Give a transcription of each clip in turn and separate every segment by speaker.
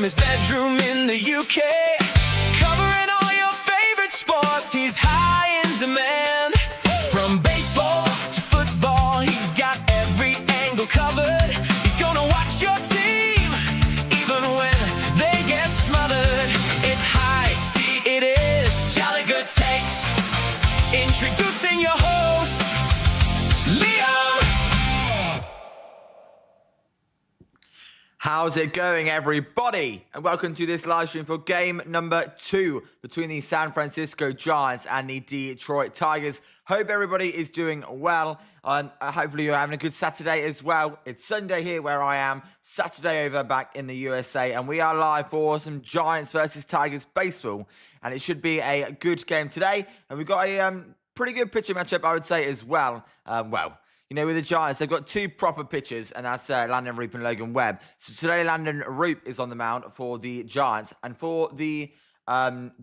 Speaker 1: his bedroom in the UK, covering all your favorite sports. He's high in demand. From baseball to football, he's got every angle covered. He's gonna watch your team, even when they get smothered. It's Heist, it is Jolly Good Takes. Introducing your host, Liam.
Speaker 2: How's it going, everybody? And welcome to this live stream for game number 2 between the San Francisco Giants and the Detroit Tigers. Hope everybody is doing well, and hopefully you're having a good Saturday as well. It's Sunday here where I am, Saturday over back in the USA, and we are live for some Giants versus Tigers baseball, and it should be a good game today. And we've got a pretty good pitching matchup, I would say, as well. You know, with the Giants, they've got 2 proper pitchers, and that's Landen Roupp and Logan Webb. So today, Landen Roupp is on the mound for the Giants, and for the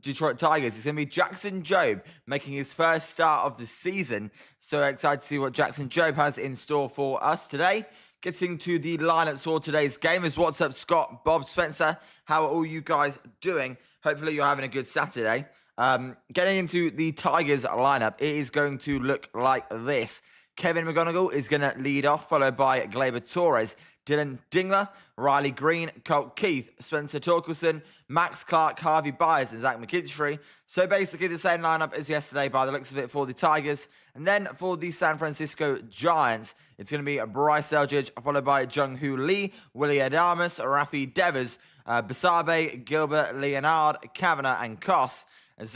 Speaker 2: Detroit Tigers, it's going to be Jackson Jobe making his first start of the season. So excited to see what Jackson Jobe has in store for us today. Getting to the lineups for today's game is what's up, Scott, Bob, Spencer. How are all you guys doing? Hopefully you're having a good Saturday. Getting into the Tigers lineup, it is going to look like this. Kevin McGonigal is going to lead off, followed by Gleyber Torres, Dylan Dingler, Riley Green, Colt Keith, Spencer Torkelson, Max Clark, Harvey Byers, and Zach McKinstry. So basically the same lineup as yesterday by the looks of it for the Tigers. And then for the San Francisco Giants, it's going to be Bryce Eldridge, followed by Jung-Hoo Lee, Willie Adames, Rafi Devers, Basabe, Gilbert, Leonard, Kavanagh, and Koss. As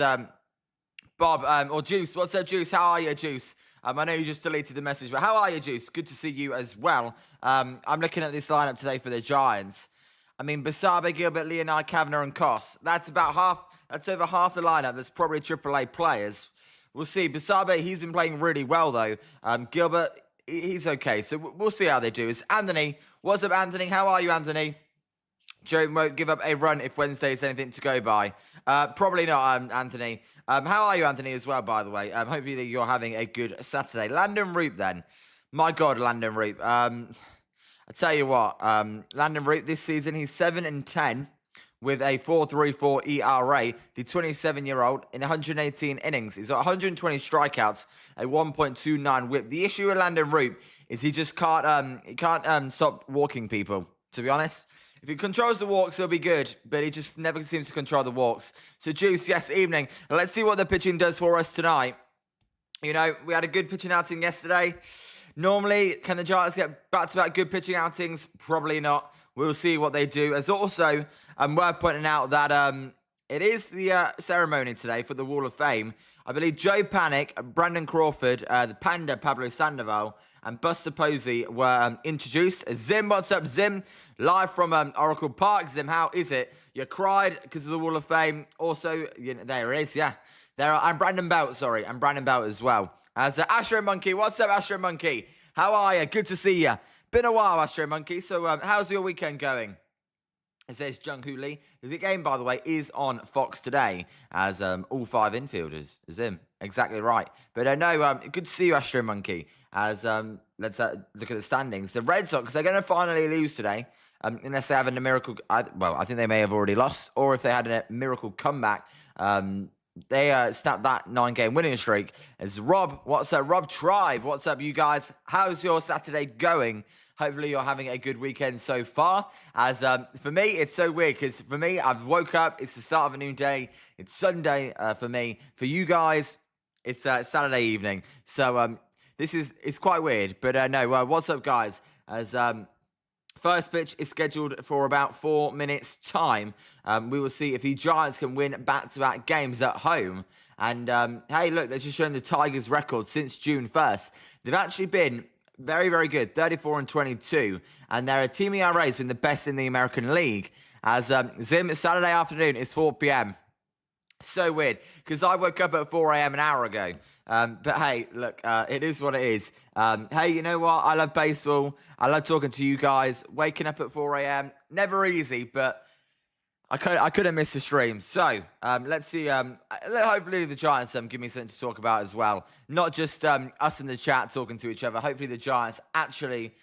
Speaker 2: Bob, or Juice, what's up, Juice? How are you, Juice? I know you just deleted the message, but how are you, Juice? Good to see you as well. I'm looking at this lineup today for the Giants. I mean, Basabe, Gilbert, Leonard, Kavanagh, and Koss. That's about half. That's over half the lineup. That's probably AAA players. We'll see. Basabe, he's been playing really well, though. Gilbert, he's okay. So we'll see how they do. It's Anthony. What's up, Anthony? How are you, Anthony? Joe won't give up a run if Wednesday is anything to go by. Probably not, Anthony. How are you, Anthony, as well, by the way? Hopefully you're having a good Saturday. Landen Roupp, then. My God, Landen Roupp. I tell you what, Landen Roupp this season, he's 7-10 with a 4.34 ERA. The 27-year-old in 118 innings. He's got 120 strikeouts, a 1.29 whip. The issue with Landen Roupp is he just can't stop walking people, to be honest. If he controls the walks, he'll be good, but he just never seems to control the walks. So, Juice, yes, evening. Let's see what the pitching does for us tonight. You know, we had a good pitching outing yesterday. Normally, can the Giants get back-to-back good pitching outings? Probably not. We'll see what they do. As also, worth pointing out that it is the ceremony today for the Wall of Fame. I believe Joe Panic, Brandon Crawford, the Panda, Pablo Sandoval, and Buster Posey were introduced. Zim, what's up, Zim? Live from Oracle Park. Zim, how is it? You cried because of the Wall of Fame. Also, there it is, yeah. I'm Brandon Belt, sorry. I'm Brandon Belt as well. As Astro Monkey, what's up, Astro Monkey? How are you? Good to see you. Been a while, Astro Monkey. So, how's your weekend going? It says Jung-Hoo Lee. The game, by the way, is on Fox today, as all 5 infielders is him. Exactly right. But no, good to see you, Astro Monkey. As let's look at the standings. The Red Sox, they're going to finally lose today, unless they have a miracle. I think they may have already lost, or if they had a miracle comeback. They snapped that 9-game winning streak. As Rob, what's up, Rob Tribe? What's up, you guys? How's your Saturday going? Hopefully you're having a good weekend so far. As for me, it's so weird because for me, I've woke up. It's the start of a new day. It's Sunday for me. For you guys, it's Saturday evening. So it's quite weird. But no, what's up, guys? As first pitch is scheduled for about 4 minutes' time. We will see if the Giants can win back-to-back games at home. And hey, look, they're just showing the Tigers' record since June 1st. They've actually been very, very good, 34-22, and their team ERA has been the best in the American League. As Zim, Saturday afternoon is 4 p.m. So weird, because I woke up at 4 a.m. an hour ago. But hey, look, it is what it is. Hey, you know what? I love baseball. I love talking to you guys. Waking up at 4 a.m. Never easy, but I couldn't miss the stream. So, let's see. Hopefully the Giants give me something to talk about as well. Not just us in the chat talking to each other. Hopefully the Giants actually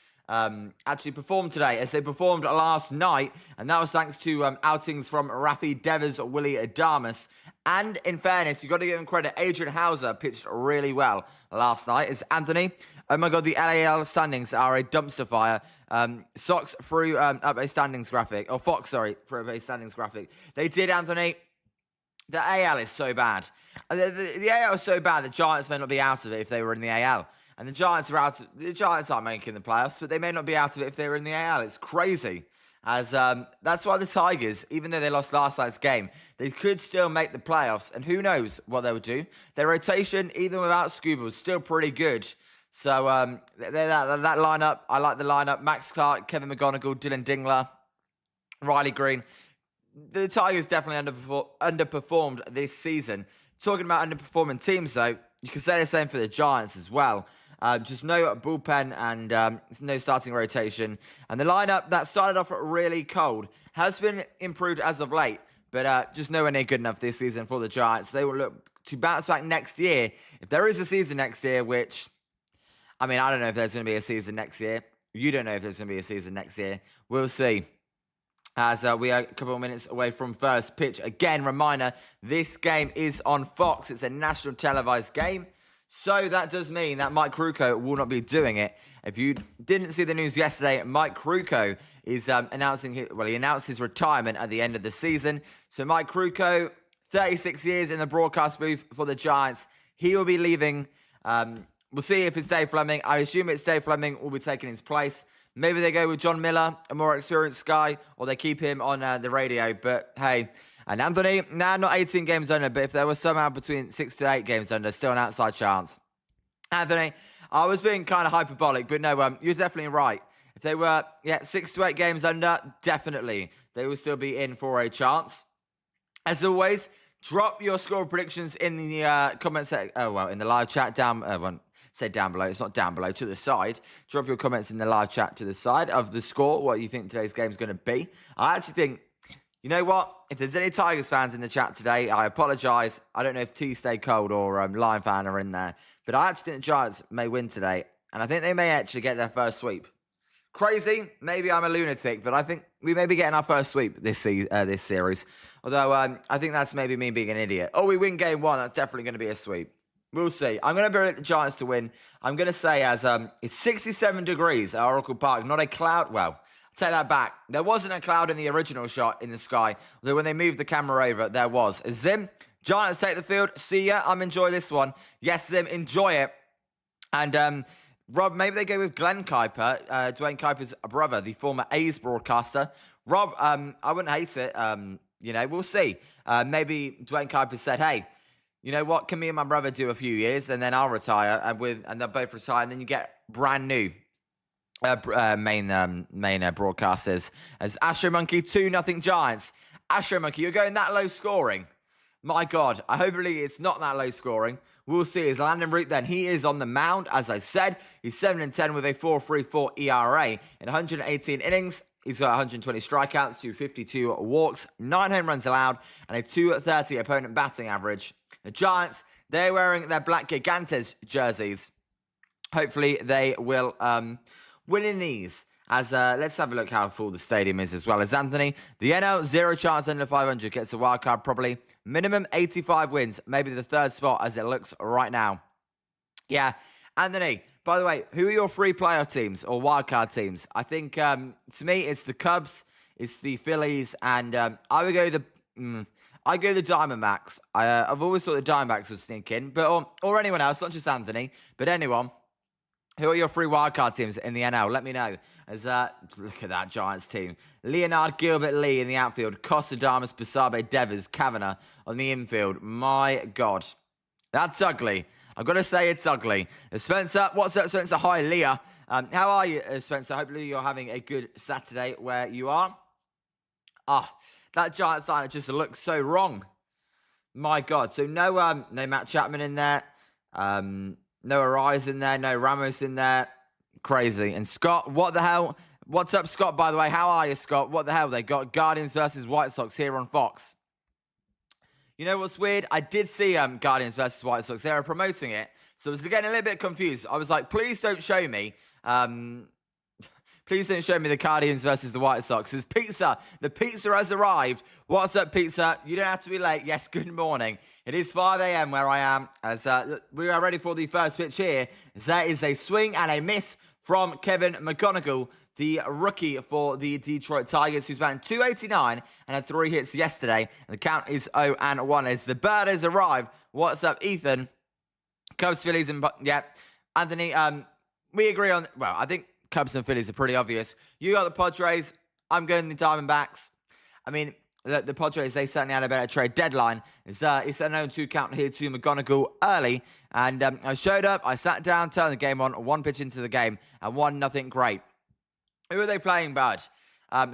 Speaker 2: actually performed today, as they performed last night, and that was thanks to outings from Rafi Devers, Willie Adamas, and in fairness, you've got to give him credit, Adrian Hauser pitched really well last night. As Anthony, oh my God, the LAL standings are a dumpster fire. Sox threw up a standings graphic, or Fox, sorry, threw up a standings graphic. They did, Anthony. The AL is so bad. The AL is so bad that Giants may not be out of it if they were in the AL. And the Giants are out. The Giants aren't making the playoffs, but they may not be out of it if they were in the AL. It's crazy. As that's why the Tigers, even though they lost last night's game, they could still make the playoffs. And who knows what they would do. Their rotation, even without Scuba, was still pretty good. So that lineup, I like the lineup. Max Clark, Kevin McGonigal, Dylan Dingler, Riley Green. The Tigers definitely underperformed this season. Talking about underperforming teams, though, you can say the same for the Giants as well. Just no bullpen and no starting rotation. And the lineup that started off really cold has been improved as of late, but just nowhere near good enough this season for the Giants. They will look to bounce back next year. If there is a season next year, which, I mean, I don't know if there's going to be a season next year. You don't know if there's going to be a season next year. We'll see. As we are a couple of minutes away from first pitch. Again, reminder, this game is on Fox. It's a national televised game. So that does mean that Mike Krukow will not be doing it. If you didn't see the news yesterday, Mike Krukow is announcing, he announced his retirement at the end of the season. So Mike Krukow, 36 years in the broadcast booth for the Giants. He will be leaving. We'll see if it's Dave Fleming. I assume it's Dave Fleming will be taking his place. Maybe they go with John Miller, a more experienced guy, or they keep him on the radio. But hey, and Anthony, not 18 games under, but if there was somehow between 6 to 8 games under, still an outside chance. Anthony, I was being kind of hyperbolic, but no, you're definitely right. If they were, 6 to 8 games under, definitely, they will still be in for a chance. As always, drop your score predictions in the comment section. Oh, well, in the live chat down. Say down below. It's not down below, to the side. Drop your comments in the live chat to the side of the score, what you think today's game is going to be. I actually think, you know what? If there's any Tigers fans in the chat today, I apologise. I don't know if T Stay Cold or Lion Fan are in there. But I actually think the Giants may win today. And I think they may actually get their first sweep. Crazy? Maybe I'm a lunatic, but I think we may be getting our first sweep this series. Although I think that's maybe me being an idiot. Oh, we win game 1. That's definitely going to be a sweep. We'll see. I'm going to predict the Giants to win. I'm going to say as it's 67 degrees at Oracle Park. Not a cloud. Well, I'll take that back. There wasn't a cloud in the original shot in the sky. Although when they moved the camera over, there was. Zim, Giants take the field. See ya. I'm enjoying this one. Yes, Zim, enjoy it. And Rob, maybe they go with Glenn Kuiper, Dwayne Kuiper's brother, the former A's broadcaster. Rob, I wouldn't hate it. We'll see. Maybe Dwayne Kuiper said, hey, you know what? Can me and my brother do a few years, and then I'll retire, and they'll both retire, and then you get brand new main broadcasters. As Astro Monkey 2-0 Giants. Astro Monkey, you're going that low scoring. My God, hopefully it's not that low scoring. We'll see. Is Landen Roupp then? He is on the mound, as I said. He's 7-10 with a 4.34 ERA in 118 innings. He's got 120 strikeouts, 252 walks, 9 home runs allowed, and a 230 opponent batting average. The Giants, they're wearing their black Gigantes jerseys. Hopefully they will win in these. As let's have a look how full the stadium is as well. As Anthony, the NL, 0 chance under 500, gets a wild card probably. Minimum 85 wins, maybe the 3rd spot as it looks right now. Yeah, Anthony, by the way, who are your 3 playoff teams or wild card teams? I think, to me, it's the Cubs, it's the Phillies, and I would go the Diamondbacks. I've always thought the Diamondbacks would sneak in, but or anyone else, not just Anthony, but anyone. Who are your 3 wildcard teams in the NL? Let me know. As look at that Giants team. Leonard, Gilbert, Lee in the outfield. Costa, Damas, Basabe, Devers, Kavanagh on the infield. My God. That's ugly. I've got to say it's ugly. Spencer, what's up, Spencer? Hi, Leah. How are you, Spencer? Hopefully you're having a good Saturday where you are. That Giants line just looks so wrong. My God. So no Matt Chapman in there. No Arias in there. No Ramos in there. Crazy. And Scott, what the hell? What's up, Scott, by the way? How are you, Scott? What the hell? They got Guardians versus White Sox here on Fox. You know what's weird? I did see Guardians versus White Sox. They were promoting it. So I was getting a little bit confused. I was like, please don't show me Please don't show me the Guardians versus the White Sox. It's pizza. The pizza has arrived. What's up, pizza? You don't have to be late. Yes, good morning. It is 5 a.m. where I am, as we are ready for the first pitch here. As that is a swing and a miss from Kevin McGonigal, the rookie for the Detroit Tigers, who's batting .289 and had 3 hits yesterday. And the count is 0-1 as the bird has arrived. What's up, Ethan? Cubs, Phillies, and yeah, Anthony. We agree on. Well, I think Cubs and Phillies are pretty obvious. You got the Padres. I'm going the Diamondbacks. I mean, the Padres, they certainly had a better trade deadline. It's an 0-2 count here to McGonigal early. And I showed up. I sat down, turned the game on. 1 pitch into the game and 1-0 great. Who are they playing, bud?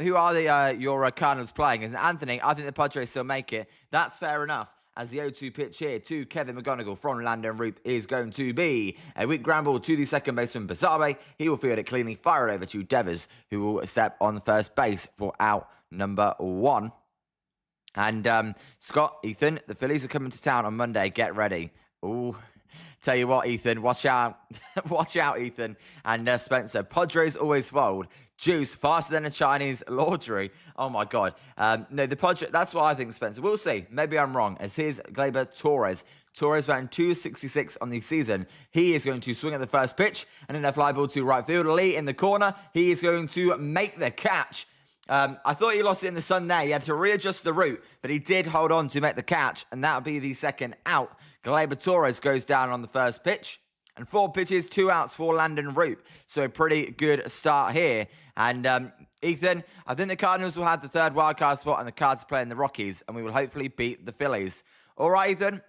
Speaker 2: Who are your Cardinals playing? As Anthony, I think the Padres still make it. That's fair enough. As the 0-2 pitch here to Kevin McGonigal from Landen Roupp is going to be a weak ground ball to the second baseman, Basabe. He will field it cleanly, fire it over to Devers, who will step on first base for out number 1. And Scott, Ethan, the Phillies are coming to town on Monday. Get ready. Ooh. Tell you what, Ethan, watch out. Watch out, Ethan. And Spencer, Padres always fold. Juice, faster than a Chinese laundry. Oh, my God. No, the Padres, that's what I think, Spencer. We'll see. Maybe I'm wrong. As here's Gleyber Torres. Torres batting .266 on the season. He is going to swing at the first pitch. And then a fly ball to right field. Lee in the corner. He is going to make the catch. I thought he lost it in the sun there. He had to readjust the route, but he did hold on to make the catch, and that'll be the second out. Gleyber Torres goes down on the first pitch, and 4 pitches, 2 outs for Landen Roupp. So a pretty good start here. And Ethan, I think the Cardinals will have the 3rd wildcard spot, and the Cards playing the Rockies, and we will hopefully beat the Phillies. All right, Ethan?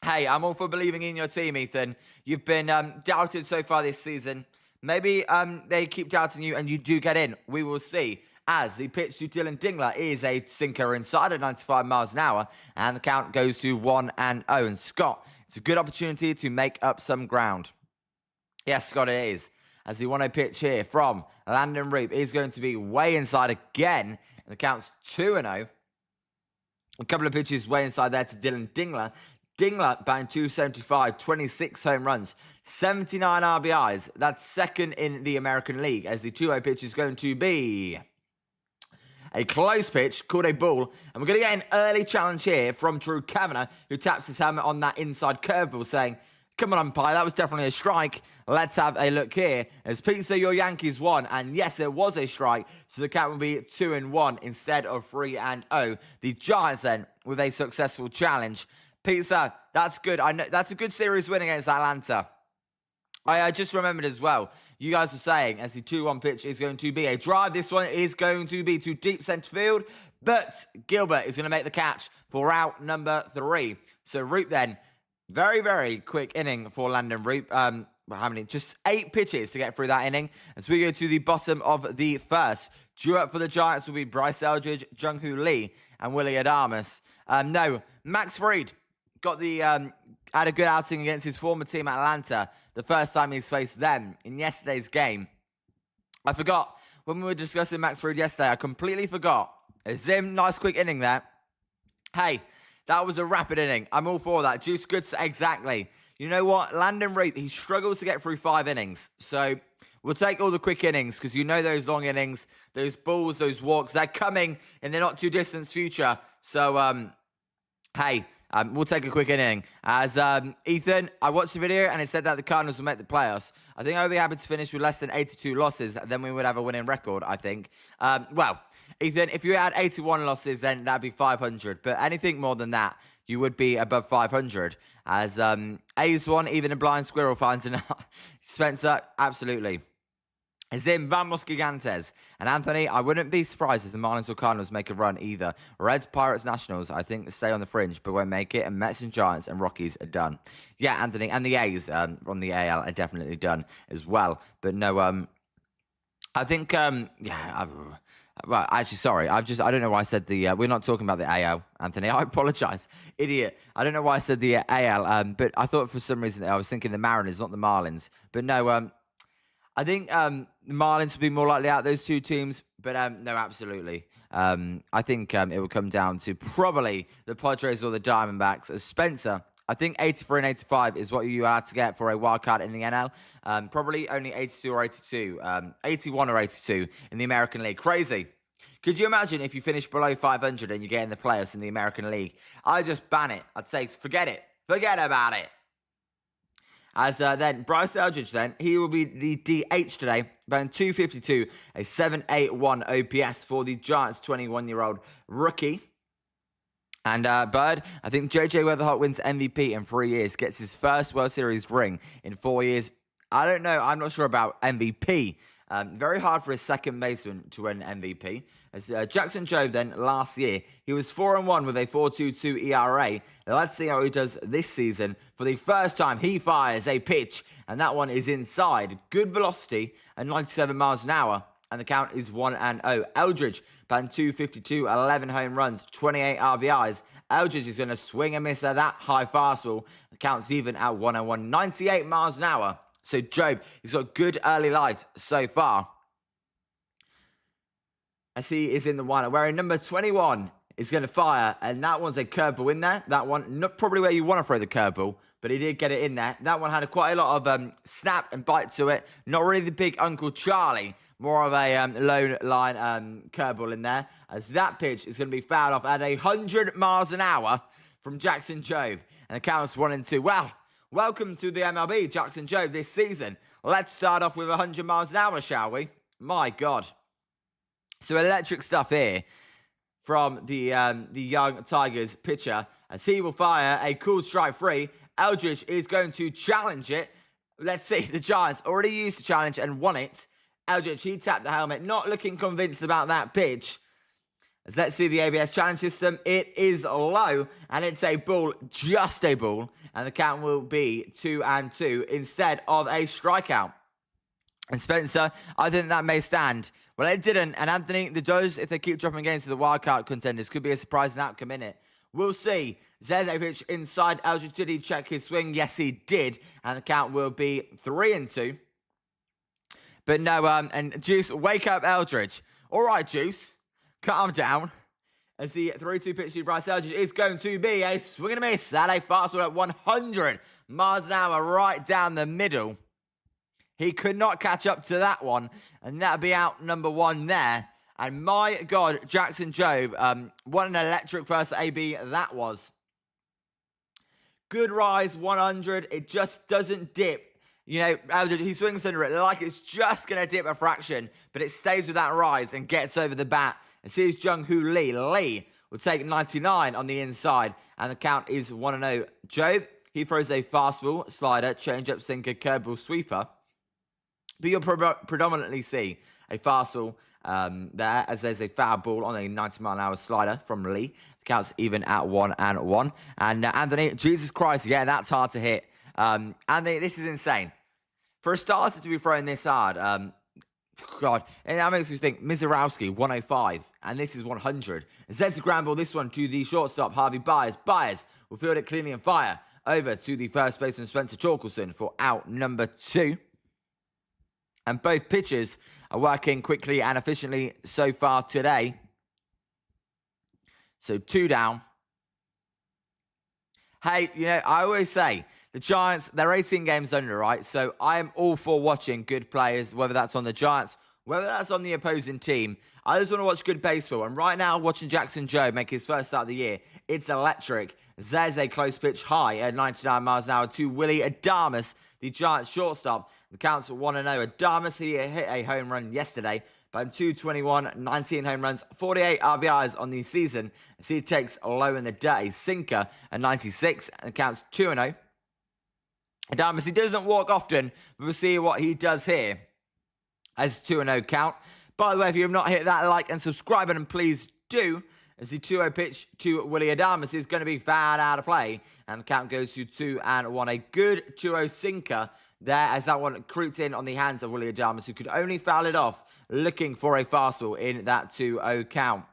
Speaker 2: Hey, I'm all for believing in your team, Ethan. You've been doubted so far this season. Maybe they keep doubting you, and you do get in. We will see. As the pitch to Dylan Dingler is a sinker inside at 95 miles an hour. And the count goes to 1-0. And Scott, it's a good opportunity to make up some ground. Yes, Scott, it is. As the 1-0 pitch here from Landen Roupp is going to be way inside again. And the count's 2-0. A couple of pitches way inside there to Dylan Dingler. Dingler batting .275, 26 home runs, 79 RBIs. That's second in the American League. As the 2-0 pitch is going to be a close pitch called a ball. And we're going to get an early challenge here from Drew Kavanagh, who taps his helmet on that inside curveball, saying, come on, umpire, that was definitely a strike. Let's have a look here. As Pizza, your Yankees won. And yes, it was a strike. So the count will be 2-1 instead of 3-0. The Giants then with a successful challenge. Pizza, that's good. I know that's a good series win against Atlanta. I just remembered as well, you guys were saying as the 2-1 pitch is going to be a drive. This one is going to be to deep centre field, but Gilbert is going to make the catch for out number 3. So Roupp then, very, very quick inning for Landen Roupp. How many? Just 8 pitches to get through that inning. As we go to the bottom of the first. Due up for the Giants will be Bryce Eldridge, Jung-Hoo Lee, and Willie Adames. No, Max Fried got the had a good outing against his former team Atlanta the first time he's faced them in yesterday's game. I forgot when we were discussing Max Fried yesterday. I completely forgot. A Zim, nice quick inning there. Hey, that was a rapid inning. I'm all for that. Juice goods, exactly. You know what? Landen Roupp, he struggles to get through 5 innings. So we'll take all the quick innings because you know those long innings, those balls, those walks, they're coming in the not too distant future. So, hey, we'll take a quick inning. As Ethan, I watched the video and it said that the Cardinals will make the playoffs. I think I would be happy to finish with less than 82 losses. Then we would have a winning record, I think. Well, Ethan, if you had 81 losses, then that'd be 500. But anything more than that, you would be above 500. As A's one, even a blind squirrel finds an Spencer, absolutely. Zim, Vamos Gigantes. And Anthony, I wouldn't be surprised if the Marlins or Cardinals make a run either. Reds, Pirates, Nationals, I think stay on the fringe, but won't make it. And Mets and Giants and Rockies are done. Yeah, Anthony, and the A's on the AL are definitely done as well. But no, I think, well, actually, sorry. I don't know why I said the, we're not talking about the AL, Anthony. I apologize. Idiot. I don't know why I said the AL, but I thought for some reason I was thinking the Mariners, not the Marlins. But no, I think the Marlins would be more likely out those 2 teams, but no, absolutely. I think it will come down to probably the Padres or the Diamondbacks. As Spencer, I think 83 and 85 is what you have to get for a wild card in the NL. Probably only 82 or 82, 81 or 82 in the American League. Crazy. Could you imagine if you finish below 500 and you get in the playoffs in the American League? I'd just ban it. I'd say forget it. Forget about it. As then, Bryce Eldridge then, he will be the DH today, batting 252, a 781 OPS for the Giants' 21-year-old rookie. And Bird, I think JJ Weatherholt wins MVP in 3 years, gets his first World Series ring in 4 years. I don't know, I'm not sure about MVP. Very hard for a second baseman to win MVP. As Jackson Jobe then, last year, he was 4-1 with a 4.22 ERA. Let's see how he does this season. For the first time, he fires a pitch, and that one is inside. Good velocity at 97 miles an hour, and the count is 1-0. Eldridge, batting 252, 11 home runs, 28 RBIs. Eldridge is going to swing and miss at that high fastball. The count's even at 1-1, 98 miles an hour. So Jobe, he's got good early life so far, as he is in the one. Wearing number 21 is going to fire, and that one's a curveball in there. That one, not probably where you want to throw the curveball, but he did get it in there. That one had quite a lot of snap and bite to it. Not really the big Uncle Charlie, more of a low line curveball in there, as that pitch is going to be fouled off at 100 miles an hour from Jackson Jobe, and the count's 1-2. Well, welcome to the MLB, Jackson Jobe, this season. Let's start off with 100 miles an hour, shall we? My God. So electric stuff here from the young Tigers pitcher, as he will fire a cool strike three. Eldridge is going to challenge it. Let's see, the Giants already used the challenge and won it. Eldridge, he tapped the helmet, not looking convinced about that pitch. As let's see the ABS challenge system. It is low, and it's a ball, just a ball, and the count will be 2-2 instead of a strikeout. And Spencer, I think that may stand. Well, it didn't, and Anthony, the Dodgers, if they keep dropping games to the wildcard contenders, could be a surprising outcome in it. We'll see. Zeze pitch inside. Eldridge, did he check his swing? Yes, he did, and the count will be 3-2. But no, and Juice, wake up, Eldridge. All right, Juice, calm down. As the 3-2 pitch to Bryce Eldridge is going to be a swing and a miss at a fastball at 100 miles an hour right down the middle. He could not catch up to that one, and that'll be out number one there. And my God, Jackson Jobe, what an electric first AB that was. Good rise, 100. It just doesn't dip. You know, he swings under it like it's just going to dip a fraction, but it stays with that rise and gets over the bat. And here's Jung-Hoo Lee. Lee will take 99 on the inside, and the count is 1-0. Jobe, he throws a fastball, slider, changeup, sinker, curveball, sweeper. But you'll predominantly see a fastball there, as there's a foul ball on a 90-mile-an-hour slider from Lee. The count's even at 1-1. And Anthony, Jesus Christ, yeah, that's hard to hit. Anthony, this is insane. For a starter to be throwing this hard, God, and that makes me think, Mizorowski, 105, and this is 100. Instead to ground ball this one to the shortstop, Harvey Byers. Byers will field it cleanly and fire over to the first baseman, Spencer Torkelson, for out number 2. And both pitchers are working quickly and efficiently so far today. So 2 down. Hey, you know, I always say, the Giants, they're 18 games under, right? So I am all for watching good players, whether that's on the Giants, whether that's on the opposing team. I just want to watch good baseball. And right now, watching Jackson Jobe make his first start of the year, it's electric. There's a close pitch high at 99 miles an hour to Willie Adames, the Giants shortstop. The count's 1-0. Adames, he hit a home run yesterday, but 221, 19 home runs, 48 RBIs on the season. As he takes low in the day, sinker at 96, and the count's 2-0. Adames, he doesn't walk often, but we'll see what he does here as 2-0 count. By the way, if you have not hit that like and subscribe button, please do, as the 2-0 pitch to Willie Adames is going to be fouled out of play, and the count goes to 2-1. A good 2-0 sinker there, as that one creeped in on the hands of Willie Adames, who could only foul it off, looking for a fastball in that 2-0 count.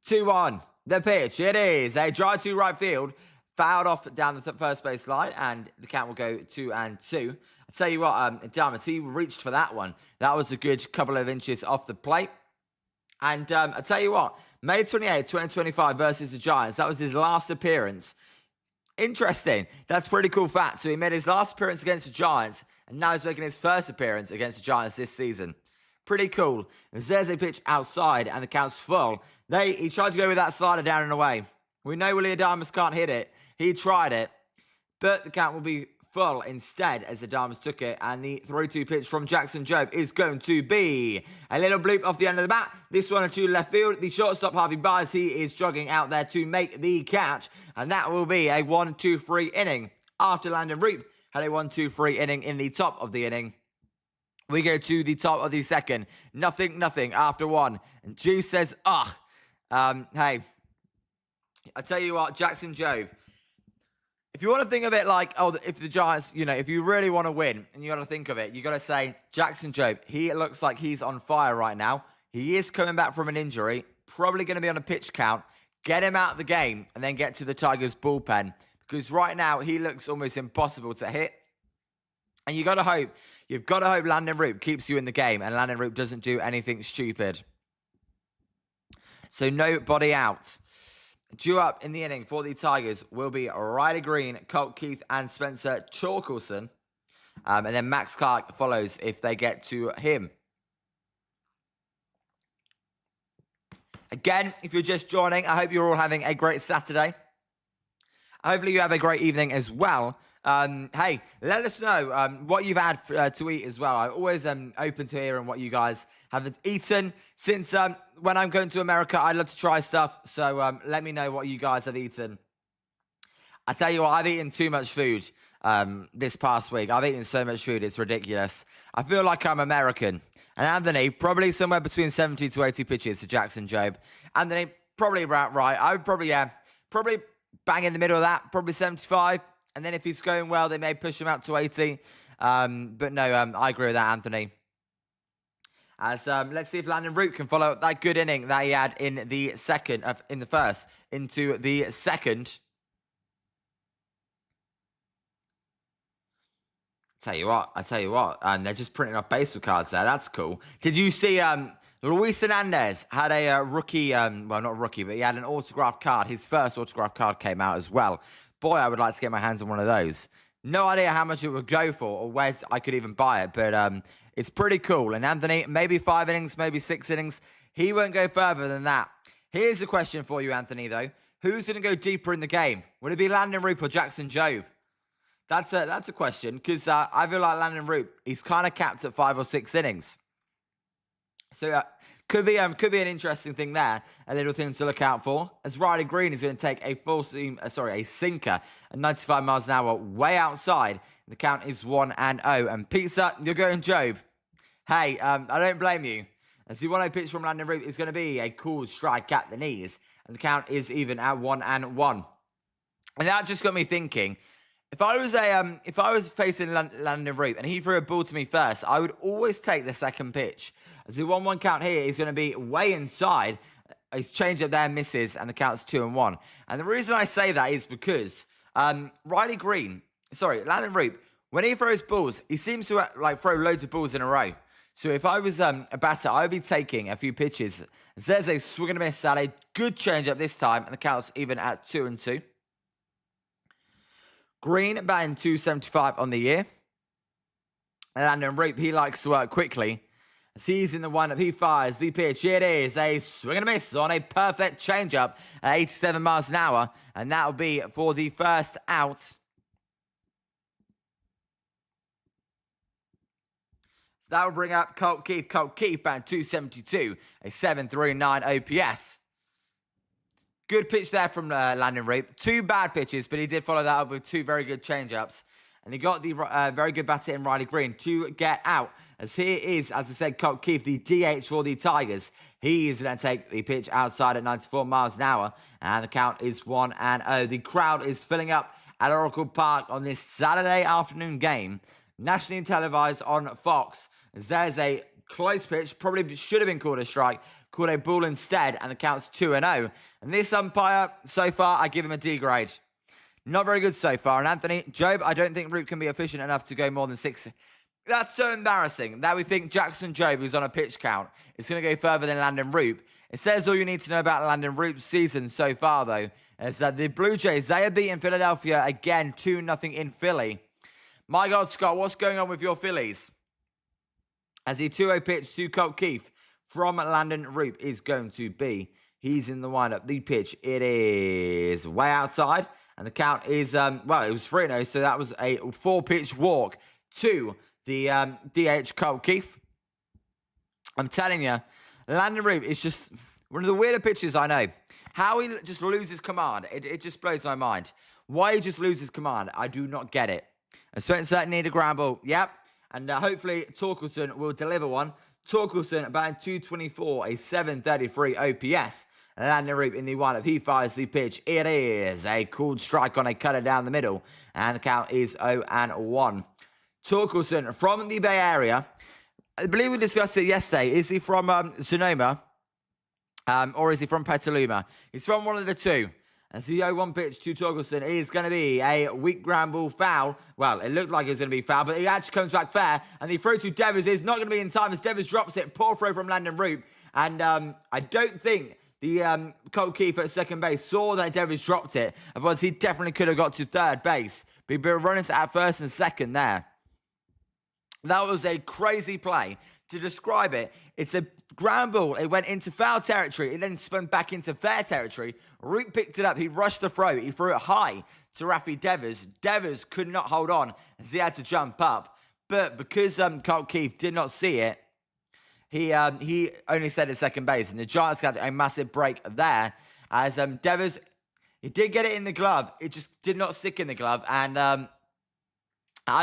Speaker 2: 2-1. The pitch, it is a drive to right field, fouled off down the first base line, and the count will go 2-2. I'll tell you what, Adames, he reached for that one. That was a good couple of inches off the plate. And I tell you what, May 28th, 2025 versus the Giants. That was his last appearance. Interesting. That's a pretty cool fact. So he made his last appearance against the Giants, and now he's making his first appearance against the Giants this season. Pretty cool. There's a pitch outside, and the count's full. He tried to go with that slider down and away. We know Willie Adames can't hit it. He tried it, but the count will be full instead as Adames took it, and the 3-2 pitch from Jackson Jobe is going to be a little bloop off the end of the bat. This one to left field. The shortstop Harvey Byers, he is jogging out there to make the catch, and that will be a 1-2-3 inning. After Landen Roupp had a 1-2-3 inning in the top of the inning, we go to the top of the second. Nothing after one, and Juice says, hey, I tell you what, Jackson Jobe, if you want to think of it like, if the Giants, if you really want to win, and you got to think of it, you got to say, Jackson Jobe, he looks like he's on fire right now. He is coming back from an injury, probably going to be on a pitch count. Get him out of the game, and then get to the Tigers bullpen. Because right now, he looks almost impossible to hit. And you've got to hope Landen Roupp keeps you in the game, and Landen Roupp doesn't do anything stupid. So nobody out. Due up in the inning for the Tigers will be Riley Green, Colt Keith, and Spencer Torkelson. And then Max Clark follows if they get to him. Again, if you're just joining, I hope you're all having a great Saturday. Hopefully you have a great evening as well. Hey, let us know what you've had to eat as well. I'm always open to hearing what you guys have eaten. Since when I'm going to America, I love to try stuff. So let me know what you guys have eaten. I tell you what, I've eaten too much food this past week. I've eaten so much food, it's ridiculous. I feel like I'm American. And Anthony, probably somewhere between 70 to 80 pitches to Jackson Jobe. Anthony, probably about right. I would probably bang in the middle of that, probably 75. And then if he's going well, they may push him out to 80. But no, I agree with that, Anthony. As let's see if Landen Roupp can follow up that good inning that he had in the first, into the second. I tell you what, and they're just printing off baseball cards there. That's cool. Did you see Luis Hernandez had a rookie, well, not rookie, but he had an autographed card. His first autographed card came out as well. Boy, I would like to get my hands on one of those. No idea how much it would go for or where I could even buy it, but it's pretty cool. And Anthony, maybe 5 innings, maybe 6 innings. He won't go further than that. Here's a question for you, Anthony, though. Who's going to go deeper in the game? Would it be Landen Roupp or Jackson Jobe? That's a question, because I feel like Landen Roupp, he's kind of capped at 5 or 6 innings. So could be an interesting thing there, a little thing to look out for. As Riley Green is going to take a sinker at 95 miles an hour way outside. The count is 1-0. And Pizza, you're going Jobe. Hey, I don't blame you. As the 1-0 pitch from Landen Roupp is going to be a cool strike at the knees, and the count is even at 1-1. And that just got me thinking. If I was facing Landen Roupp and he threw a ball to me first, I would always take the second pitch. As the 1-1 count here is going to be way inside. His changeup there misses, and the count's 2-1. And the reason I say that is because Landen Roupp, when he throws balls, he seems to throw loads of balls in a row. So if I was a batter, I would be taking a few pitches. As there's a swing and a miss at a good changeup this time, and the count's even at 2-2. Green batting 275 on the year. And Landen Roupp, he likes to work quickly. As he's in the windup, he fires the pitch. It is a swing and a miss on a perfect changeup at 87 miles an hour. And that'll be for the first out. So that will bring up Colt Keith. Colt Keith batting 272, a 7.39 OPS. Good pitch there from Landen Roupp. 2 bad pitches, but he did follow that up with 2 very good changeups. And he got the very good batter in Riley Green to get out. As here is, as I said, Colt Keith, the DH for the Tigers. He is going to take the pitch outside at 94 miles an hour. And the count is 1-0. The crowd is filling up at Oracle Park on this Saturday afternoon game. Nationally televised on Fox. As there's a close pitch, probably should have been called a strike, called a ball instead, and the count's 2-0. And this umpire, so far, I give him a D grade. Not very good so far. And Anthony, Jobe, I don't think Roupp can be efficient enough to go more than 6 That's so embarrassing that we think Jackson Jobe, who's on a pitch count, is going to go further than Landen Roupp. It says all you need to know about Landen Roupp's season so far, though, is that the Blue Jays, they are beating Philadelphia again 2-0 in Philly. My God, Scott, what's going on with your Phillies? As the 2-0 pitch to Colt Keith from Landen Roupp is going to be, he's in the windup. The pitch, it is way outside, and the count is, well, it was 3-0, so that was a 4-pitch walk to the DH Colt Keith. I'm telling you, Landen Roupp is just one of the weirder pitches I know. How he just loses command, it just blows my mind. Why he just loses command, I do not get it. And Spencer need a ground ball, yep. And hopefully Torkelson will deliver one. Torkelson about 224, a 733 OPS. And Landen Roupp in the windup, he fires the pitch. It is a cool strike on a cutter down the middle. And the count is 0-1. Torkelson from the Bay Area. I believe we discussed it yesterday. Is he from Sonoma? Or is he from Petaluma? He's from one of the two. And the 0-1 pitch to Torkelson is going to be a weak ground ball foul. Well, it looked like it was going to be foul, but he actually comes back fair. And the throw to Devers is not going to be in time as Devers drops it. Poor throw from Landen Roupp. And I don't think the Colt Keith at second base saw that Devers dropped it. Otherwise, he definitely could have got to third base. But he'd been running at first and second there. That was a crazy play. To describe it, it's a ground ball. It went into foul territory. It then spun back into fair territory. Roupp picked it up. He rushed the throw. He threw it high to Rafi Devers. Devers could not hold on as he had to jump up. But because Colt Keith did not see it, he only set at second base. And the Giants got a massive break there. As Devers, he did get it in the glove. It just did not stick in the glove. And I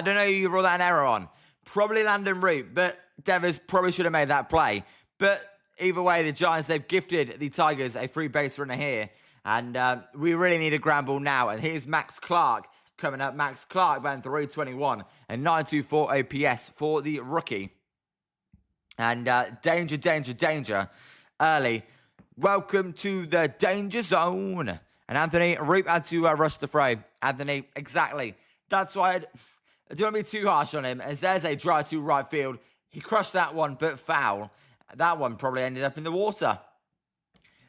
Speaker 2: don't know who you rule that an error on. Probably Landen Roupp, but Devers probably should have made that play. But either way, the Giants, they've gifted the Tigers a free base runner here. And we really need a ground ball now. And here's Max Clark coming up. Max Clark batting 321 and 924 OPS for the rookie. And danger, danger, danger early. Welcome to the danger zone. And Anthony Roupp had to rush the throw. Anthony, exactly. That's why I don't want to be too harsh on him. As there's a drive to right field. He crushed that one, but foul. That one probably ended up in the water.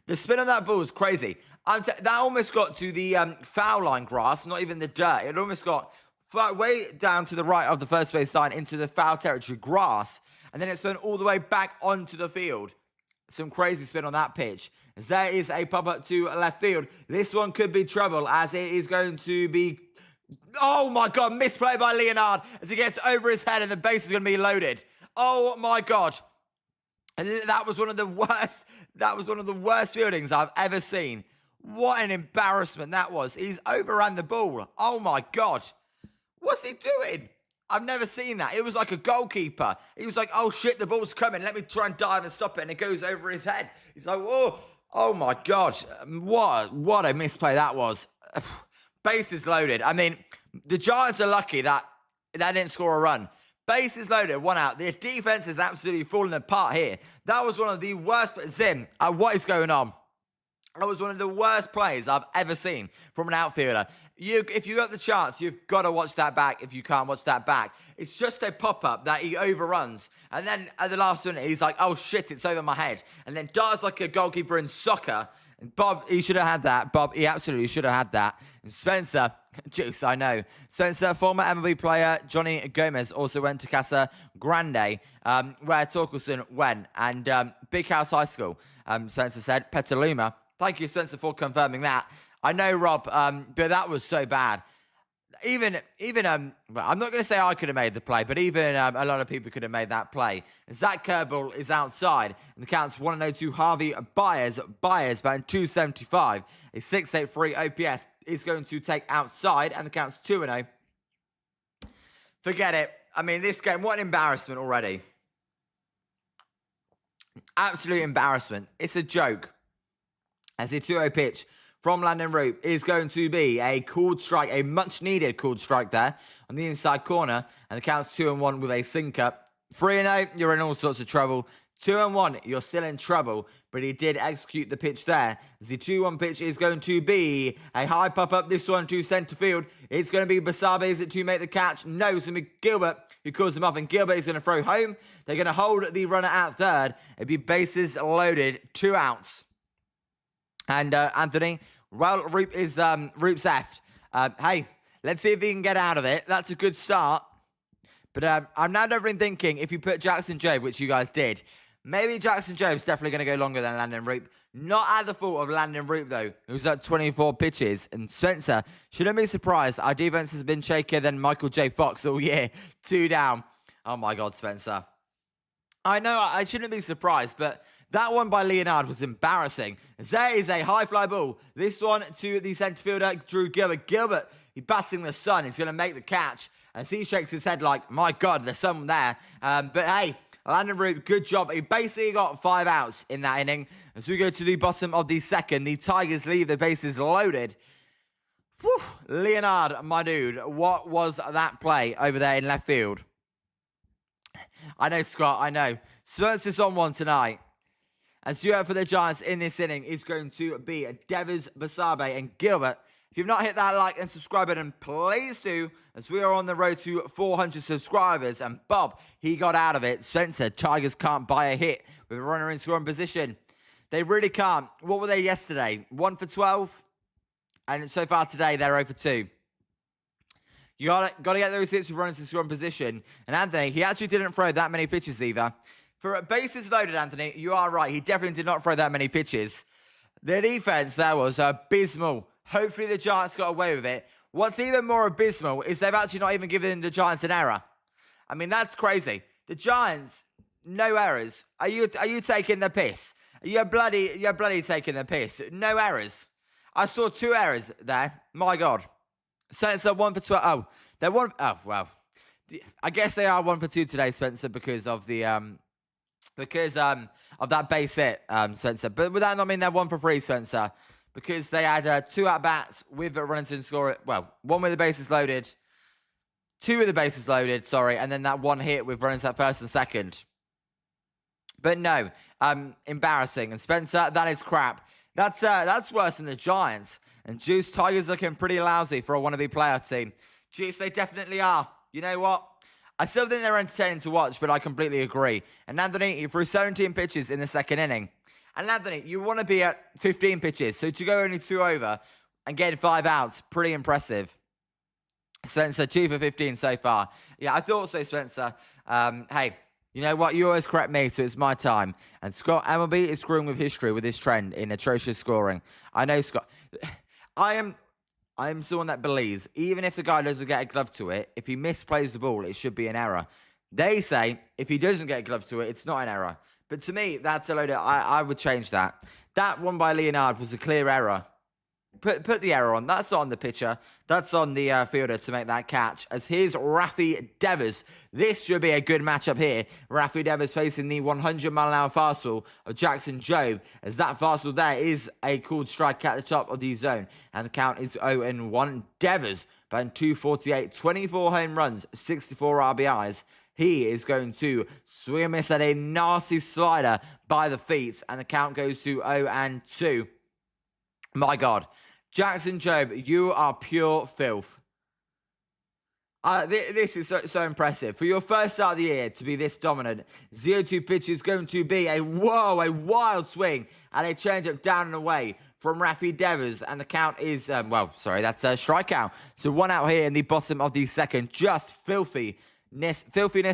Speaker 2: The spin of that ball was crazy. That almost got to the foul line grass, not even the dirt. It almost got way down to the right of the first base line into the foul territory grass. And then it's went all the way back onto the field. Some crazy spin on that pitch. As there is a pop-up to left field. This one could be trouble as it is going to be... Oh my God, misplay by Leonard as he gets over his head and the base is going to be loaded. Oh my God. And that was one of the worst, fieldings I've ever seen. What an embarrassment that was. He's overran the ball. Oh my God. What's he doing? I've never seen that. It was like a goalkeeper. He was like, oh shit, the ball's coming. Let me try and dive and stop it. And it goes over his head. He's like, whoa. Oh my God. What a misplay that was. Bases loaded. I mean, the Giants are lucky that they didn't score a run. Bases loaded, 1 out. Their defense is absolutely falling apart here. That was one of the worst. Zim, what is going on? That was one of the worst plays I've ever seen from an outfielder. If you got the chance, you've got to watch that back if you can't watch that back. It's just a pop-up that he overruns. And then at the last minute, he's like, oh shit, it's over my head. And then dives like a goalkeeper in soccer. And Bob, he should have had that. Bob, he absolutely should have had that. And Spencer, juice, I know. Spencer, former MLB player Johnny Gomez also went to Casa Grande, where Torkelson went. And Big House High School, Spencer said. Petaluma. Thank you, Spencer, for confirming that. I know, Rob, but that was so bad. Even well, I'm not going to say I could have made the play, but even a lot of people could have made that play. As that curveball is outside, and the count's 1-0 to Harvey Byers. Byers batting 275, a 683 OPS is going to take outside, and the count's 2-0. Forget it. I mean, this game, what an embarrassment already. Absolute embarrassment. It's a joke. As the 2-0 pitch from Landen Roupp is going to be a called strike, a much-needed called strike there on the inside corner. And the count's 2-1 with a sinker. 3-0, you're in all sorts of trouble. 2-1, you're still in trouble, but he did execute the pitch there. The 2-1 pitch is going to be a high pop-up, this one to centre field. It's going to be Basabe, is it to make the catch? No, it's going to be Gilbert who calls him off, and Gilbert is going to throw home. They're going to hold the runner at third. It'd be bases loaded, 2 outs. And Anthony, well, Roupp's left. Hey, let's see if he can get out of it. That's a good start. But I'm now been thinking, if you put Jackson Jobe, which you guys did, maybe Jackson Jobe's definitely going to go longer than Landen Roupp. Not at the fault of Landen Roupp, though, who's at 24 pitches. And Spencer, shouldn't be surprised. Our defense has been shakier than Michael J. Fox all year. 2 down. Oh, my God, Spencer. I know I shouldn't be surprised, but that one by Leonard was embarrassing. There is a high fly ball. This one to the centre fielder, Drew Gilbert. Gilbert, he's batting the sun. He's going to make the catch. As he shakes his head like, my God, there's someone there. But hey, Landen Roupp, good job. He basically got 5 outs in that inning. As we go to the bottom of the second, the Tigers leave the bases loaded. Whew. Leonard, my dude, what was that play over there in left field? I know, Scott, I know. Spurs is on one tonight. As duo for the Giants in this inning is going to be Devers, Basabe, and Gilbert. If you've not hit that like and subscribe button, please do, as we are on the road to 400 subscribers. And Bob, he got out of it. Spencer, Tigers can't buy a hit with a runner in scoring position. They really can't. What were they yesterday? 1 for 12? And so far today, they're 0 for 2. You got to get those hits with runners in scoring position. And Anthony, he actually didn't throw that many pitches either. For bases loaded, Anthony, you are right. He definitely did not throw that many pitches. The defense there was abysmal. Hopefully the Giants got away with it. What's even more abysmal is they've actually not even given the Giants an error. I mean, that's crazy. The Giants, no errors. Are you taking the piss? You're bloody taking the piss. No errors. I saw 2 errors there. My God. Spencer 1 for 12. Oh, they're 1. Oh, well. I guess they are 1 for 2 today, Spencer, because of the of that base hit, Spencer. But would that not mean they're 1 for 3, Spencer? Because they had 2 at-bats with a runners in score. Well, 1 with the bases loaded. 2 with the bases loaded, sorry. And then that 1 hit with runners at first and second. But no, embarrassing. And Spencer, that is crap. That's worse than the Giants. And Juice, Tigers looking pretty lousy for a wannabe playoff team. Juice, they definitely are. You know what? I still think they're entertaining to watch, but I completely agree. And Anthony, he threw 17 pitches in the second inning. And Anthony, you want to be at 15 pitches. So to go only 2 over and get 5 outs, pretty impressive. Spencer, 2 for 15 so far. Yeah, I thought so, Spencer. Hey, you know what? You always correct me, so it's my time. And Scott MLB is screwing with history with this trend in atrocious scoring. I know, Scott. I am someone that believes, even if the guy doesn't get a glove to it, if he misplays the ball, it should be an error. They say, if he doesn't get a glove to it, it's not an error. But to me, that's a load of... I would change that. That one by Leonard was a clear error. Put the error on. That's not on the pitcher. That's on the fielder to make that catch. As here's Rafi Devers. This should be a good matchup here. Rafi Devers facing the 100-mile-an-hour fastball of Jackson Jobe. As that fastball there is a called strike at the top of the zone. And the count is 0-1. Devers, batting .248, 24 home runs, 64 RBIs. He is going to swing and miss at a nasty slider by the feet. And the count goes to 0-2. My God. Jackson Jobe, you are pure filth. This is so impressive. For your first start of the year to be this dominant, 0-2 pitch is going to be a wild swing. And a changeup down and away from Rafi Devers. And the count is, that's a strikeout. So 1 out here in the bottom of the second. Just filthiness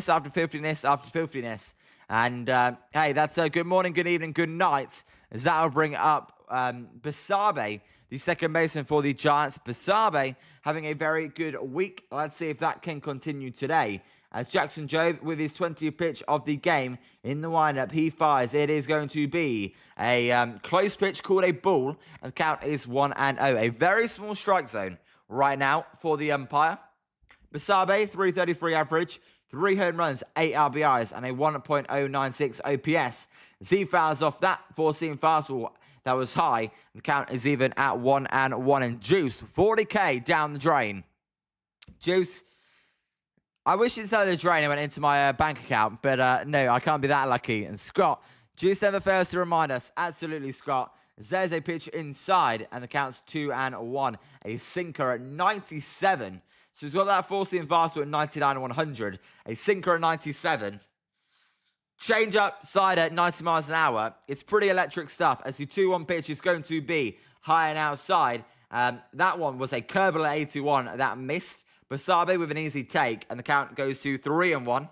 Speaker 2: after filthiness after filthiness. And, hey, that's a good morning, good evening, good night. As that will bring up Basabe, the second baseman for the Giants. Basabe having a very good week. Let's see if that can continue today. As Jackson Jobe with his 20th pitch of the game in the windup, he fires. It is going to be a close pitch called a ball. And the count is 1-0. A very small strike zone right now for the umpire. Basabe, 333 average, 3 home runs, 8 RBIs, and a 1.096 OPS. As he fouls off that 4-seam fastball that was high. The count is even at 1-1. And Juice, 40K down the drain. Juice, I wish instead of the drain, it went into my bank account, but no, I can't be that lucky. And Scott, Juice never fails to remind us. Absolutely, Scott. There's a pitch inside, and the count's 2-1. A sinker at 97. So he's got that four-seam fastball at 99 and 100. A sinker at 97. Change up, side at 90 miles an hour. It's pretty electric stuff, as the 2-1 pitch is going to be high and outside. That one was a curveball at 81 that missed. Basabe with an easy take, and the count goes to 3-1.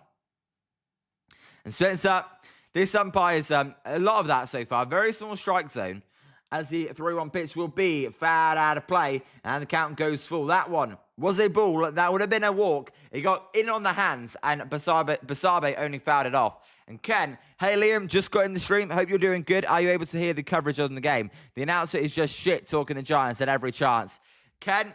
Speaker 2: And Spencer, this umpire's a lot of that so far. Very small strike zone, as the 3-1 pitch will be fouled out of play, and the count goes full. That one was a ball. That would have been a walk. It got in on the hands, and Basabe only fouled it off. And Ken, hey Liam, just got in the stream. Hope you're doing good. Are you able to hear the coverage on the game? The announcer is just shit talking the Giants at every chance. Ken,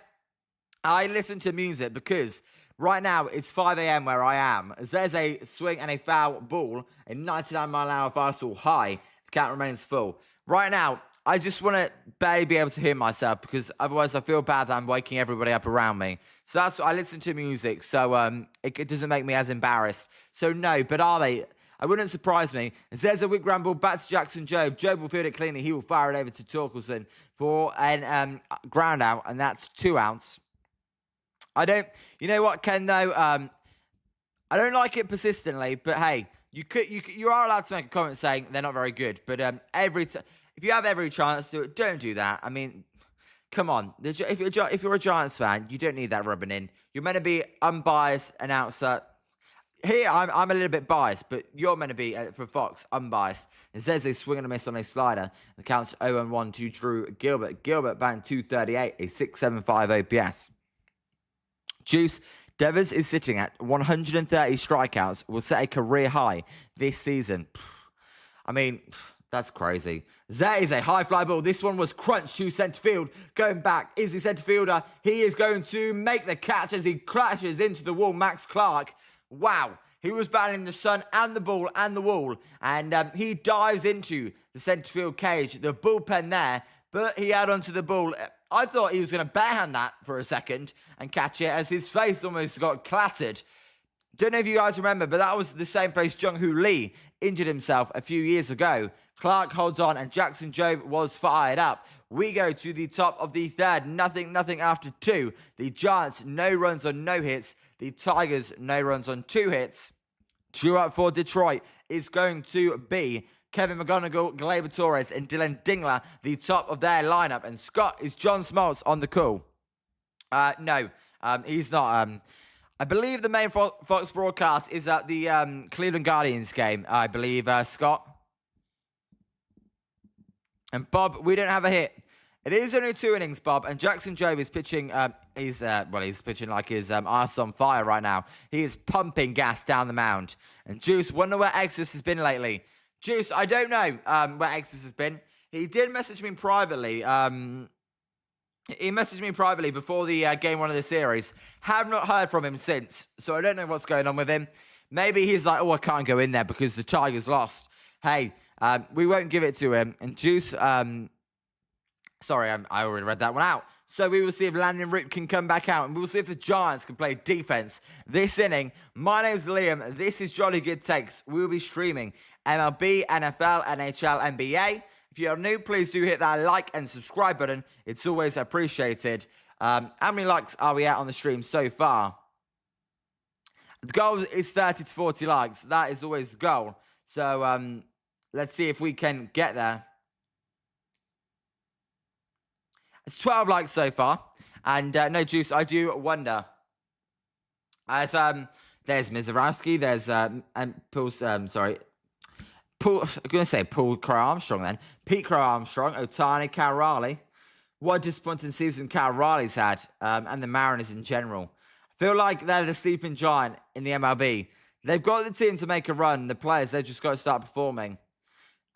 Speaker 2: I listen to music because right now it's 5 a.m. where I am. As there's a swing and a foul ball, a 99-mile-an-hour fastball high. The count remains full. Right now, I just want to barely be able to hear myself because otherwise I feel bad that I'm waking everybody up around me. So that's I listen to music, so it doesn't make me as embarrassed. So no, but are they? I wouldn't surprise me. As there's a wick ramble back to Jackson Jobe. Jobe will field it cleanly. He will fire it over to Torkelson for a ground out, and that's 2 outs. You know what, Ken, though? I don't like it persistently, but hey, you are allowed to make a comment saying they're not very good. But if you have every chance to do it, don't do that. I mean, come on. If you're a Giants fan, you don't need that rubbing in. You're meant to be unbiased announcer. Here, I'm a little bit biased, but you're meant to be, for Fox, unbiased. It says they swing and a miss on a slider. The count's 0-1 to Drew Gilbert. Gilbert batting 238, a 6.75 OPS. Juice, Devers is sitting at 130 strikeouts. Will set a career high this season. I mean, that's crazy. That is a high fly ball. This one was crunched to centre field. Going back is the centre fielder. He is going to make the catch as he crashes into the wall. Max Clark. Wow. He was battling the sun and the ball and the wall. And he dives into the centre field cage. The bullpen there. But he held onto the ball. I thought he was going to barehand that for a second and catch it as his face almost got clattered. Don't know if you guys remember, but that was the same place Jung-Hoo Lee injured himself a few years ago. Clark holds on and Jackson Jobe was fired up. We go to the top of the third. Nothing after 2. The Giants, no runs on no hits. The Tigers, no runs on 2 hits. 2 up for Detroit is going to be Kevin McGonigal, Gleyber Torres, and Dylan Dingler, the top of their lineup. And Scott, is John Smoltz on the call? No, he's not. I believe the main Fox broadcast is at the Cleveland Guardians game, I believe, Scott. And Bob, we don't have a hit. It is only 2 innings, Bob, and Jackson Jobe is pitching, he's pitching like his arse on fire right now. He is pumping gas down the mound. And Juice, wonder where Exodus has been lately. Juice, I don't know where Exodus has been. He did message me privately. He messaged me privately before the game 1 of the series. Have not heard from him since, so I don't know what's going on with him. Maybe he's like, oh, I can't go in there because the Tigers lost. Hey, we won't give it to him. And Juice, sorry, I already read that one out. So we will see if Landen Roupp can come back out, and we will see if the Giants can play defense this inning. My name's Liam. This is Jolly Good Takes. We will be streaming MLB, NFL, NHL, NBA. If you're new, please do hit that like and subscribe button. It's always appreciated. How many likes are we at on the stream so far? The goal is 30 to 40 likes. That is always the goal. So let's see if we can get there. It's 12 likes so far. And no, Juice, I do wonder. As there's Mizarowski, there's I'm going to say Paul Crow Armstrong then. Pete Crow Armstrong, Otani, Cal Raleigh. What a disappointing season Cal Raleigh's had, and the Mariners in general. I feel like they're the sleeping giant in the MLB. They've got the team to make a run. The players, they've just got to start performing.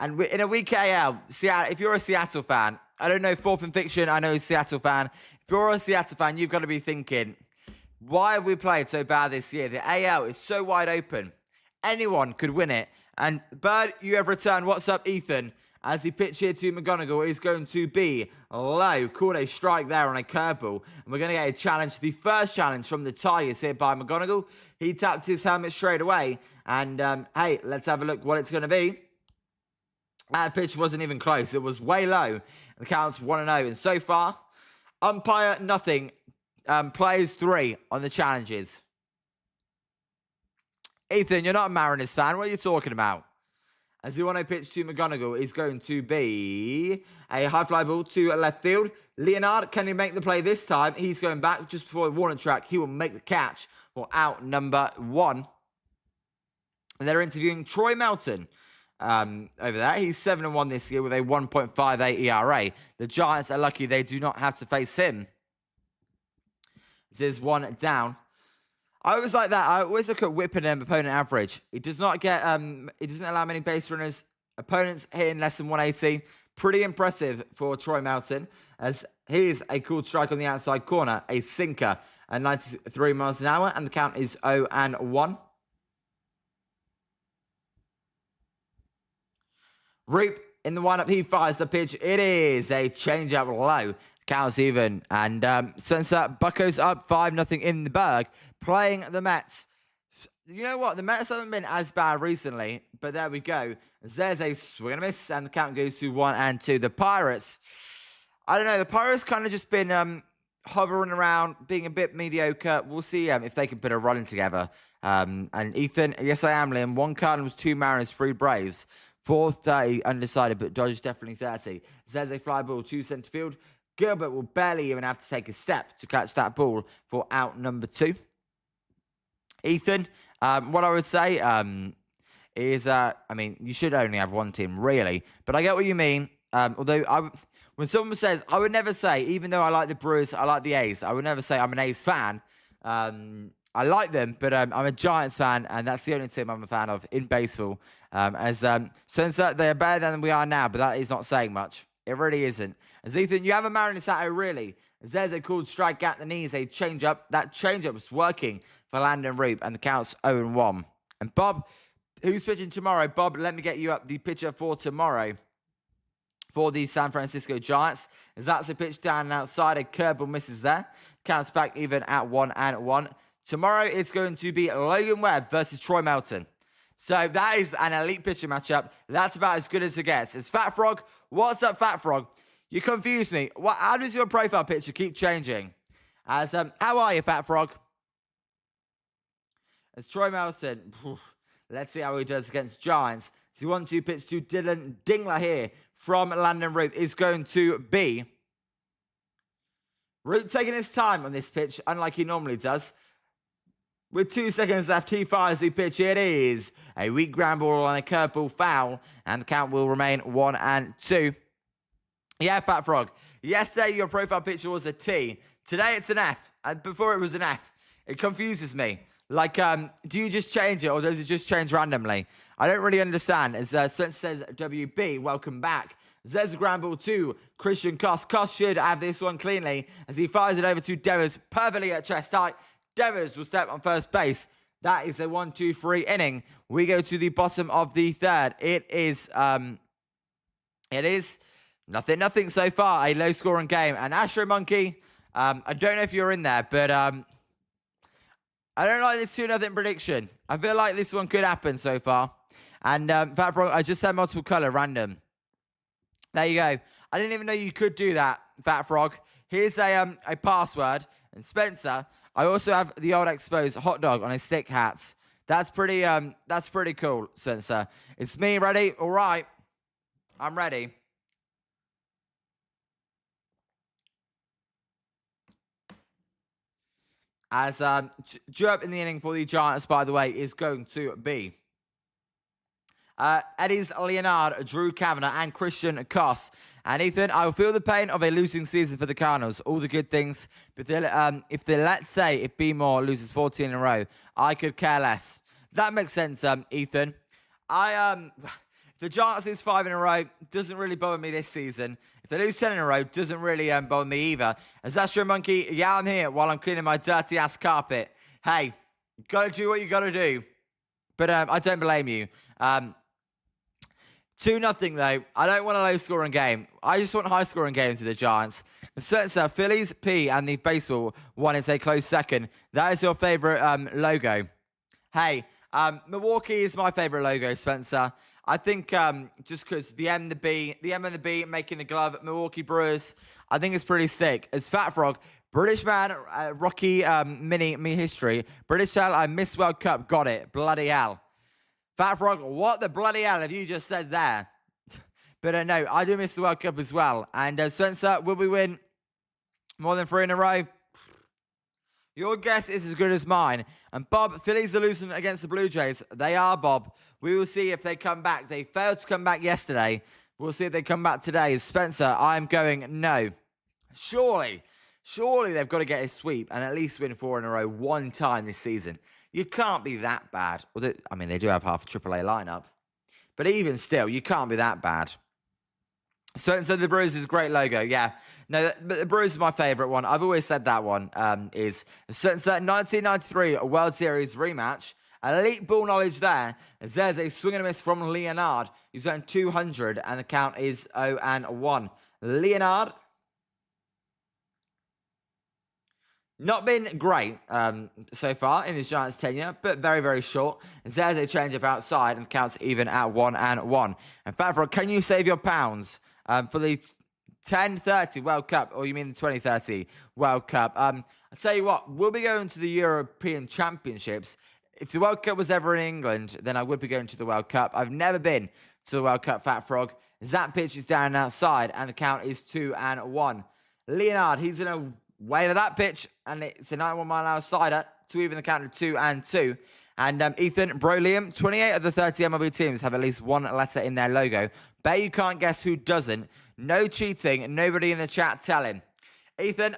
Speaker 2: And in a week AL, Seattle, if you're a Seattle fan, I don't know, Fourth and Fiction, I know he's a Seattle fan. If you're a Seattle fan, you've got to be thinking, why have we played so bad this year? The AL is so wide open. Anyone could win it. And Bird, you have returned. What's up, Ethan? As he pitch here to McGonagall is going to be low. Called a strike there on a curveball. And we're going to get a challenge. The first challenge from the Tigers here by McGonagall. He tapped his helmet straight away. And, hey, let's have a look what it's going to be. That pitch wasn't even close. It was way low. The count's 1-0. And so far, umpire nothing. Players 3 on the challenges. Ethan, you're not a Mariners fan. What are you talking about? As the 1-0 pitch to McGonagall is going to be a high fly ball to left field. Leonard, can he make the play this time? He's going back just before the warning track. He will make the catch for out number 1. And they're interviewing Troy Melton over there. He's 7-1 this year with a 1.58 ERA. The Giants are lucky they do not have to face him. This is 1 down. I always like that. I always look at whip and opponent average. It does not get, it doesn't allow many base runners. Opponents hitting less than 180. Pretty impressive for Troy Melton, as here's a cool strike on the outside corner, a sinker at 93 miles an hour, and the count is 0-1. Roupp in the windup, he fires the pitch. It is a changeup low. Counts even. And Spencer Bucco's up 5-0 in the Berg, playing the Mets. You know what? The Mets haven't been as bad recently, but there we go. There's a swing and a miss, and the count goes to 1-2. The Pirates, I don't know. The Pirates kind of just been hovering around, being a bit mediocre. We'll see if they can put a run together. And Ethan, yes, I am, Liam. 1 Cardinals, 2 Mariners, 3 Braves. 430 undecided, but Dodgers definitely 30. There's a fly ball to centre field. Gilbert will barely even have to take a step to catch that ball for out number 2. Ethan, what I would say is, I mean, you should only have 1 team, really. But I get what you mean. Although, when someone says, I would never say, even though I like the Brewers, I like the A's, I would never say I'm an A's fan. I like them, but I'm a Giants fan, and that's the only team I'm a fan of in baseball. Since they're better than we are now, but that is not saying much. It really isn't. As Ethan, you have a Mariners hat, really. As there's a cool strike at the knees, a changeup. That changeup was working for Landen Roupp, and the count's 0-1. And Bob, who's pitching tomorrow? Bob, let me get you up the pitcher for tomorrow for the San Francisco Giants. As that's a pitch down and outside, a curveball misses there. Counts back even at 1-1. Tomorrow, it's going to be Logan Webb versus Troy Melton. So that is an elite pitcher matchup. That's about as good as it gets. It's Fat Frog. What's up, Fat Frog? You confused me. How does your profile picture keep changing? As how are you, Fat Frog? As Troy Melton. Let's see how he does against Giants. So 1-2 pitch to Dylan Dingler here from Landen Roupp is going to be Roupp taking his time on this pitch, unlike he normally does. With 2 seconds left, he fires the pitch. It is a weak ground ball on a curveball foul, and the count will remain 1-2. Yeah, Fat Frog. Yesterday, your profile picture was a T. Today, it's an F. And before it was an F. It confuses me. Like, do you just change it, or does it just change randomly? I don't really understand. As Spencer says, WB, welcome back. There's a ground ball to Christian Koss. Koss should have this one cleanly, as he fires it over to Devers, perfectly at chest height. Devers will step on first base. That is a 1-2-3 inning. We go to the bottom of the 3rd. It is 0-0 so far. A low-scoring game. And Astro Monkey, I don't know if you're in there, but I don't like this 2-0 prediction. I feel like this one could happen so far. And Fat Frog, I just said multiple color random. There you go. I didn't even know you could do that, Fat Frog. Here's a password. And Spencer, I also have the old exposed hot dog on a stick hat. That's pretty cool, Spencer. It's me, ready? All right. I'm ready. As Jobe in the inning for the Giants, by the way, is going to be Eddie's Leonard, Drew Kavanagh, and Christian Koss. And Ethan, I will feel the pain of a losing season for the Cardinals. All the good things. But if let's say, if B-Moore loses 14 in a row, I could care less. That makes sense, Ethan. The Giants lose 5 in a row doesn't really bother me this season. If they lose 10 in a row, doesn't really bother me either. As Astro Monkey, yeah, I'm here while I'm cleaning my dirty-ass carpet. Hey, you got to do what you got to do. But I don't blame you. 2-0 though. I don't want a low-scoring game. I just want high-scoring games with the Giants. Spencer, Phillies, P, and the baseball one is a close second. That is your favourite logo. Hey, Milwaukee is my favourite logo, Spencer. I think just because the M and the B making the glove, Milwaukee Brewers, I think it's pretty sick. As Fat Frog, British man, Rocky mini me history. British hell, I miss World Cup, got it. Bloody hell. Fat Frog, what the bloody hell have you just said there? But no, I do miss the World Cup as well. And Spencer, will we win more than 3 in a row? Your guess is as good as mine. And Bob, Phillies are losing against the Blue Jays. They are, Bob. We will see if they come back. They failed to come back yesterday. We'll see if they come back today. Spencer, I'm going no. Surely they've got to get a sweep and at least win 4 in a row one time this season. You can't be that bad. Well, I mean, they do have half a AAA lineup. But even still, you can't be that bad. So the Brewers is a great logo, yeah. No, but the Brewers is my favourite one. I've always said that one is. So 1993 World Series rematch. Elite ball knowledge there. As there's a swing and a miss from Leonard. He's going 200, and the count is 0-1. Leonard. Not been great so far in his Giants tenure, but very, very short. And there's a change-up outside and counts even at 1-1. And Favreau, can you save your pounds for the 10-30 World Cup, or you mean the 2030 World Cup? I'll tell you what, we'll be going to the European Championships. If the World Cup was ever in England, then I would be going to the World Cup. I've never been to the World Cup, Fat Frog. That pitch is down and outside, and the count is 2-1. Leonard, he's in a wave of that pitch, and it's a 91-mile-an-hour slider to even the count to 2-2. And Ethan, Bro Liam, 28 of the 30 MLB teams have at least one letter in their logo. Bet you can't guess who doesn't. No cheating. Nobody in the chat tell him. Ethan,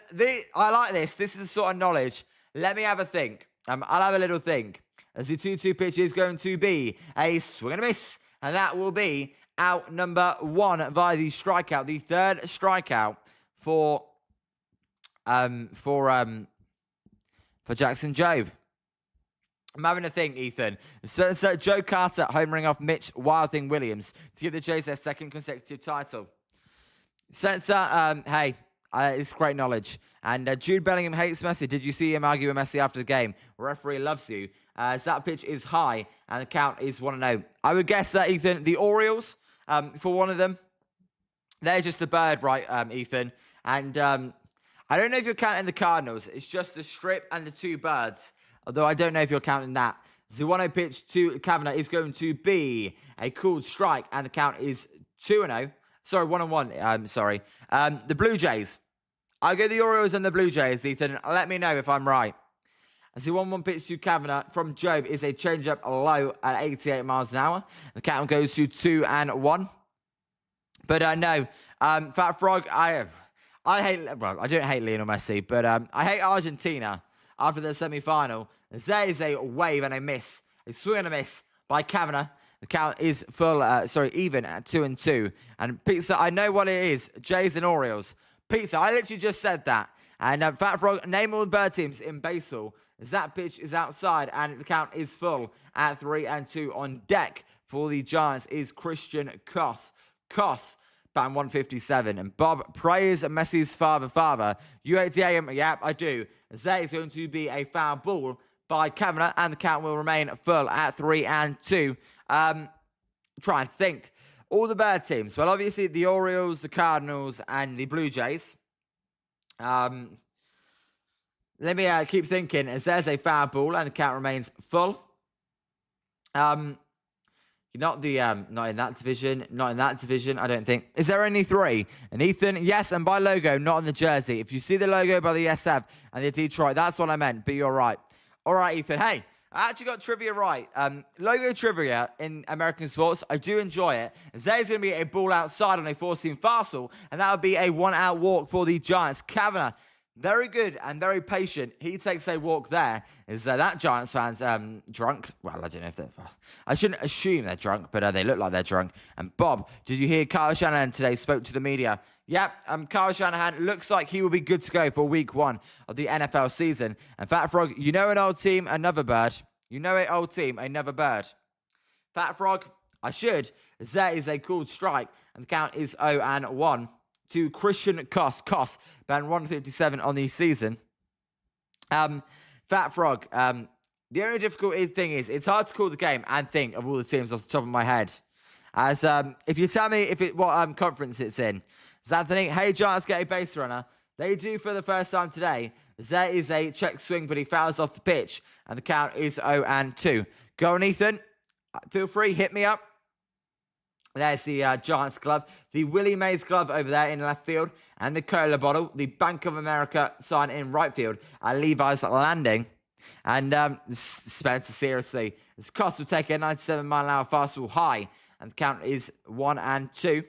Speaker 2: I like this. This is the sort of knowledge. Let me have a think. I'll have a little think. As the 2-2 pitch is going to be a swing and a miss. And that will be out number 1 via the strikeout. The third strikeout for Jackson Jobe. I'm having a think, Ethan. So Joe Carter homering off Mitch Wild Thing Williams to give the Jays their second consecutive title. Spencer, hey, it's great knowledge. And Jude Bellingham hates Messi. Did you see him argue with Messi after the game? Referee loves you. As that pitch is high and the count is 1-0. I would guess that, Ethan, the Orioles, for one of them, they're just the bird, right, Ethan? And I don't know if you're counting the Cardinals. It's just the strip and the 2 birds. Although I don't know if you're counting that. The 1-0 pitch to Kavanagh is going to be a called strike. And the count is 2-0. Sorry, 1-1. Sorry. The Blue Jays. I'll go the Orioles and the Blue Jays, Ethan. Let me know if I'm right. As the 1-1 pitch to Kavanagh from Jobe is a change-up low at 88 miles an hour. The count goes to 2-1. But no, Fat Frog, I don't hate Lionel Messi, but I hate Argentina after the semi-final. There is a wave and a miss. A swing and a miss by Kavanagh. The count is even at 2-2. And Pizza, I know what it is. Jays and Orioles. Pizza, I literally just said that. And Fat Frog, name all the bird teams in baseball. As that pitch is outside and the count is full at 3-2. On deck for the Giants is Christian Koss. Koss, batting 157. And Bob prays Messi's father. You hate the AM? Yep, I do. As there is going to be a foul ball by Kavanagh, and the count will remain full at 3-2. Try and think. All the bird teams. Well, obviously, the Orioles, the Cardinals, and the Blue Jays. Let me keep thinking. As there's a foul ball, and the count remains full. Not in that division. Not in that division, I don't think. Is there only 3? And Ethan, yes, and by logo, not on the jersey. If you see the logo by the SF and the Detroit, that's what I meant, but you're right. All right, Ethan, hey, I actually got trivia right. Logo trivia in American sports, I do enjoy it. There's going to be a ball outside on a 4-seam fastball, and that would be a 1-out walk for the Giants. Kavanagh, very good and very patient. He takes a walk there. Is that Giants fans drunk? Well, I don't know if they're... I shouldn't assume they're drunk, but they look like they're drunk. And Bob, did you hear Kyle Shanahan today spoke to the media? Yep, Kyle Shanahan looks like he will be good to go for week 1 of the NFL season. And Fat Frog, you know an old team, another bird. You know an old team, another bird. Fat Frog, I should, as that is a called strike, and the count is 0-1 to Christian Koss. Koss, band 157 on the season. Fat Frog, the only difficult thing is it's hard to call the game and think of all the teams off the top of my head. As if you tell me what conference it's in, Anthony, hey Giants get a base runner. They do for the first time today. There is a check swing, but he fouls off the pitch, and the count is 0-2. Go on, Ethan. Feel free, hit me up. There's the Giants glove, the Willie Mays glove over there in left field, and the cola bottle, the Bank of America sign in right field at Levi's Landing. And Spencer, seriously, his cost will take a 97-mile-an-hour fastball high, and the count is 1-2.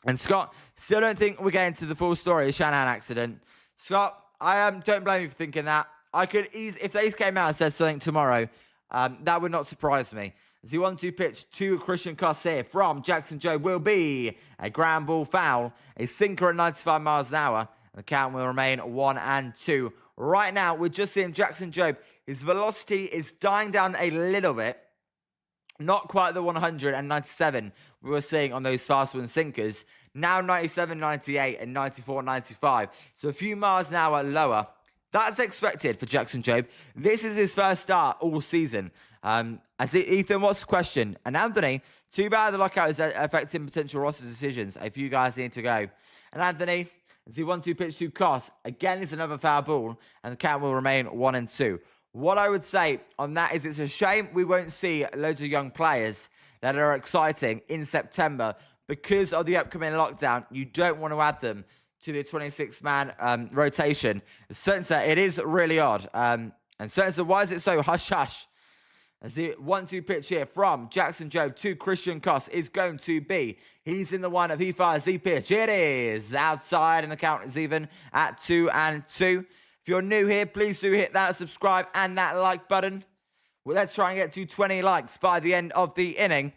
Speaker 2: And Scott, still don't think we're getting to the full story of the Shanahan accident. Scott, I don't blame you for thinking that. I could if they came out and said something tomorrow, that would not surprise me. As the 1-2 pitch to Christian Koss here from Jackson Jobe will be a ground ball foul, a sinker at 95 miles an hour, and the count will remain 1-2. Right now, we're just seeing Jackson Jobe. His velocity is dying down a little bit. Not quite the 197 we were seeing on those fastball and sinkers. Now 97, 98, and 94, 95. So a few miles an hour lower. That's expected for Jackson Jobe. This is his first start all season. Ethan, what's the question? And Anthony, too bad the lockout is affecting potential roster decisions. A few guys need to go. And Anthony, as the 1-2 pitch to Koss, again is another foul ball, and the count will remain 1-2. What I would say on that is it's a shame we won't see loads of young players that are exciting in September because of the upcoming lockdown. You don't want to add them to the 26-man rotation. Spencer, it is really odd. And Spencer, why is it so hush-hush? As the 1-2 pitch here from Jackson Jobe to Christian Koss is going to be. He's in the windup. He fires the pitch. It is outside, and the count is even at 2-2. If you're new here, please do hit that subscribe and that like button. Well, let's try and get to 20 likes by the end of the inning.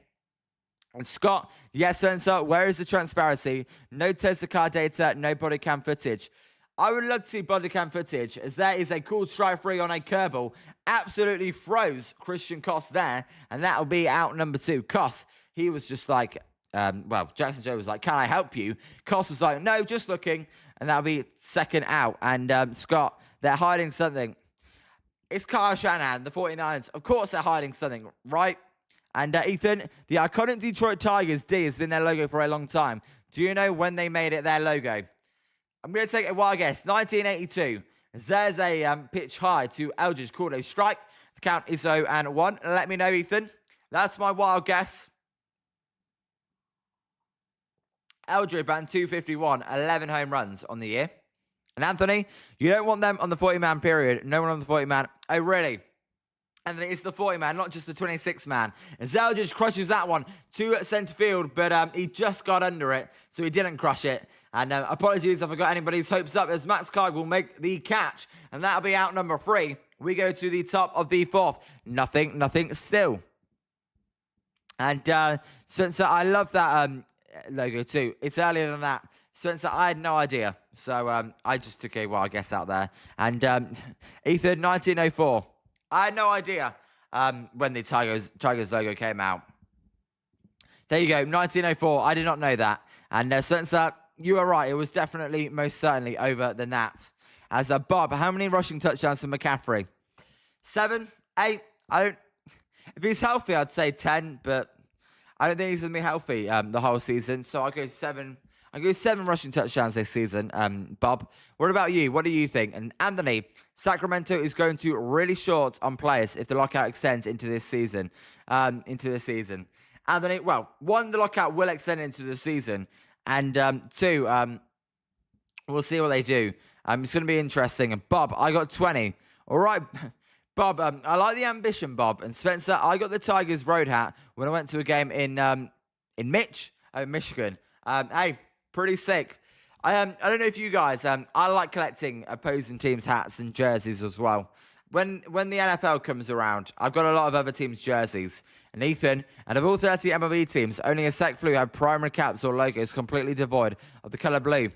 Speaker 2: And Scott, yes, Spencer, where is the transparency? No Tesla car data, no body cam footage. I would love to see body cam footage, as there is a cool strike free on a curveball. Absolutely froze Christian Koss there, and that'll be out number 2. Koss, he was just like, Jackson Jobe was like, can I help you? Koss was like, no, just looking, and that'll be second out. And Scott, they're hiding something. It's Kyle Shanahan, the 49ers. Of course they're hiding something, right? And Ethan, the iconic Detroit Tigers D has been their logo for a long time. Do you know when they made it their logo? I'm going to take a wild guess. 1982. There's a pitch high to Eldridge called a strike. The count is 0-1. Let me know, Ethan. That's my wild guess. Eldridge ran 251, 11 home runs on the year. And Anthony, you don't want them on the 40-man period. No one on the 40-man. Oh, really? And it's the 40-man, not just the 26-man. And Zeldridge crushes that one to centre field, but he just got under it, so he didn't crush it. And apologies if I got anybody's hopes up, as Max Card will make the catch, and that'll be out number 3. We go to the top of the 4th. Nothing still. And Spencer, I love that logo too. It's earlier than that. Spencer, I had no idea, so I just took a wild guess out there. And Ethan, 1904. I had no idea when the Tigers logo came out. There you go, 1904. I did not know that. And Spencer, you are right. It was definitely, most certainly, over than that. As Bob, how many rushing touchdowns for McCaffrey? 7, 8. If he's healthy, I'd say 10, but I don't think he's going to be healthy the whole season. So I'll go 7. I go 7 rushing touchdowns this season, Bob. What about you? What do you think? And Anthony, Sacramento is going to really short on players if the lockout extends into this season. Anthony, well, 1, the lockout will extend into the season. And 2, we'll see what they do. It's going to be interesting. And Bob, I got 20. All right, Bob, I like the ambition, Bob. And Spencer, I got the Tigers road hat when I went to a game in Michigan. Hey, pretty sick. I don't know if you guys, I like collecting opposing teams' hats and jerseys as well. When the NFL comes around, I've got a lot of other teams' jerseys. And Ethan, and of all 30 MLB teams, only a sec few have primary caps or logos completely devoid of the colour blue.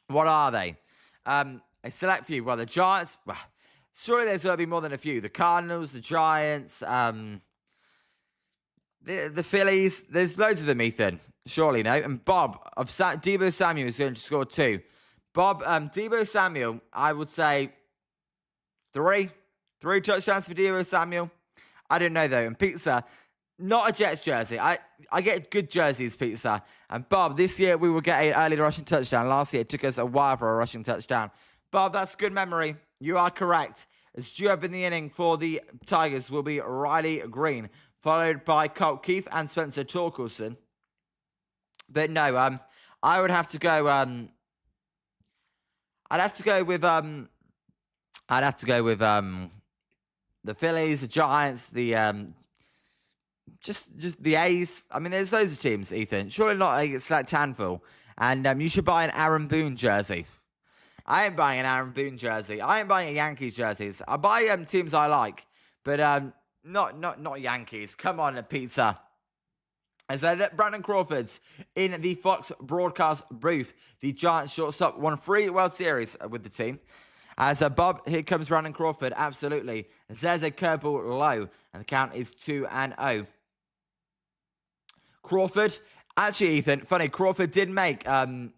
Speaker 2: What are they? A select few. Well, the Giants, well, surely there's going to be more than a few. The Cardinals, the Giants, The Phillies, there's loads of them, Ethan. Surely, no? And Bob, Deebo Samuel is going to score 2. Bob, Deebo Samuel, I would say 3. 3 touchdowns for Deebo Samuel. I don't know, though. And Pizza, not a Jets jersey. I get good jerseys, Pizza. And Bob, this year we will get an early rushing touchdown. Last year it took us a while for a rushing touchdown. Bob, that's good memory. You are correct. As due up in the inning for the Tigers will be Riley Green, followed by Colt Keith and Spencer Torkelson. But no, I would have to go. I'd have to go with the Phillies, the Giants, the just the A's. I mean, there's loads of teams, Ethan. Surely not a select handful. And you should buy an Aaron Boone jersey. I ain't buying an Aaron Boone jersey. I ain't buying a Yankees jerseys. I buy teams I like, but not Yankees. Come on, Pizza. As Brandon Crawford's in the Fox broadcast booth, the Giants shortstop won 3 World Series with the team. As Bob, here comes Brandon Crawford, absolutely. There's a curveball low, and the count is 2-0. Crawford, actually, Ethan, funny, Crawford did make a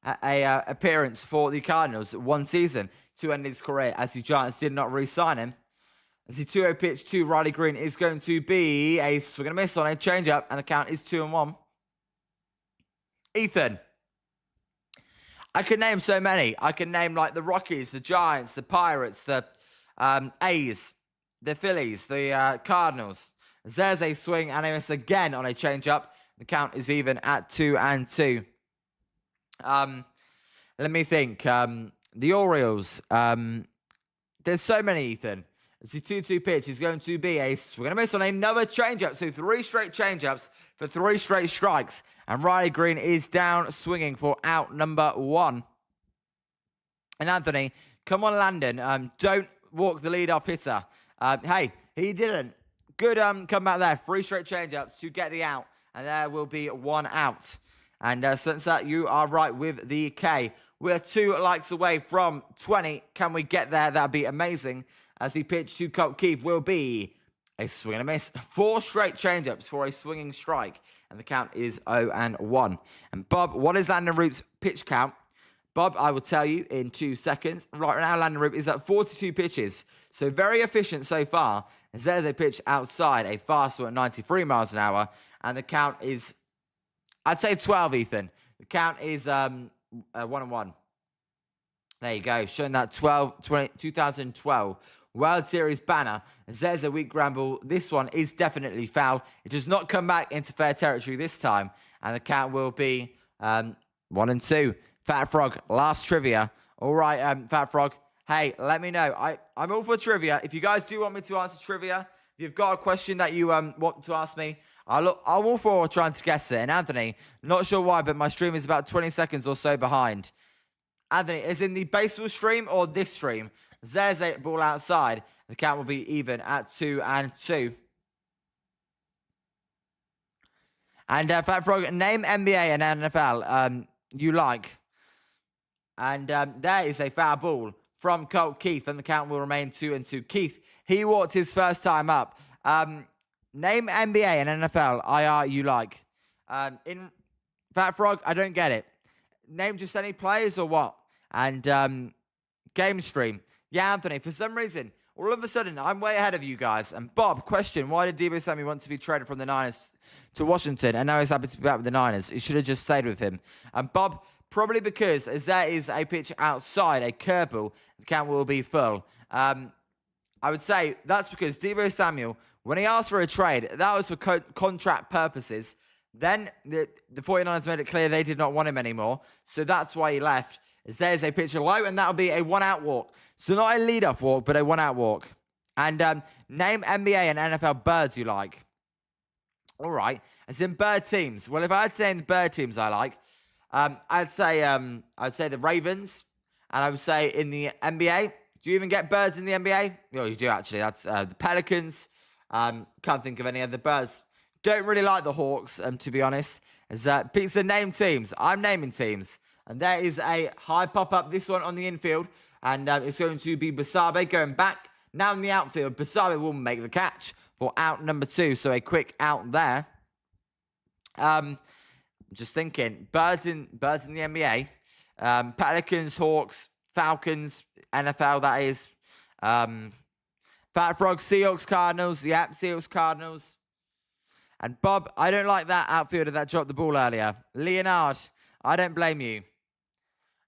Speaker 2: appearance for the Cardinals one season to end his career, as the Giants did not re-sign him. As the 2-0 pitch to Riley Green is going to be a swing and a miss on a change-up, and the count is 2-1. Ethan, I could name so many. I can name like the Rockies, the Giants, the Pirates, the A's, the Phillies, the Cardinals. There's a swing and a miss again on a change-up. The count is even at 2-2. Let me think. The Orioles. There's so many, Ethan. As the 2-2 pitch is going to be a swing and a miss on another change-up. So 3 straight change-ups for 3 straight strikes. And Riley Green is down swinging for out number 1. And Anthony, come on, Landon. Don't walk the leadoff hitter. Hey, he didn't. Good comeback there. 3 straight change-ups to get the out. And there will be 1 out. And Spencer, you are right with the K. We're 2 likes away from 20. Can we get there? That'd be amazing. As the pitch to Colt Keith will be a swing and a miss. 4 straight change-ups for a swinging strike. And the count is 0-1. And Bob, what is Landen Roupp's pitch count? Bob, I will tell you in 2 seconds. Right now, Landen Roupp is at 42 pitches. So very efficient so far. As there's a pitch outside, a fastball at 93 miles an hour. And the count is, I'd say 12, Ethan. The count is 1-1. There you go. Showing that 2012 World Series banner. As there's a weak ground ball. This one is definitely foul. It does not come back into fair territory this time. And the count will be 1-2. Fat Frog, last trivia. All right, Fat Frog. Hey, let me know. I'm all for trivia. If you guys do want me to answer trivia, if you've got a question that you want to ask me, I'm all for trying to guess it. And Anthony, not sure why, but my stream is about 20 seconds or so behind. Anthony, is in the baseball stream or this stream? There's a ball outside. The count will be even at 2-2. And Fat Frog, name NBA and NFL you like. And there is a foul ball from Colt Keith, and the count will remain 2-2. Keith, he walked his first time up. Name NBA and NFL IR you like. In Fat Frog, I don't get it. Name just any players or what? And game stream. Yeah, Anthony, for some reason, all of a sudden, I'm way ahead of you guys. And Bob, question, why did Deebo Samuel want to be traded from the Niners to Washington? And now he's happy to be back with the Niners. He should have just stayed with him. And Bob, probably because as there is a pitch outside, a curveball, the count will be full. I would say that's because Deebo Samuel, when he asked for a trade, that was for contract purposes. Then the 49ers made it clear they did not want him anymore. So that's why he left. As there's a pitch low, and that'll be a 1-out walk. So not a leadoff walk, but a 1-out walk. And name NBA and NFL birds you like. All right. As in bird teams. Well, if I had to name the bird teams I like, I'd say the Ravens. And I would say in the NBA. Do you even get birds in the NBA? Oh, you do actually. That's the Pelicans. Can't think of any other birds. Don't really like the Hawks, to be honest. As Pizza name teams. I'm naming teams. And there is a high pop-up, this one on the infield. And it's going to be Basabe going back. Now in the outfield, Basabe will make the catch for out number 2. So a quick out there. Just thinking, birds in the NBA, Pelicans, Hawks, Falcons, NFL, that is. Fat Frog, Seahawks, Cardinals. Yep, Seahawks, Cardinals. And Bob, I don't like that outfielder that dropped the ball earlier. Leonard, I don't blame you.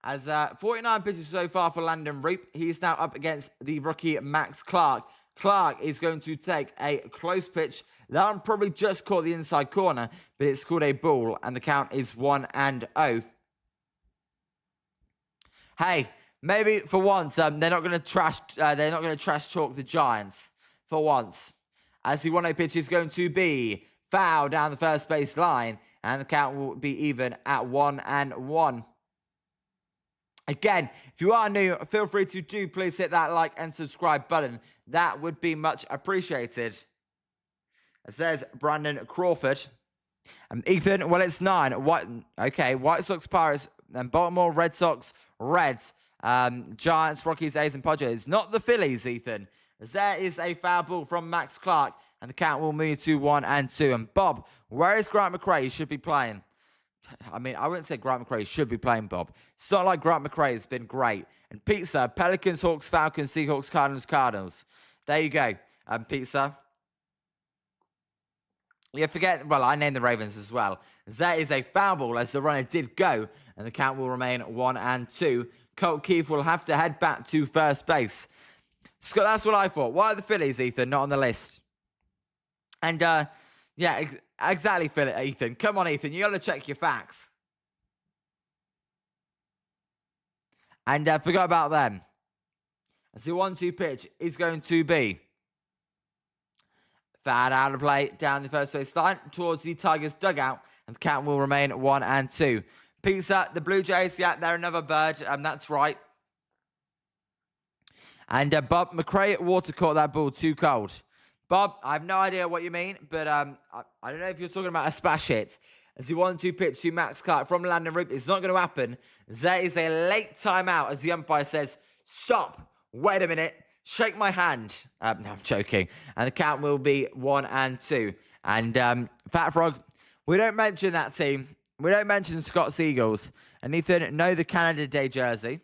Speaker 2: As 49 pitches so far for Landen Roupp, he's now up against the rookie Max Clark. Clark is going to take a close pitch. That one probably just caught the inside corner, but it's called a ball, and the count is 1-0. Hey, maybe for once they're not going to trash. They're not going to trash talk the Giants for once, as the 1-0 pitch is going to be foul down the first base line, and the count will be even at 1-1. Again, if you are new, feel free to please hit that like and subscribe button. That would be much appreciated. As there's Brandon Crawford. And Ethan, well, it's 9. White Sox, Pirates, and Baltimore Red Sox, Reds, Giants, Rockies, A's, and Padres. Not the Phillies, Ethan. As there is a foul ball from Max Clark, and the count will move to 1-2. And Bob, where is Grant McRae? He should be playing. I mean, I wouldn't say Grant McRae should be playing, Bob. It's not like Grant McRae has been great. And Pizza, Pelicans, Hawks, Falcons, Seahawks, Cardinals. There you go, Pizza. Yeah, well, I named the Ravens as well. As that is a foul ball as the runner did go, and the count will remain 1-2. Colt Keith will have to head back to first base. Scott, that's what I thought. Why are the Phillies, Ethan, not on the list? And, yeah, exactly, Ethan. Come on, Ethan. You got to check your facts. And forgot about them. As the 1-2 pitch is going to be fouled out of play down the first base line towards the Tigers' dugout. And the count will remain 1-2. Pizza, the Blue Jays, yeah, they're another bird. That's right. And Bob McRae water caught that ball too cold. Bob, I have no idea what you mean, but I don't know if you're talking about a splash hit. As the 1-2 pitch to Max Clark from Landen Roupp, it's not going to happen. There is a late timeout as the umpire says, stop, wait a minute, shake my hand. No, I'm joking. And the count will be 1-2. And Fat Frog, we don't mention that team. We don't mention Scott's Eagles. And Ethan, know the Canada Day jersey.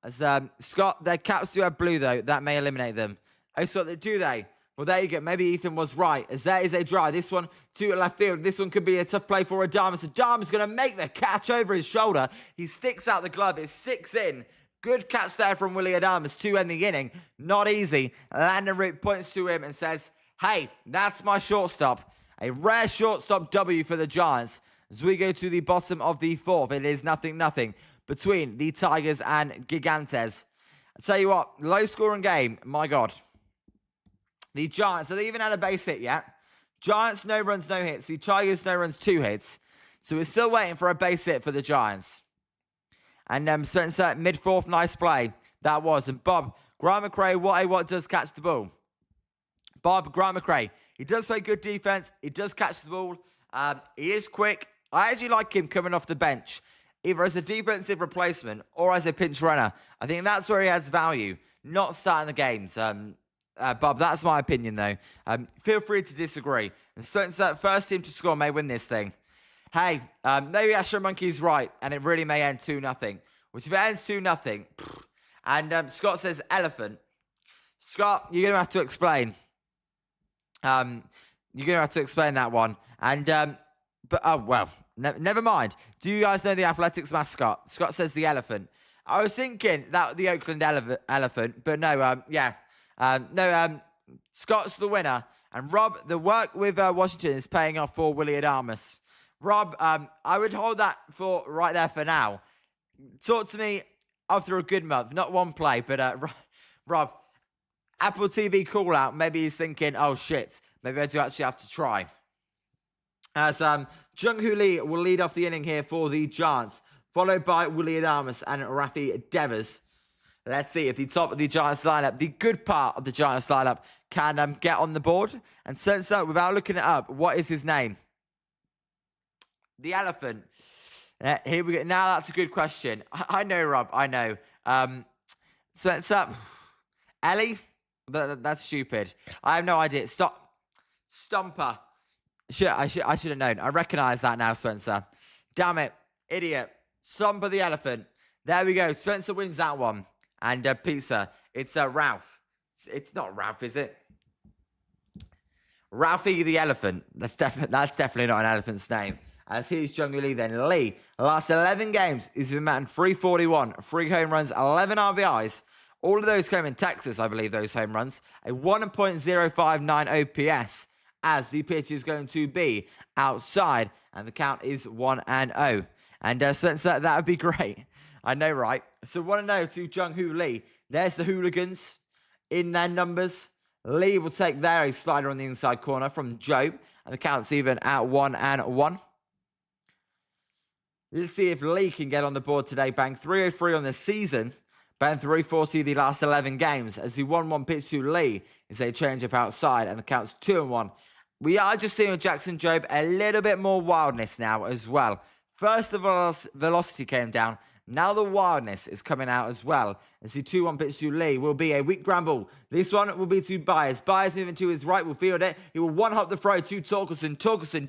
Speaker 2: As Scott, their caps do have blue, though. That may eliminate them. Oh, Scott, do they? Well, there you go. Maybe Ethan was right, as there is a drive. This one to left field. This one could be a tough play for Adamas. Adamas going to make the catch over his shoulder. He sticks out the glove. It sticks in. Good catch there from Willie Adamas to end the inning. Not easy. Landen Roupp points to him and says, hey, that's my shortstop. A rare shortstop W for the Giants. As we go to the bottom of the 4th, it is 0-0 between the Tigers and Gigantes. I tell you what, low-scoring game. My God. The Giants, have they even had a base hit yet? Giants, no runs, no hits. The Tigers, no runs, 2 hits. So we're still waiting for a base hit for the Giants. And Spencer, mid-4th, nice play. That was. And Bob, Grant McRae, what does catch the ball? Bob, Grant McRae, he does play good defense. He does catch the ball. He is quick. I actually like him coming off the bench, either as a defensive replacement or as a pinch runner. I think that's where he has value, not starting the games. Bob, that's my opinion, though. Feel free to disagree. And Spencer, first team to score may win this thing. Hey, maybe Astro Monkey's right, and it really may end 2-0. Which if it ends 2-0, and Scott says elephant. Scott, you're going to have to explain. You're going to have to explain that one. And, never mind. Do you guys know the Athletics mascot? Scott says the elephant. I was thinking that the Oakland elephant, but no, Scott's the winner. And Rob, the work with Washington is paying off for Willie Adamas. Rob, I would hold that for right there for now. Talk to me after a good month. Not one play, but Rob, Apple TV call out. Maybe he's thinking, oh shit, maybe I do actually have to try. As Jung-Hoo Lee will lead off the inning here for the Giants, followed by Willie Adamas and Rafi Devers. Let's see if the top of the Giants lineup, the good part of the Giants lineup, can get on the board. And since that, without looking it up, what is his name? The elephant. Here we go. Now that's a good question. I know, Rob. I know. So it's up. Ellie? That's stupid. I have no idea. Stop. Stomper. I should have known. I recognise that now, Spencer. Damn it. Idiot. Stomper the elephant. There we go. Spencer wins that one. And pizza. It's Ralph. It's not Ralph, is it? Ralphie the elephant. That's definitely not an elephant's name. As here's Jung Lee then. Lee, the last 11 games, he's been batting 341, 3 home runs, 11 RBIs. All of those came in Texas, I believe, those home runs. A 1.059 OPS, as the pitch is going to be outside, and the count is 1-0. And since that would be great. I know, right? So 1-0 to Jung-Hoo Lee. There's the hooligans in their numbers. Lee will take there a slider on the inside corner from Jobe, and the count's even at 1-1. Let's see if Lee can get on the board today. Bang 303 on the season. Bang 340 the last 11 games. As the 1-1 pitch to Lee is a change-up outside, and the count's 2-1. We are just seeing with Jackson Jobe a little bit more wildness now as well. First, the velocity came down. Now the wildness is coming out as well. As the 2-1 pitch to Lee will be a weak ground ball. This one will be to Byers. Byers moving to his right will field it. He will one-hop the throw to Torkelson. Torkelson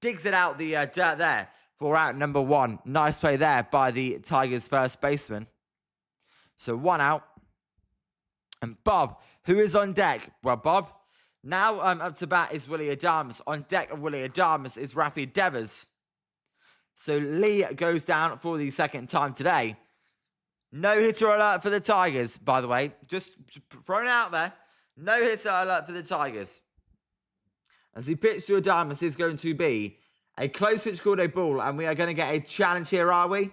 Speaker 2: digs it out the dirt there for out number 1. Nice play there by the Tigers' first baseman. So 1 out. And Bob, who is on deck? Well, Bob, now up to bat is Willie Adames. On deck of Willie Adames is Rafi Devers. So Lee goes down for the second time today. No hitter alert for the Tigers, by the way. Just thrown out there. No hitter alert for the Tigers. As the pitch to Adames is going to be a close pitch called a ball, and we are going to get a challenge here, are we?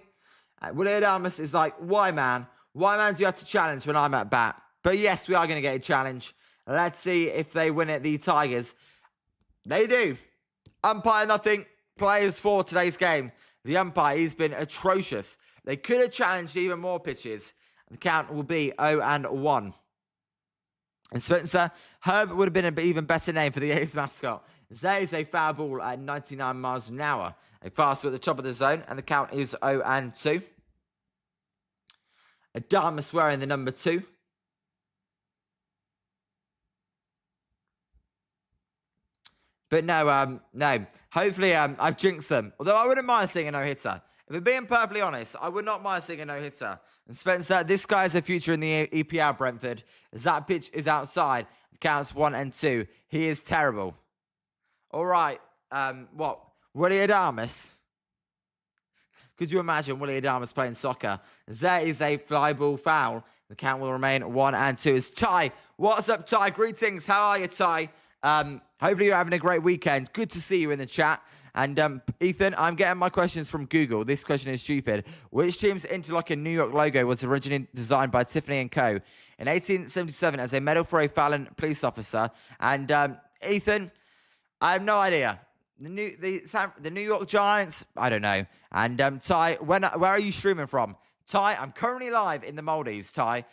Speaker 2: Willie Adames is like, why, man? Why, man, do you have to challenge when I'm at bat? But yes, we are going to get a challenge. Let's see if they win it, the Tigers. They do. Umpire nothing. Players for today's game. The umpire, he's been atrocious. They could have challenged even more pitches. The count will be 0-1. And Spencer, Herb would have been an even better name for the A's mascot. There is a foul ball at 99 miles an hour. A fastball at the top of the zone, and the count is 0-2. Adames wearing the number 2. But no, no. Hopefully, I've jinxed them. Although I wouldn't mind seeing a no-hitter. If we're being perfectly honest, I would not mind seeing a no-hitter. And Spencer, this guy has a future in the EPL, Brentford. As that pitch is outside, it counts 1-2. He is terrible. All right. What? Willie Adames? Could you imagine Willie Adames playing soccer? As there is a fly ball foul. The count will remain 1-2. It's Ty. What's up, Ty? Greetings. How are you, Ty? Hopefully you're having a great weekend. Good to see you in the chat. And Ethan, I'm getting my questions from Google. This question is stupid. Which team's interlocking New York logo was originally designed by Tiffany & Co. in 1877 as a medal for a fallen police officer? And Ethan, I have no idea. The New York Giants? I don't know. And Ty, where are you streaming from? Ty, I'm currently live in the Maldives, Ty.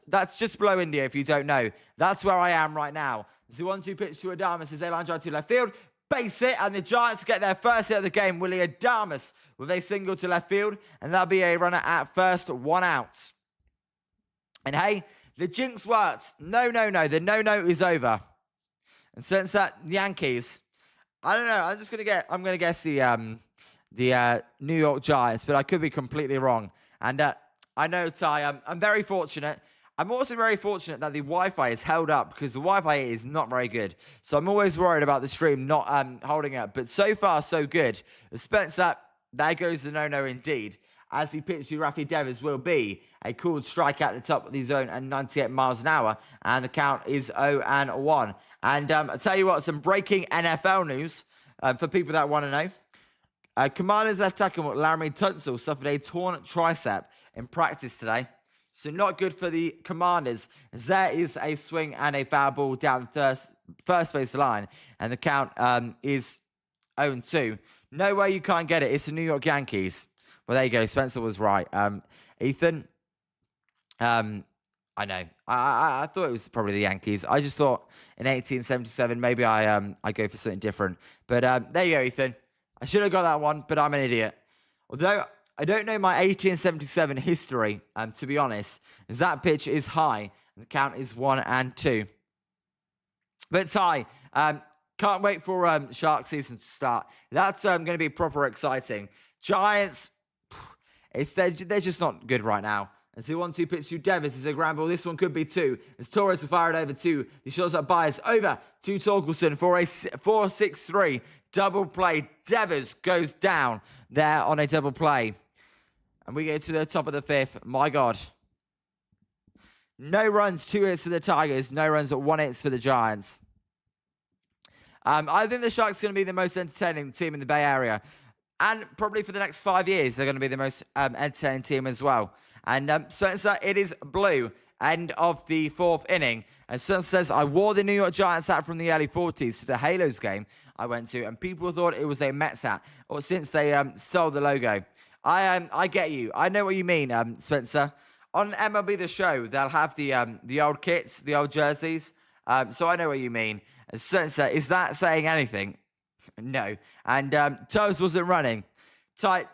Speaker 2: That's just below India, if you don't know. That's where I am right now. The 1-2 pitch to Adames as they line drive to left field. Base hit, and the Giants get their first hit of the game. Willie Adames with a single to left field, and that'll be a runner at first, 1 out. And hey, the jinx worked. No. The no is over. And since that, Yankees, I don't know. I'm gonna guess the New York Giants, but I could be completely wrong. And I know, Ty, I'm very fortunate. I'm also very fortunate that the Wi-Fi is held up because the Wi-Fi is not very good. So I'm always worried about the stream not holding up. But so far, so good. Spencer, there goes the no indeed. As the pitch to Rafi Devers will be a called strike at the top of the zone at 98 miles an hour. And the count is 0-1. And I'll tell you what, some breaking NFL news for people that want to know. Commanders left tackle Larry Tunsil suffered a torn tricep in practice today. So not good for the Commanders. There is a swing and a foul ball down first base line. And the count is 0-2. No way you can't get it. It's the New York Yankees. Well, there you go. Spencer was right. Ethan, I know. I thought it was probably the Yankees. I just thought in 1877, maybe I go for something different. But there you go, Ethan. I should have got that one, but I'm an idiot. Although I don't know my 1877 history, to be honest, as that pitch is high, and the count is 1-2. But Ty, can't wait for Shark season to start. That's going to be proper exciting. Giants, they're just not good right now. As the 1-2 pitch to Devers is a grand ball. This one could be 2. As Torres will fire it over 2. The shots up Byers over to Torkelson for a 4-6-3 double play. Devers goes down there on a double play. And we get to the top of the 5th. My God. No runs, 2 hits for the Tigers. No runs, but 1 hits for the Giants. I think the Sharks are going to be the most entertaining team in the Bay Area. And probably for the next 5 years, they're going to be the most entertaining team as well. And Spencer, it is blue. End of the 4th inning. And Spencer says, I wore the New York Giants hat from the early 40s to the Halos game I went to. And people thought it was a Mets hat. Or since they sold the logo. I get you. I know what you mean, Spencer. On MLB The Show, they'll have the old kits, the old jerseys. So I know what you mean. And Spencer, is that saying anything? No. And Tubbs wasn't running. Tight.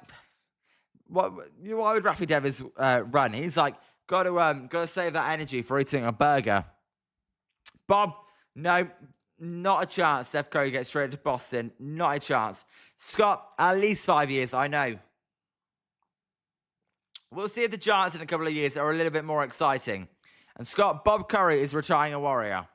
Speaker 2: Why would Rafi Devers run? He's like, got to save that energy for eating a burger. Bob, no, not a chance. Steph Curry gets straight to Boston. Not a chance. Scott, at least 5 years, I know. We'll see if the Giants in a couple of years are a little bit more exciting. And Scott, Bob Curry is retiring a Warrior.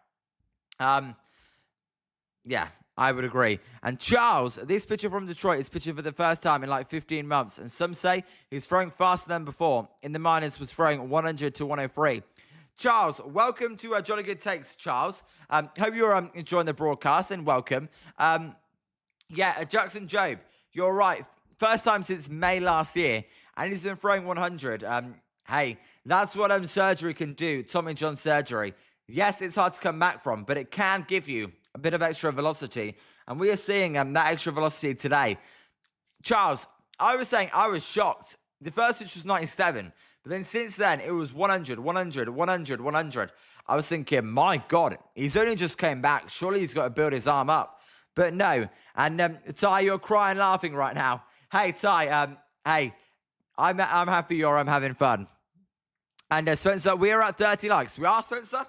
Speaker 2: Yeah, I would agree. And Charles, this pitcher from Detroit is pitching for the first time in like 15 months. And some say he's throwing faster than before. In the minors, was throwing 100 to 103. Charles, welcome to Jolly Good Takes, Charles. Hope you're enjoying the broadcast and welcome. Jackson Jobe, you're right. First time since May last year. And he's been throwing 100. Hey, that's what surgery can do. Tommy John surgery. Yes, it's hard to come back from, but it can give you a bit of extra velocity. And we are seeing that extra velocity today. Charles, I was saying I was shocked. The first pitch was 97. But then since then, it was 100, 100, 100, 100. I was thinking, my God, he's only just came back. Surely he's got to build his arm up. But no. And Ty, you're crying laughing right now. Hey, Ty, hey, I'm happy you're having fun. And Spencer, we are at 30 likes. We are, Spencer?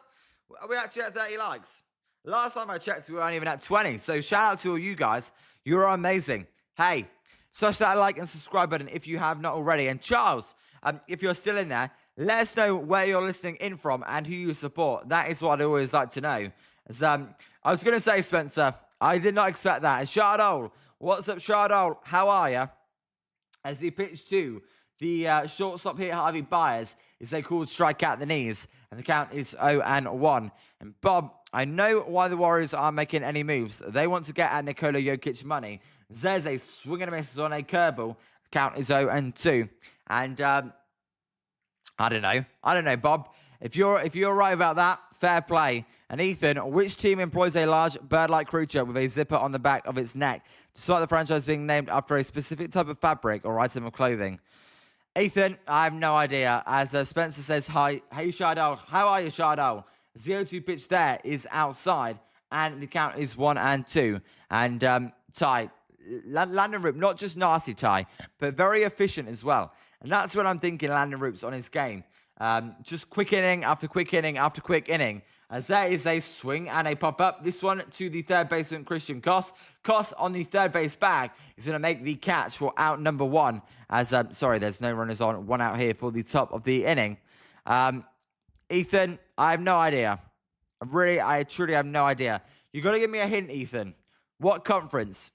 Speaker 2: Are we actually at 30 likes? Last time I checked, we weren't even at 20. So shout out to all you guys. You're amazing. Hey, smash that like and subscribe button if you have not already. And Charles, if you're still in there, let us know where you're listening in from and who you support. That is what I always like to know. As, I was going to say, Spencer, I did not expect that. And Shardol, what's up, Shardol? How are you? As he pitched to the shortstop here, Harvey Byers, is a called strike at the knees. And the count is 0-1. And Bob, I know why the Warriors aren't making any moves. They want to get at Nikola Jokic money. There's a swing and a miss on a curveball. The count is 0-2. And I don't know, Bob. If you're right about that, fair play. And Ethan, which team employs a large bird-like creature with a zipper on the back of its neck, despite the franchise being named after a specific type of fabric or item of clothing? Ethan, I have no idea. As Spencer says, hi. Hey, Shardol. How are you, Shardol? 0-2 pitch there is outside, and the count is 1-2. And Ty, Landen Roupp, not just nasty, Ty, but very efficient as well. And that's what I'm thinking Landen Roupp's on his game. Just quick inning after quick inning after quick inning. As there is a swing and a pop-up. This one to the third baseman, Christian Koss. Koss on the third base bag is going to make the catch for out number 1. As, sorry, there's no runners on. 1 out here for the top of the inning. Ethan, I have no idea. I truly have no idea. You got to give me a hint, Ethan. What conference?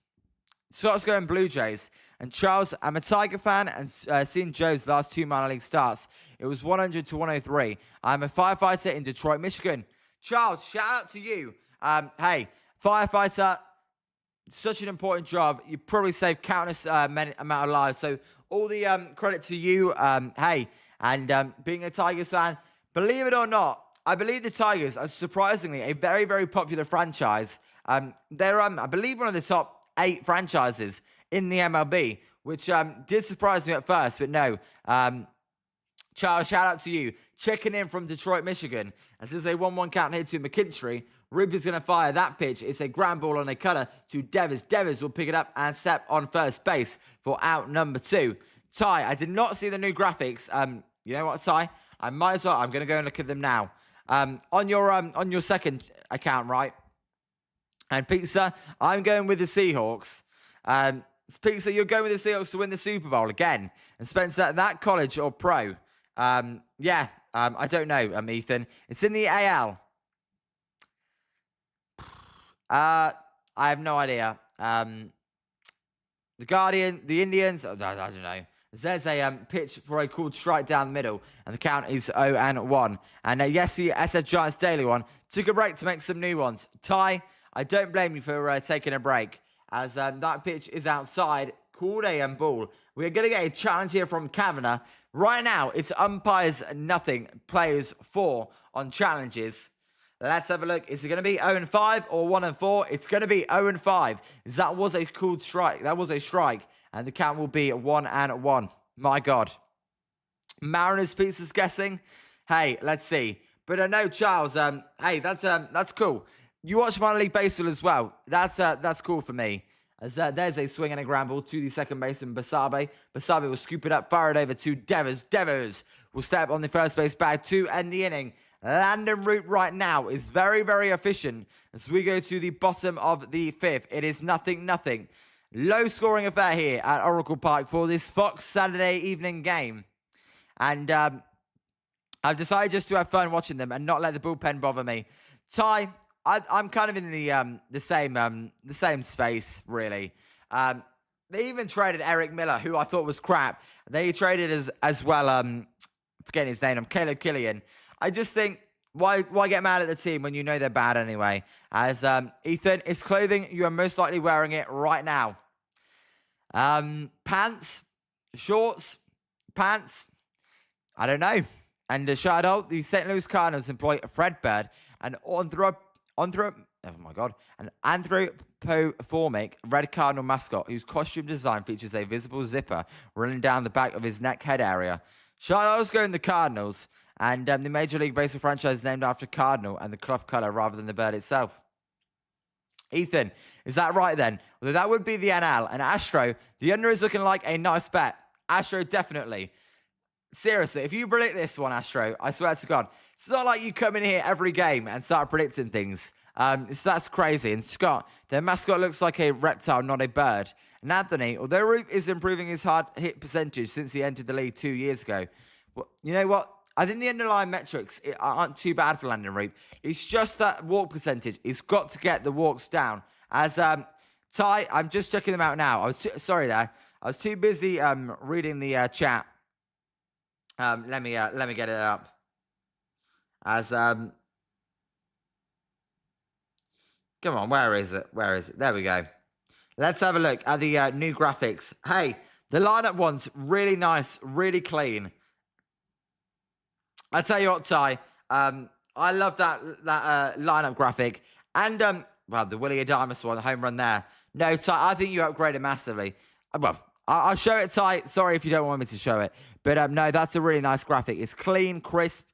Speaker 2: Scott's going Blue Jays. And Charles, I'm a Tiger fan and seen Joe's last 2 minor league starts. It was 100 to 103. I'm a firefighter in Detroit, Michigan. Charles, shout out to you. Hey, firefighter, such an important job. You probably saved countless amount of lives. So all the credit to you. Hey, and being a Tigers fan, believe it or not, I believe the Tigers are surprisingly a very, very popular franchise. They're, I believe, one of the top 8 franchises in the MLB, which did surprise me at first, but no. Charles, shout out to you. Checking in from Detroit, Michigan. As this is a 1-1 count here to McKinstry. Roupp is going to fire that pitch. It's a ground ball on a cutter to Devers. Devers will pick it up and step on first base for out number 2. Ty, I did not see the new graphics. You know what, Ty? I might as well. I'm going to go and look at them now. On your second account, right? And Pizza, I'm going with the Seahawks. Pizza, you're going with the Seahawks to win the Super Bowl again. And Spencer, that college or pro? I don't know, Ethan. It's in the AL. I have no idea. The Guardian, the Indians, I don't know. There's a pitch for a called strike down the middle, and the count is 0-1. And yes, the SF Giants Daily one took a break to make some new ones. Ty, I don't blame you for taking a break, as that pitch is outside, called a ball. We're going to get a challenge here from Kavanagh. Right now, it's umpires nothing, players 4 on challenges. Let's have a look. Is it going to be 0-5 or 1-4? It's going to be 0-5. That was a called strike. That was a strike. And the count will be 1-1. My God. Mariners Pizza's guessing. Hey, let's see. But no, Charles. Hey, that's cool. You watch minor league baseball as well. That's cool for me. As there's a swing and a ground ball to the second baseman, Basabe. Basabe will scoop it up, fire it over to Devers. Devers will step on the first base bag to end the inning. Landen Roupp right now is very, very efficient. As we go to the bottom of the 5th, it is 0-0. Low scoring affair here at Oracle Park for this Fox Saturday evening game. And I've decided just to have fun watching them and not let the bullpen bother me. Ty, I'm kind of in the same space, really. They even traded Eric Miller, who I thought was crap. They traded as well, forgetting his name, Caleb Killian. I just think, why get mad at the team when you know they're bad anyway? As Ethan, is clothing, you are most likely wearing it right now. Pants, shorts, pants, I don't know. And the shadow, the St. Louis Cardinals employ Fred Bird and an anthropomorphic red cardinal mascot whose costume design features a visible zipper running down the back of his neck head area. Shadow's going the Cardinals. And the Major League Baseball franchise is named after Cardinal and the cloth color rather than the bird itself. Ethan, is that right then? Well, that would be the NL. And Astro, the under is looking like a nice bet. Astro, definitely. Seriously, if you predict this one, Astro, I swear to God, it's not like you come in here every game and start predicting things. So that's crazy. And Scott, their mascot looks like a reptile, not a bird. And Anthony, although Roupp is improving his hard hit percentage since he entered the league 2 years ago, well, you know what? I think the underlying metrics aren't too bad for Landen Roupp. It's just that walk percentage. He's got to get the walks down. As Ty, I'm just checking them out now. I was too busy reading the chat. Let me get it up. As come on, where is it? Where is it? There we go. Let's have a look at the new graphics. Hey, the lineup one's really nice, really clean. I tell you what, Ty, I love that lineup graphic. And, the Willie Adames one, home run there. No, Ty, I think you upgraded massively. Well, I'll show it, Ty. Sorry if you don't want me to show it. But, no, that's a really nice graphic. It's clean, crisp,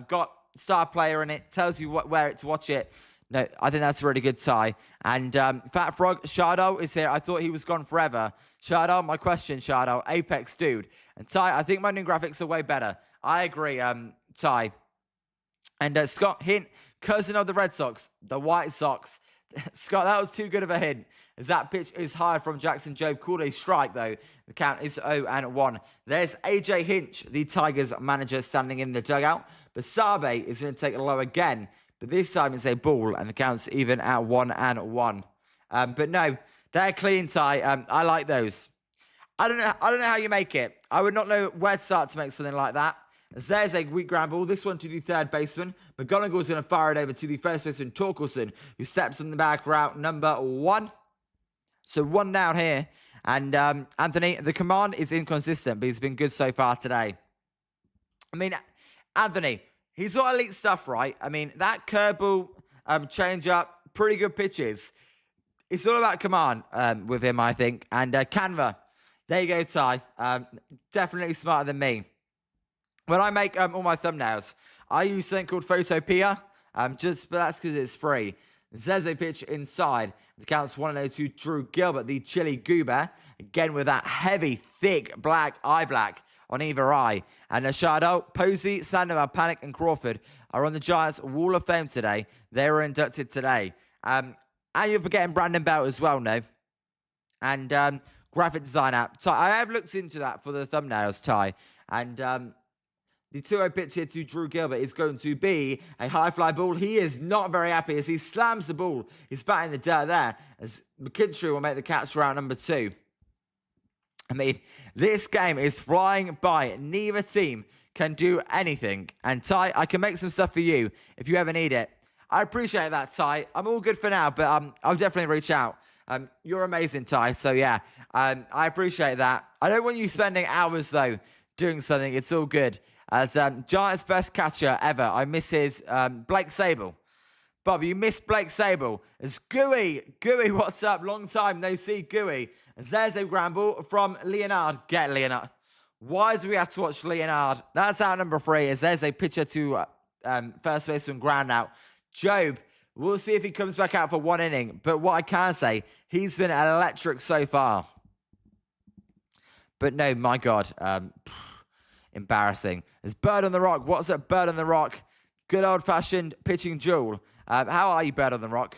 Speaker 2: got star player in it, tells you where to watch it. No, I think that's a really good Ty. And Fat Frog, Shardo is here. I thought he was gone forever. Shardo, my question, Shardo, Apex dude. And Ty, I think my new graphics are way better. I agree, Ty. And Scott, hint, cousin of the Red Sox, the White Sox. Scott, that was too good of a hint, as that pitch is high from Jackson Jobe. Called a strike, though. The count is 0-1. There's AJ Hinch, the Tigers manager, standing in the dugout. Basabe is going to take a low again, but this time it's a ball, and the count's even at 1-1. But no, they're clean, Ty. I like those. I don't know how you make it. I would not know where to start to make something like that. As there's a weak ground ball. This one to the third baseman. McGonagall's going to fire it over to the first baseman, Torkelson, who steps on the bag for out number 1. So 1 down here. And Anthony, the command is inconsistent, but he's been good so far today. I mean, Anthony, he's got elite stuff, right? I mean, that curveball, change up, pretty good pitches. It's all about command with him, I think. And Canva, there you go, Ty. Definitely smarter than me. When I make all my thumbnails, I use something called Photopea, but that's because it's free. There's a pitch inside. The count's 1-0 to Drew Gilbert, the Chili Goober. Again with that heavy, thick, black eye black on either eye. And Shadow, Posey, Sandoval, Panic, and Crawford are on the Giants' Wall of Fame today. They were inducted today. And you're forgetting Brandon Belt as well, no? And graphic design app. Ty, I have looked into that for the thumbnails, Ty. And the 2-0 pitch here to Drew Gilbert is going to be a high fly ball. He is not very happy as he slams the ball. He's batting the dirt there as McKinstry will make the catch for round number 2. I mean, this game is flying by. Neither team can do anything. And Ty, I can make some stuff for you if you ever need it. I appreciate that, Ty. I'm all good for now, but I'll definitely reach out. You're amazing, Ty. So, yeah, I appreciate that. I don't want you spending hours, though, doing something. It's all good. As Giants' best catcher ever, I miss his Blake Sable. Bob, you missed Blake Sable. It's Gooey. Gooey, what's up? Long time no see, Gooey. As there's a ground ball from Leonard. Get Leonard. Why do we have to watch Leonard? That's out number 3. As there's a pitcher to first baseman ground out. Jobe, we'll see if he comes back out for 1 inning. But what I can say, he's been electric so far. But no, my God. Embarrassing. There's Bird on the Rock. What's up, Bird on the Rock? Good old-fashioned pitching duel. How are you, Bird on the Rock?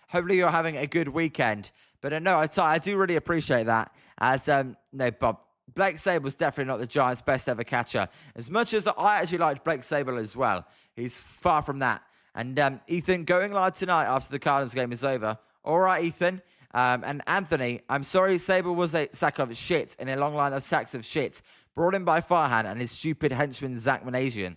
Speaker 2: Hopefully you're having a good weekend. But no, I do really appreciate that. As no, Bob, Blake Sable's definitely not the Giants' best ever catcher. As much as I actually liked Blake Sable as well, he's far from that. And Ethan, going live tonight after the Cardinals game is over. All right, Ethan. And Anthony, I'm sorry Sable was a sack of shit in a long line of sacks of shit brought in by Farhan and his stupid henchman Zach Manasian.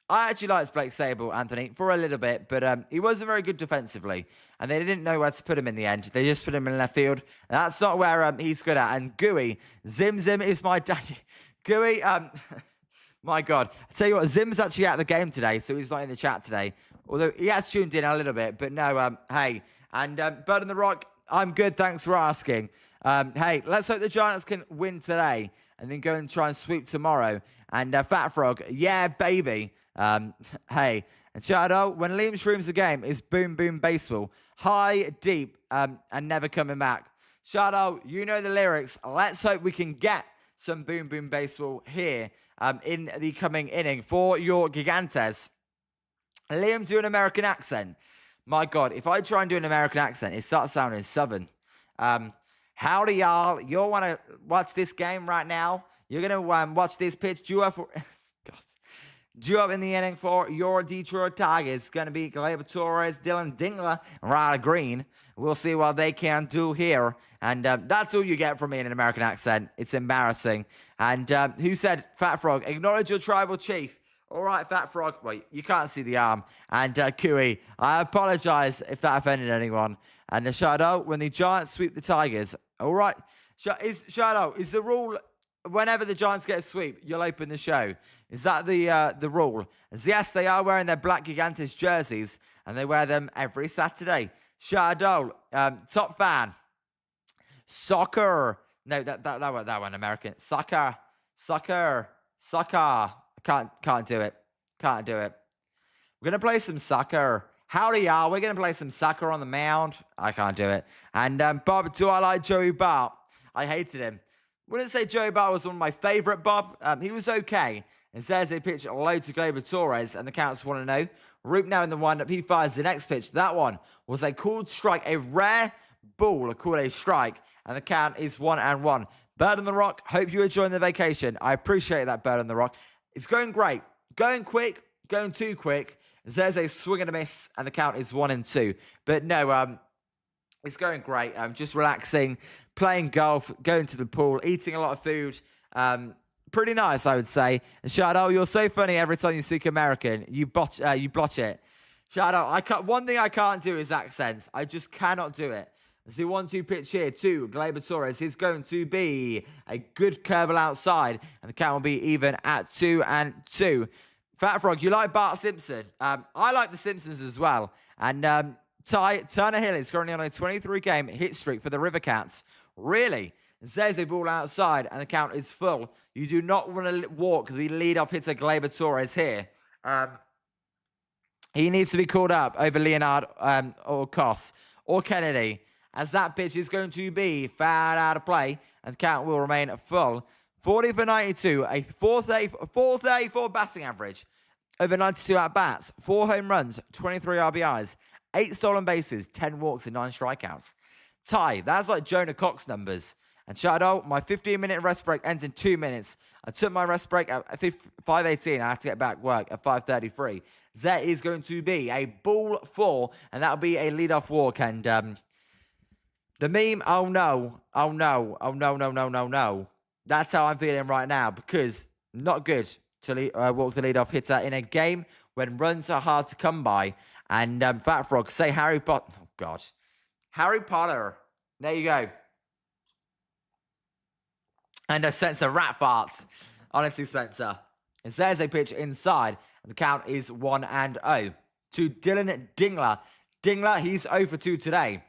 Speaker 2: I actually liked Blake Sable, Anthony, for a little bit, but he wasn't very good defensively, and they didn't know where to put him in the end. They just put him in left field, and that's not where he's good at. And Gooey, Zim is my daddy. Gooey, my God. I tell you what, Zim's actually out of the game today, so he's not in the chat today, although he has tuned in a little bit, but no, hey. And Bird on the Rock, I'm good, thanks for asking. Hey, let's hope the Giants can win today and then go and try and sweep tomorrow. And Fat Frog, yeah, baby. Hey, and shout out, when Liam streams the game, is Boom Boom Baseball. High, deep, and never coming back. Shout out, you know the lyrics. Let's hope we can get some Boom Boom Baseball here in the coming inning for your Gigantes. Liam, do an American accent. My God, if I try and do an American accent, it starts sounding southern. Howdy, y'all. You want to watch this game right now? You're going to watch this pitch due up in the inning for your Detroit Tigers. It's going to be Gleyber Torres, Dylan Dingler, and Ryder Green. We'll see what they can do here. And that's all you get from me in an American accent. It's embarrassing. And who said, Fat Frog, acknowledge your tribal chief. All right, Fat Frog. Wait, you can't see the arm. And Cooey, I apologize if that offended anyone. And the shout out when the Giants sweep the Tigers. All right. Shout out. Is the rule whenever the Giants get a sweep, you'll open the show? Is that the rule? As yes, they are wearing their black Gigantes jerseys, and they wear them every Saturday. Shout out. Top fan. Soccer. No, that one American. Soccer. Can't do it. Can't do it. We're going to play some soccer. Howdy, y'all. We're going to play some soccer on the mound. I can't do it. And Bob, do I like Joey Bart? I hated him. Wouldn't say Joey Bart was one of my favorite, Bob. He was okay. Instead, they pitch low to Gleyber Torres, and the Counts want to know. Roop now in the windup. He fires the next pitch. That one was a called strike, a rare ball called a strike, and the count is 1-1. Bird on the Rock, hope you're enjoying the vacation. I appreciate that, Bird on the Rock. It's going great. Going quick, going too quick. There's a swing and a miss, and the count is 1-2. But no, it's going great. I'm just relaxing, playing golf, going to the pool, eating a lot of food. Pretty nice, I would say. And shout out, you're so funny every time you speak American. You blotch it. Shout out. One thing I can't do is accents. I just cannot do it. As the 1-2 pitch here to Gleyber Torres is going to be a good curveball outside, and the count will be even at 2-2. Fat Frog, you like Bart Simpson? I like the Simpsons as well. And Turner Hill is currently on a 23-game hit streak for the River Cats. Really? There's a ball outside, and the count is full. You do not want to walk the leadoff hitter Gleyber Torres here. He needs to be called up over Leonard or Koss or Kennedy, as that pitch is going to be fouled out of play, and the count will remain full. 40 for 92, a 434 batting average over 92 at-bats, 4 home runs, 23 RBIs, 8 stolen bases, 10 walks, and 9 strikeouts. Ty, that's like Jonah Cox numbers. And Shadow, my 15-minute rest break ends in 2 minutes. I took my rest break at 5:18. I have to get back work at 5:33. That is going to be a ball 4, and that'll be a leadoff walk. And the meme, oh no, oh no, oh no, no, no, no, no. That's how I'm feeling right now, because not good to walk the leadoff hitter in a game when runs are hard to come by. And Fat Frog, say Harry Potter. Oh, God. Harry Potter. There you go. And Spencer rat farts. Honestly, Spencer. And there's a pitch inside. And the count is 1-0 to Dylan Dingler. Dingler, he's 0 for 2 today.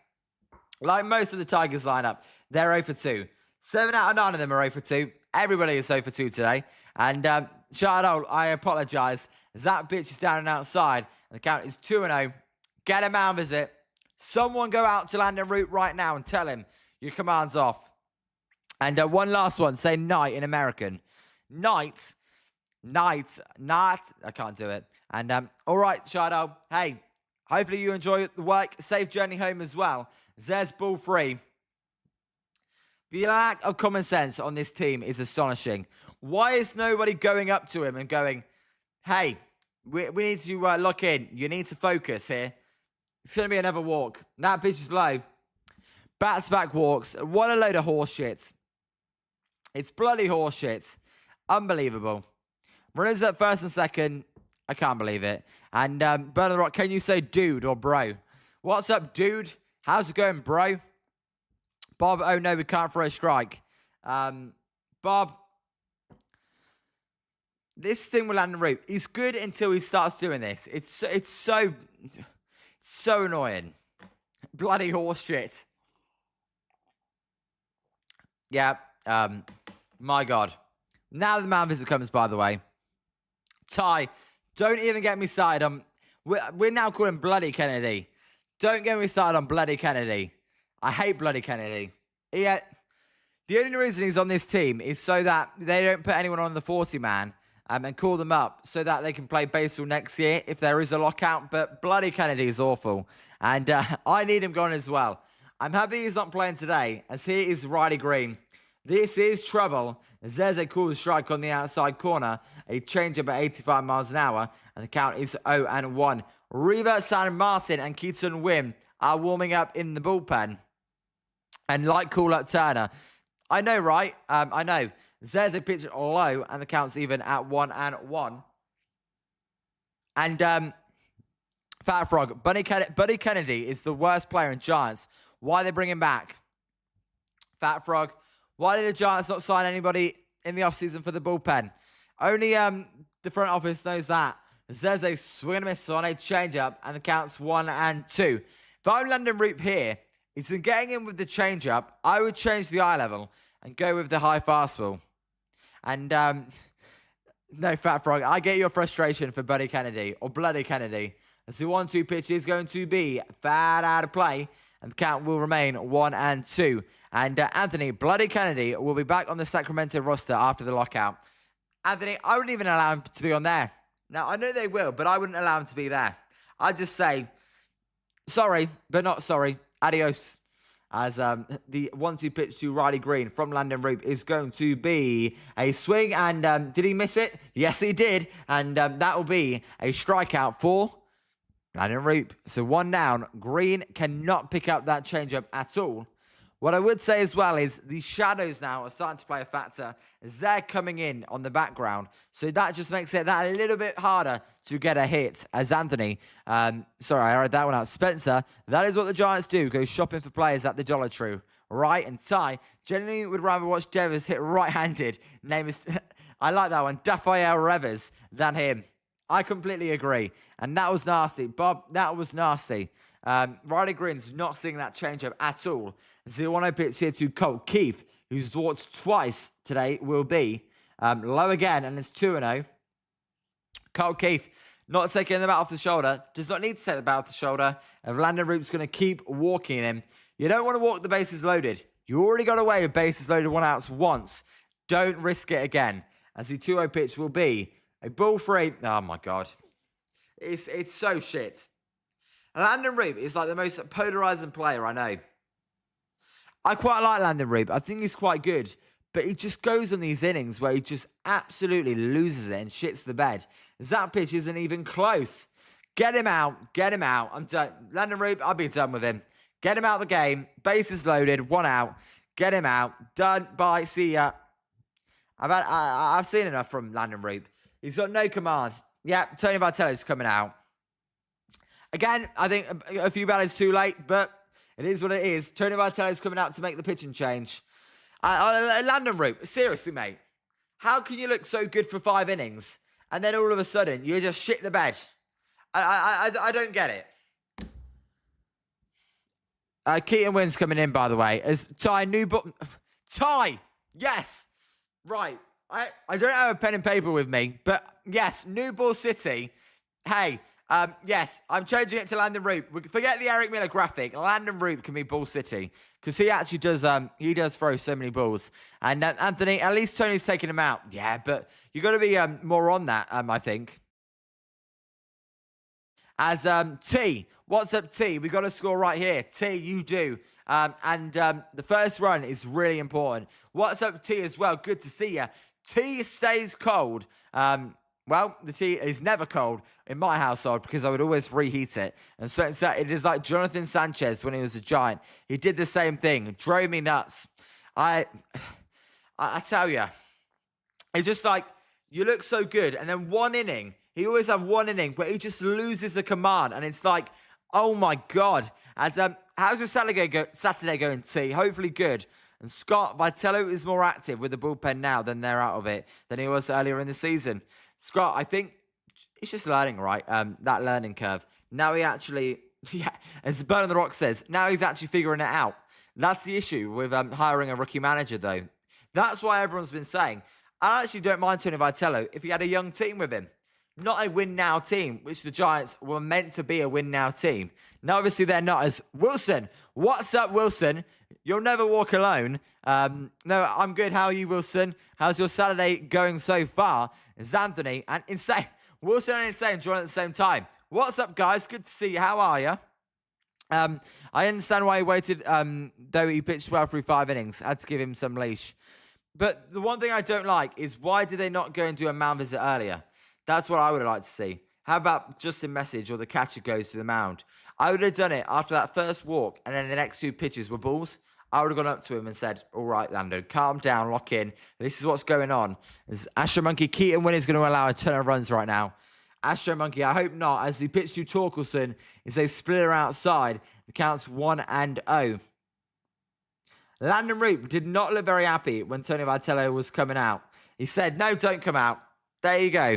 Speaker 2: Like most of the Tigers lineup, they're 0 for 2. 7 out of 9 of them are 0 for 2. Everybody is 0 for 2 today. And Shadow, I apologize. That pitch is down and outside. And the count is 2-0. Get a mound visit. Someone go out to Landen Roupp right now and tell him your command's off. And one last one. Say night in American. Night. I can't do it. And all right, Shadow. Hey, hopefully you enjoy the work. Safe journey home as well. There's ball 3. The lack of common sense on this team is astonishing. Why is nobody going up to him and going, hey, we need to lock in. You need to focus here. It's going to be another walk. That pitch is low. Back-to-back walks. What a load of horse shit. It's bloody horse shit. Unbelievable. Runners at first and second. I can't believe it. And Bernard Rock, can you say dude or bro? What's up, dude? How's it going, bro? Bob, oh no, we can't throw a strike. Bob, this thing with Landen Roupp, he's good until he starts doing this. It's so annoying. Bloody horse shit. Yeah, my God. Now the man visit comes, by the way. Ty, don't even get me started. We're now calling Bloody Kennedy. Don't get me started on Bloody Kennedy. I hate Bloody Kennedy. The only reason he's on this team is so that they don't put anyone on the 40-man and call them up so that they can play baseball next year if there is a lockout. But Bloody Kennedy is awful. And I need him gone as well. I'm happy he's not playing today, as here is Riley Green. This is trouble. There's a cool strike on the outside corner. A changeup at 85 miles an hour. And the count is 0-1. Riva San Martin and Keaton Wim are warming up in the bullpen. And like call-up Turner. I know, right? I know. There's a pitch low, and the count's even at 1-1. And Fat Frog, Buddy Kennedy is the worst player in Giants. Why they bring him back? Fat Frog, why did the Giants not sign anybody in the offseason for the bullpen? Only the front office knows that. There's a swing and a miss on a changeup, and the count's 1-2. If I'm Landen Roupp here, he's been getting in with the changeup. I would change the eye level and go with the high fastball. And no, Fat Frog, I get your frustration for Buddy Kennedy or Bloody Kennedy. As the 1-2 pitch is going to be fat out of play, and the count will remain 1-2. And Anthony, Bloody Kennedy will be back on the Sacramento roster after the lockout. Anthony, I wouldn't even allow him to be on there. Now, I know they will, but I wouldn't allow him to be there. I'd just say, sorry, but not sorry. Adios. As the 1-2 pitch to Riley Green from Landen Roupp is going to be a swing. And did he miss it? Yes, he did. And that will be a strikeout for Landen Roupp. So 1 down. Green cannot pick up that changeup at all. What I would say as well is the shadows now are starting to play a factor as they're coming in on the background. So that just makes it that a little bit harder to get a hit as Anthony. Sorry, I read that one out. Spencer, that is what the Giants do. Go shopping for players at the Dollar Tree. Right, and Ty, generally would rather watch Devers hit right-handed. Name is, I like that one, Dafael Revers, than him. I completely agree. And that was nasty. Bob, that was nasty. Riley Green's not seeing that changeup at all. 0-1 pitch here to Colt Keith, who's walked twice today, will be low again, and it's 2-0. Colt Keith not taking the bat off the shoulder, does not need to take the bat off the shoulder. If Landen Roupp's going to keep walking him, you don't want to walk the bases loaded. You already got away with bases loaded 1 outs once. Don't risk it again, as the 2-0 pitch will be a ball 3. Oh my God, it's so shit. Landen Roupp is like the most polarizing player I know. I quite like Landen Roupp. I think he's quite good. But he just goes on these innings where he just absolutely loses it and shits the bed. That pitch isn't even close. Get him out. Get him out. I'm done. Landen Roupp, I'll be done with him. Get him out of the game. Bases loaded. 1 out. Get him out. Done. Bye. See ya. I've seen enough from Landen Roupp. He's got no command. Yeah, Tony Vitello's coming out. Again, I think a few batters too late, but it is what it is. Tony Vitello's coming out to make the pitching change. Landen Roupp, seriously, mate. How can you look so good for 5 innings and then all of a sudden you just shit the bed? I don't get it. Keaton Wynn's coming in, by the way. As Ty, new ball. Ty! Yes! Right. I don't have a pen and paper with me, but yes, new ball City. Hey, yes, I'm changing it to Landen Roupp. Forget the Eric Miller graphic. Landen Roupp can be Ball City because he actually does. He does throw so many balls. And Anthony, at least Tony's taking him out. Yeah, but you got to be more on that. I think. As T, what's up, T? We got to score right here. T, you do. The first run is really important. What's up, T, as well? Good to see you. Tea stays cold. Well, the tea is never cold in my household because I would always reheat it. And Spencer, it is like Jonathan Sanchez when he was a Giant. He did the same thing. It drove me nuts. I tell you, it's just like, you look so good. And then one inning, he always have one inning where he just loses the command. And it's like, oh my God. As how's your Saturday going, T? Hopefully good. And Scott, Vitello is more active with the bullpen now than they're out of it than he was earlier in the season. Scott, I think he's just learning, right? That learning curve. Now he actually, yeah, as Burn on the Rock says, now he's actually figuring it out. That's the issue with hiring a rookie manager, though. That's why everyone's been saying, I actually don't mind Tony Vitello if he had a young team with him. Not a win-now team, which the Giants were meant to be a win-now team. Now, obviously, they're not as Wilson. What's up, Wilson? You'll never walk alone. No, I'm good. How are you, Wilson? How's your Saturday going so far? It's Anthony and Insane. Wilson and Insane join at the same time. What's up, guys? Good to see you. How are you? I understand why he waited, though he pitched well through 5 innings. I had to give him some leash. But the one thing I don't like is why did they not go and do a mound visit earlier? That's what I would have liked to see. How about just a message or the catcher goes to the mound? I would have done it after that first walk and then the next 2 pitches were balls. I would have gone up to him and said, all right, Lando, calm down, lock in. This is what's going on. As Astro Monkey, Keaton Wynn is going to allow a ton of runs right now. Astro Monkey, I hope not. As he pitched to Torkelson, as they split her outside, the count's 1-0. Landen Roupp did not look very happy when Tony Vitello was coming out. He said, no, don't come out. There you go.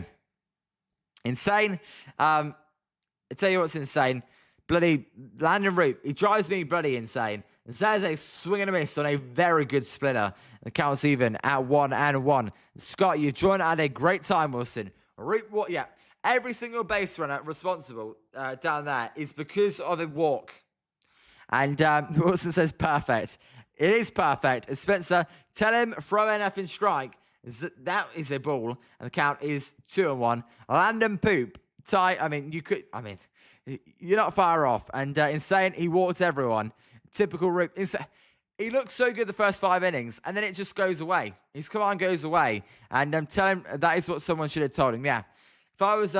Speaker 2: Insane. I tell you what's insane. Bloody Landen Roupp. He drives me bloody insane. And there's a swing and a miss on a very good splitter. The count's even at 1-1. Scott, you joined at a great time, Wilson. Roupp, what? Yeah. Every single base runner responsible down there is because of a walk. And Wilson says perfect. It is perfect. Spencer, tell him throw an effing strike. That is a ball, and the count is 2-1. Landen poop. Ty, you're not far off. And Insane, he walked everyone. Typical Roupp. He looked so good the first 5 innings, and then it just goes away. His command goes away. And tell him that is what someone should have told him. Yeah. If I was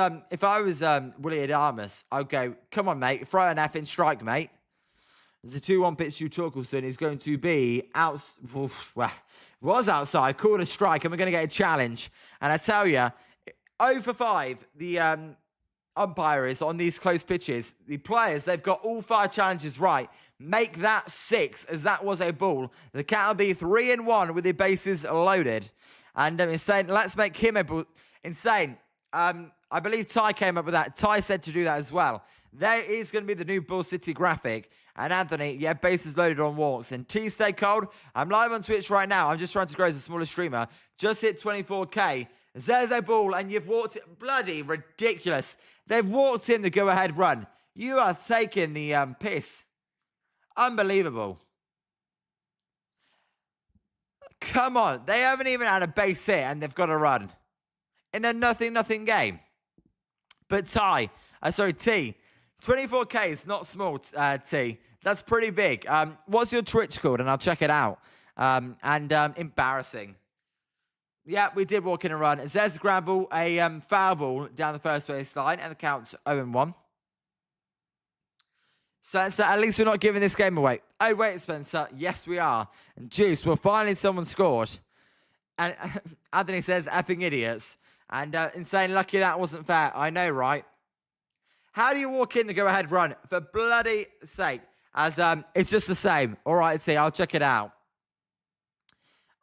Speaker 2: Willie Adamas, I'd go, come on, mate, throw an effing strike, mate. There's a 2-1 pitch to Torkelson is going to be out. Well, was outside, called a strike, and we're going to get a challenge. And I tell you, 0 for 5, the umpire is on these close pitches. The players, they've got all 5 challenges right. Make that 6, as that was a ball. The count will be 3-1 with the bases loaded. And Insane, let's make him a ball. Insane. I believe Ty came up with that. Ty said to do that as well. There is going to be the new Bull City graphic. And Anthony, yeah, bases loaded on walks. And T stay cold. I'm live on Twitch right now. I'm just trying to grow as a smaller streamer. Just hit 24K. There's a ball, and you've walked it. Bloody ridiculous. They've walked in the go-ahead run. You are taking the piss. Unbelievable. Come on. They haven't even had a base hit, and they've got a run. In a nothing game. But T, 24K is not small, T. That's pretty big. What's your Twitch called? And I'll check it out. Embarrassing. Yeah, we did walk in and run. Zez Grabble, a foul ball down the first base line, and the count's 0-1. Spencer, at least we're not giving this game away. Oh, wait, Spencer. Yes, we are. And Juice, well, finally someone scored. And Anthony says, effing idiots. And Insane, lucky that wasn't fair. I know, right? How do you walk in to go ahead run? For bloody sake. As it's just the same. All right, see, I'll check it out.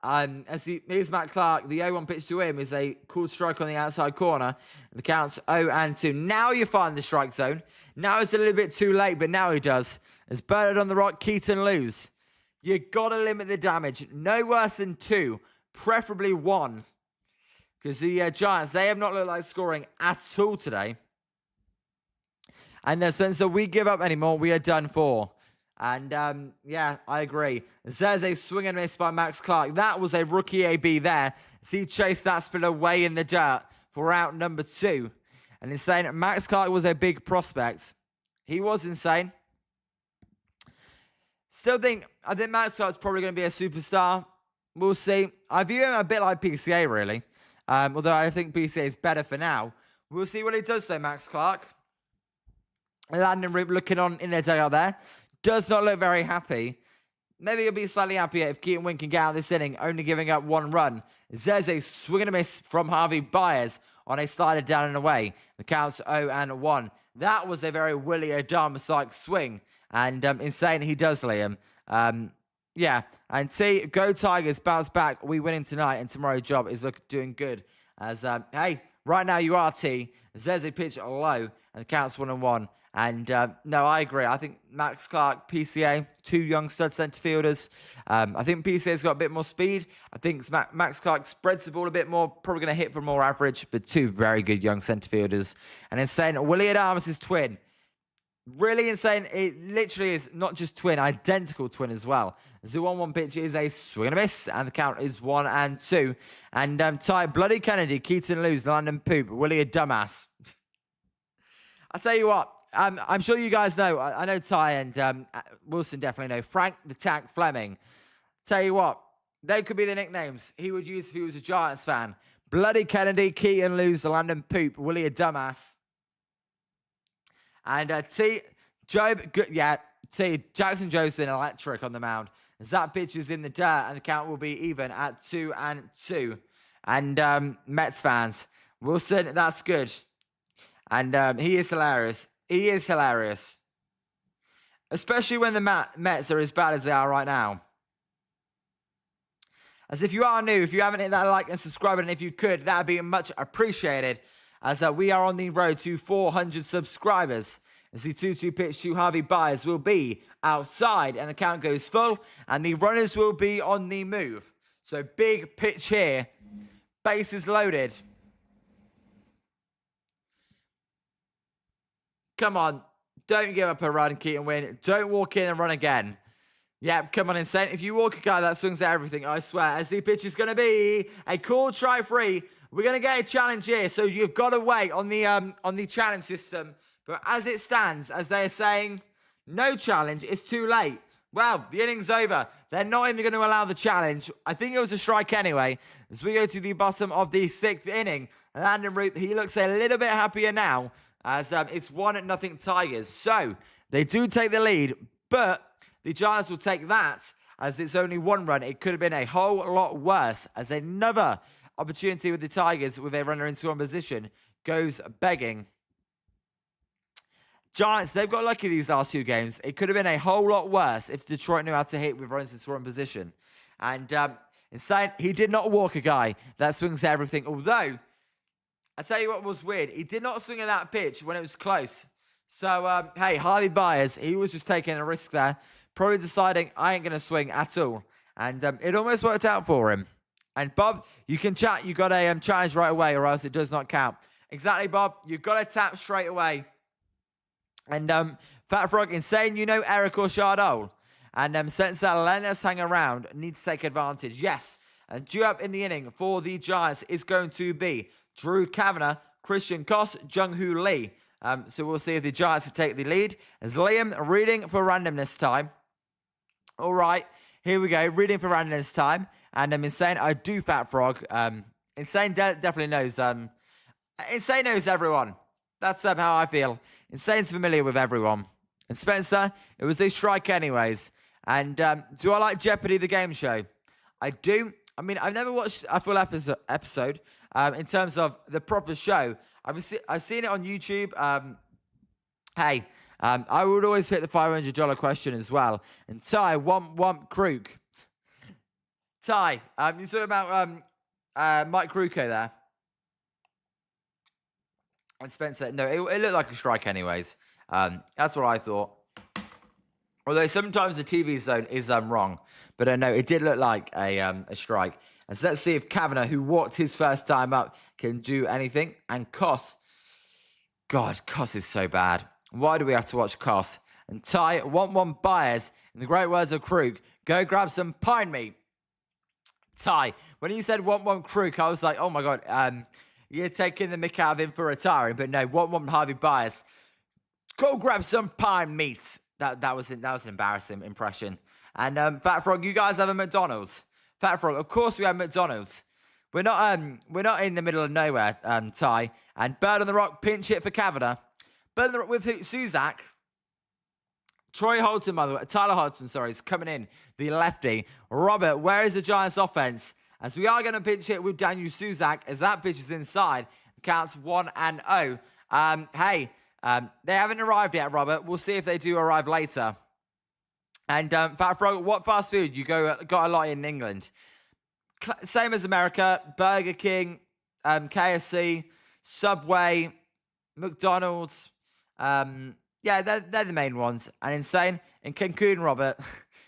Speaker 2: Here's Matt Clark. The 0-1 pitch to him is a cool strike on the outside corner. The count's 0-2. Now you find the strike zone. Now it's a little bit too late, but now he does. As Bernard on the rock, Keaton lose. You got to limit the damage. No worse than 2, preferably 1. Because the Giants, they have not looked like scoring at all today. And since we give up anymore, we are done for. And, yeah, I agree. There's a swing and miss by Max Clark. That was a rookie AB there. As he chased that spin away in the dirt for out number 2. And Insane, Max Clark was a big prospect. He was insane. I think Max Clark's probably going to be a superstar. We'll see. I view him a bit like PCA, really. Although I think PCA is better for now. We'll see what he does, though, Max Clark. Landen Roupp looking on in their dugout there. Does not look very happy. Maybe he'll be slightly happier if Keaton Wynn can get out of this inning, only giving up 1 run. There's a swing and a miss from Harvey Byers on a slider down and away. The count's 0-1. That was a very Willie Adames-like swing. And Insane, he does, Liam. Yeah. And T, go Tigers, bounce back. We winning tonight, and tomorrow's job is doing good. As, hey, right now you are T. There's a pitch low, and the count's 1-1. And, no, I agree. I think Max Clark, PCA, 2 young stud centre fielders. I think PCA's got a bit more speed. I think Max Clark spreads the ball a bit more, probably going to hit for more average, but 2 very good young centre fielders. And Insane, Willie Adames' twin. Really insane. It literally is not just twin, identical twin as well. As the 1-1 pitch is a swing and a miss, and the count is 1-2. And Ty, Bloody Kennedy, Keaton lose, the London poop, Willie a dumbass. I'll tell you what. I'm sure you guys know. I know Ty and Wilson definitely know. Frank the Tank Fleming. Tell you what, they could be the nicknames he would use if he was a Giants fan. Bloody Kennedy, Keaton lose, the London poop, Willie a dumbass. And T, Jobe, good, yeah, T, Jackson Jobe's been electric on the mound. As that pitch is in the dirt, and the count will be even at 2-2. And Mets fans, Wilson, that's good. And he is hilarious. He is hilarious. Especially when the Mets are as bad as they are right now. As if you are new, if you haven't hit that like and subscribe button, if you could, that would be much appreciated. As we are on the road to 400 subscribers. As the 2-2 pitch to Harvey Byers will be outside, and the count goes full, and the runners will be on the move. So big pitch here. Bases loaded. Come on. Don't give up a run, Keaton Wynn. Don't walk in and run again. Yeah, come on, Insane. If you walk a guy that swings at everything, I swear, as the pitch is going to be a cool try free. We're going to get a challenge here, so you've got to wait on the challenge system. But as it stands, as they're saying, no challenge, it's too late. Well, the inning's over. They're not even going to allow the challenge. I think it was a strike anyway. As we go to the bottom of the 6th inning, Landen Roupp, he looks a little bit happier now, as it's 1-0 Tigers. So, they do take the lead, but the Giants will take that, as it's only 1 run. It could have been a whole lot worse, as another opportunity with the Tigers with a runner in scoring position goes begging. Giants, they've got lucky these last 2 games. It could have been a whole lot worse if Detroit knew how to hit with runners in scoring position. And Insane, he did not walk a guy that swings at everything. Although, I tell you what was weird. He did not swing at that pitch when it was close. So, hey, Harvey Byers, he was just taking a risk there. Probably deciding, I ain't going to swing at all. And it almost worked out for him. And Bob, you can chat. You got a challenge right away, or else it does not count. Exactly, Bob. You've got to tap straight away. And Fat Frog, Insane, you know Eric or Chardol. And since that let us hang around, needs to take advantage. Yes. And due up in the inning for the Giants is going to be Drew Kavanagh, Christian Koss, Jung-Hoo Lee. So we'll see if the Giants can take the lead. As Liam reading for random this time. All right, here we go. Reading for random this time. And I'm Insane. I do Fat Frog. Insane definitely knows. Insane knows everyone. That's how I feel. Insane's familiar with everyone. And Spencer, it was this strike anyways. And do I like Jeopardy, the game show? I do. I mean, I've never watched a full episode in terms of the proper show. I've seen it on YouTube. Hey, I would always pick the $500 question as well. And Ty, Womp Crook. Ty, you talking about Mike Kruko there? And Spencer, no, it looked like a strike anyways. That's what I thought. Although sometimes the TV zone is wrong. But no, it did look like a strike. And so let's see if Kavanagh, who walked his first time up, can do anything. And Koss. God, Koss is so bad. Why do we have to watch Koss? And Ty, one buyers, in the great words of Krug, go grab some pine meat. Ty, when you said one Krug, I was like, oh my God, you're taking the mick out of him for retiring. But no, one Harvey buyers. Go grab some pine meat. That was an embarrassing impression. And Fat Frog, you guys have a McDonald's. Fat Frog, of course we have McDonald's. We're not in the middle of nowhere, Ty. And Bird on the Rock, pinch hit for Kavanagh. Bird on the Rock with Suzak. Troy Holton, by the way. Tyler Hodgson, sorry, is coming in. The lefty. Robert, where is the Giants offense? As we are going to pinch hit with Daniel Suzak as that pitch is inside. Counts 1-0. Hey, they haven't arrived yet, Robert. We'll see if they do arrive later. And Fat Frog, what fast food you got a lot in England? Same as America. Burger King, KFC, Subway, McDonald's. Yeah, they're the main ones. And Insane in Cancun, Robert.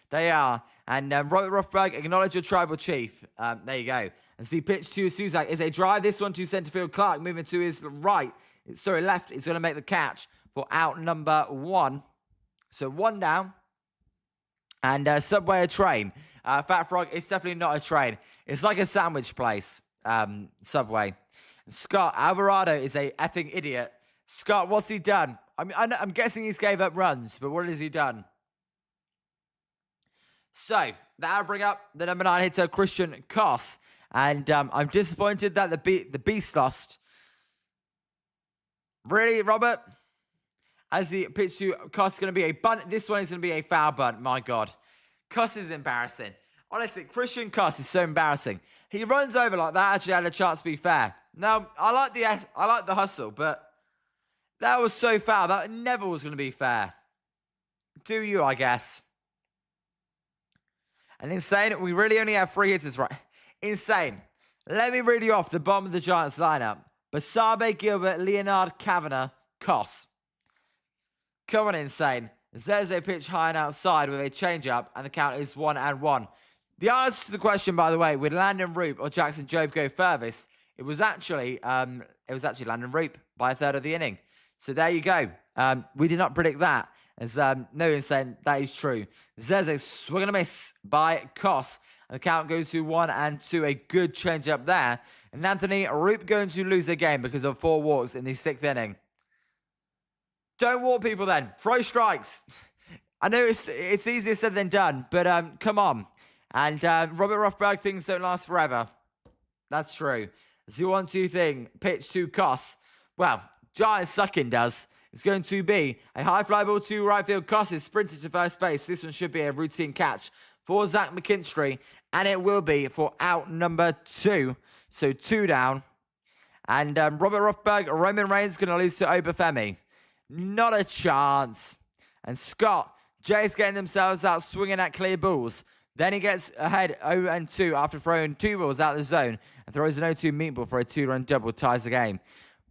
Speaker 2: They are. And Robert Rothberg, acknowledge your tribal chief. There you go. As the pitch to Suzak is a drive. This one to centre field. Clark moving to his right. Sorry, left. He's going to make the catch for out number 1. So 1 down. And Subway a train. Fat Frog, it's definitely not a train. It's like a sandwich place. Subway. Scott, Alvarado is a effing idiot. Scott, what's he done? I mean, I'm guessing he's gave up runs, but what has he done? So, that'll bring up the number 9 hitter, Christian Koss. And I'm disappointed that the Beast lost. Really, Robert? As the pitch to Koss is going to be a bunt. This one is going to be a foul bunt. My God. Koss is embarrassing. Honestly, Christian Koss is so embarrassing. He runs over like that. Actually had a chance to be fair. Now, I like the hustle, but that was so foul. That never was going to be fair. Do you, I guess. And Insane, we really only have 3 hitters, right? Insane. Let me read you off the bottom of the Giants lineup. Basabe, Gilbert, Leonard, Kavanagh, Koss. Come on, Insane. There's a pitch high and outside with a changeup, and the count is 1-1. The answer to the question, by the way, would Landen Roupp or Jackson Jobe go furthest? It was actually Landen Roupp by a third of the inning. So there you go. We did not predict that. As no Insane, that is true. There's a swing and a miss by Koss. And the count goes to 1-2. A good changeup there. And Anthony Roupp going to lose the game because of 4 walks in the 6th inning. Don't walk people then. Throw strikes. I know it's easier said than done, but come on. And Robert Rothberg, things don't last forever. That's true. It's the 1-2 thing. Pitch to Koss. Well, Giants sucking does. It's going to be a high fly ball to right field. Koss is sprinted to first base. This one should be a routine catch for Zach McKinstry. And it will be for out number 2. So 2 down. And Robert Rothberg, Roman Reigns going to lose to Obafemi. Not a chance. And Scott, Jay's getting themselves out swinging at clear balls. Then he gets ahead 0-2 after throwing 2 balls out of the zone and throws an 0-2 meatball for a 2-run double, ties the game.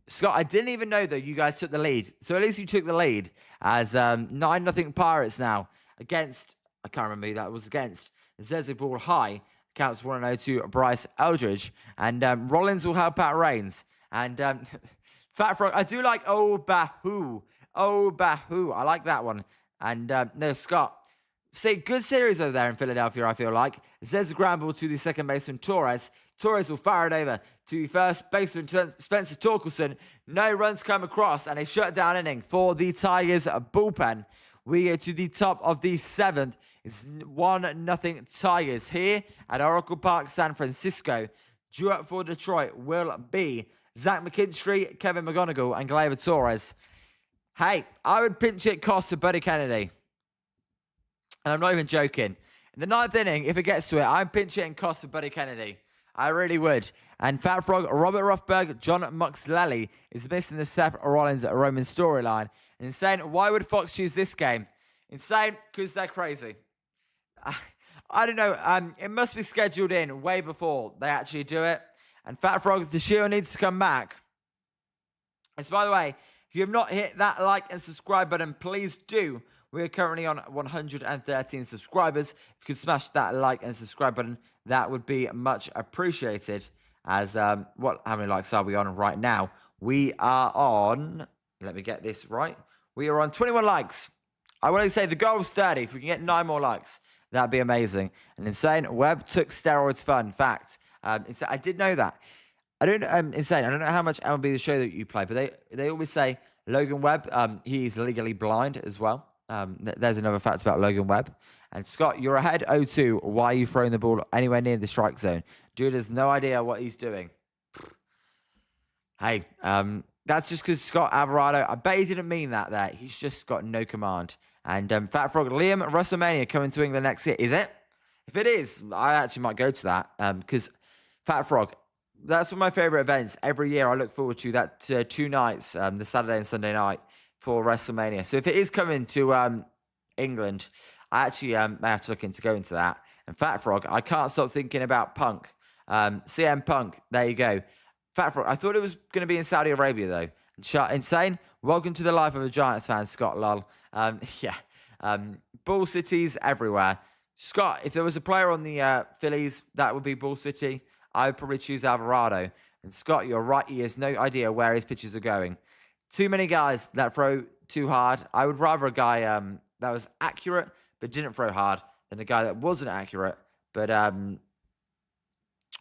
Speaker 2: Scott, I didn't even know that you guys took the lead. So at least you took the lead as 9-0 Pirates now against, I can't remember who that was against. There's a ball high. Counts 1-0 to Bryce Eldridge. And Rollins will help out Reigns. And Fat Frog, I do like Oh Bahoo. Oh Bahoo. I like that one. And no, Scott, See, good series over there in Philadelphia, I feel like. There's the ground ball to the second baseman, Torres. Torres will fire it over to the first baseman, Spencer Torkelson. No runs come across, and a shutdown inning for the Tigers bullpen. We go to the top of the seventh. It's 1-0 Tigers here at Oracle Park, San Francisco. Due up for Detroit will be Zach McKinstry, Kevin McGonigal, and Gleyber Torres. Hey, I would pinch hit cost for Buddy Kennedy. And I'm not even joking. In the ninth inning, if it gets to it, I'm pinch hitting cost for Buddy Kennedy. I really would. And Fat Frog, Robert Rothberg, John Muxley is missing the Seth Rollins Roman storyline. Insane. Why would Fox choose this game? Insane, because they're crazy. I don't know. It must be scheduled in way before they actually do it. And Fat Frog, the Shield needs to come back. And so, by the way, if you have not hit that like and subscribe button, please do. We are currently on 113 subscribers. If you could smash that like and subscribe button, that would be much appreciated. As how many likes are we on right now? We are on, let me get this right. We are on 21 likes. I want to say the goal is 30. If we can get 9 more likes, that'd be amazing. And Insane, Webb took steroids fun fact. I did know that. Insane, I don't know how much MLB The Show that you play, but they always say Logan Webb, he's legally blind as well. There's another fact about Logan Webb. And Scott, you're ahead 0-2. Why are you throwing the ball anywhere near the strike zone? Dude has no idea what he's doing. Hey, that's just because Scott Alvarado, I bet he didn't mean that there. He's just got no command. And Fat Frog, Liam, WrestleMania coming to England next year. Is it? If it is, I actually might go to that. Because Fat Frog, that's one of my favorite events. Every year I look forward to that 2 nights, the Saturday and Sunday night for WrestleMania. So if it is coming to England, I actually may have to look into going to that. And Fat Frog, I can't stop thinking about Punk. CM Punk, there you go. Fat Frog, I thought it was going to be in Saudi Arabia, though. Insane. Welcome to the life of a Giants fan, Scott, lol. Bull cities everywhere. Scott, if there was a player on the Phillies, that would be Bull City. I would probably choose Alvarado. And Scott, you're right. He has no idea where his pitches are going. Too many guys that throw too hard. I would rather a guy that was accurate but didn't throw hard than a guy that wasn't accurate but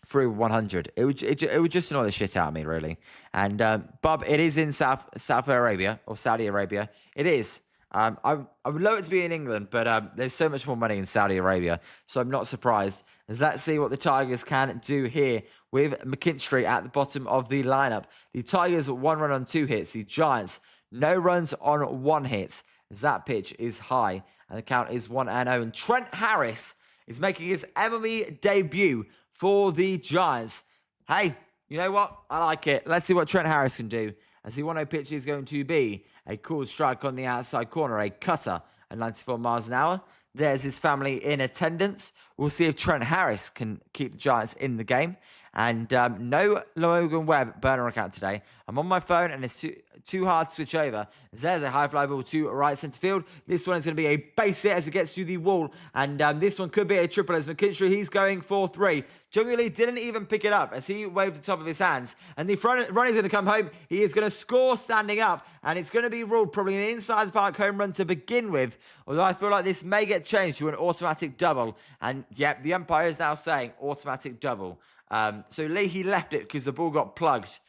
Speaker 2: threw 100. It would just annoy the shit out of me, really. And Bob, it is in Saudi Arabia. It is. I would love it to be in England, but there's so much more money in Saudi Arabia, so I'm not surprised. As let's see what the Tigers can do here with McKinstry at the bottom of the lineup. The Tigers 1 run on 2 hits. The Giants no runs on 1 hit. As that pitch is high, and the count is 1-0. And Trent Harris is making his MLB debut for the Giants. Hey, you know what? I like it. Let's see what Trent Harris can do. As the 1-0 pitch is going to be a cool strike on the outside corner, a cutter at 94 miles an hour. There's his family in attendance. We'll see if Trent Harris can keep the Giants in the game. And no Logan Webb burner account today. I'm on my phone and it's too hard to switch over. There's a high fly ball to right centre field. This one is going to be a base hit as it gets to the wall. And this one could be a triple as McKinstry, he's going for 3. Jung Lee didn't even pick it up as he waved the top of his hands. And the front runner's going to come home. He is going to score standing up. And it's going to be ruled probably an inside the park home run to begin with. Although I feel like this may get changed to an automatic double. And yep, the umpire is now saying automatic double. So Lee, he left it because the ball got plugged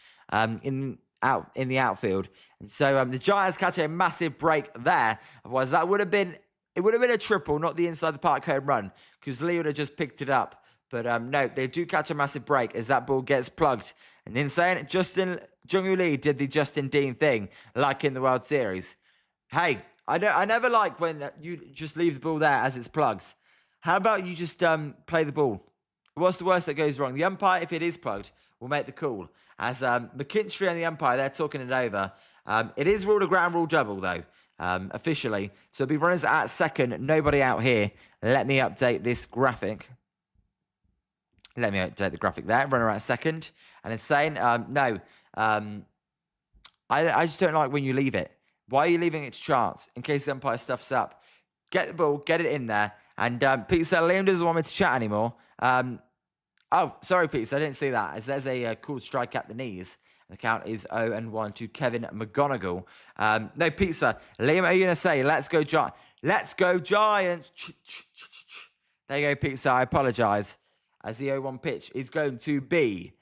Speaker 2: in the outfield. And so the Giants catch a massive break there. Otherwise, that would have been a triple, not the inside the park home run, because Lee would have just picked it up. But no, they do catch a massive break as that ball gets plugged. And insane, Jung Lee did the Justin Dean thing, like in the World Series. Hey, I never like when you just leave the ball there as it's plugged. How about you just play the ball? What's the worst that goes wrong? The umpire, if it is plugged, will make the call. As McKinstry and the umpire, they're talking it over. It is ruled a ground rule double, though, officially. So it'll be runners at second, nobody out here. Let me update this graphic. Let me update the graphic there. Runner at second. And it's saying, no. I just don't like when you leave it. Why are you leaving it to chance in case the umpire stuffs up? Get the ball, get it in there. And Pete said, Liam doesn't want me to chat anymore. Oh, sorry, Pete. So I didn't see that. As there's a cool strike at the knees. The count is 0-1 to Kevin McGonigal. No pizza. Liam, are you going to say, let's go Giants? Let's go Giants. There you go, pizza. I apologize. As the 0-1 pitch is going to be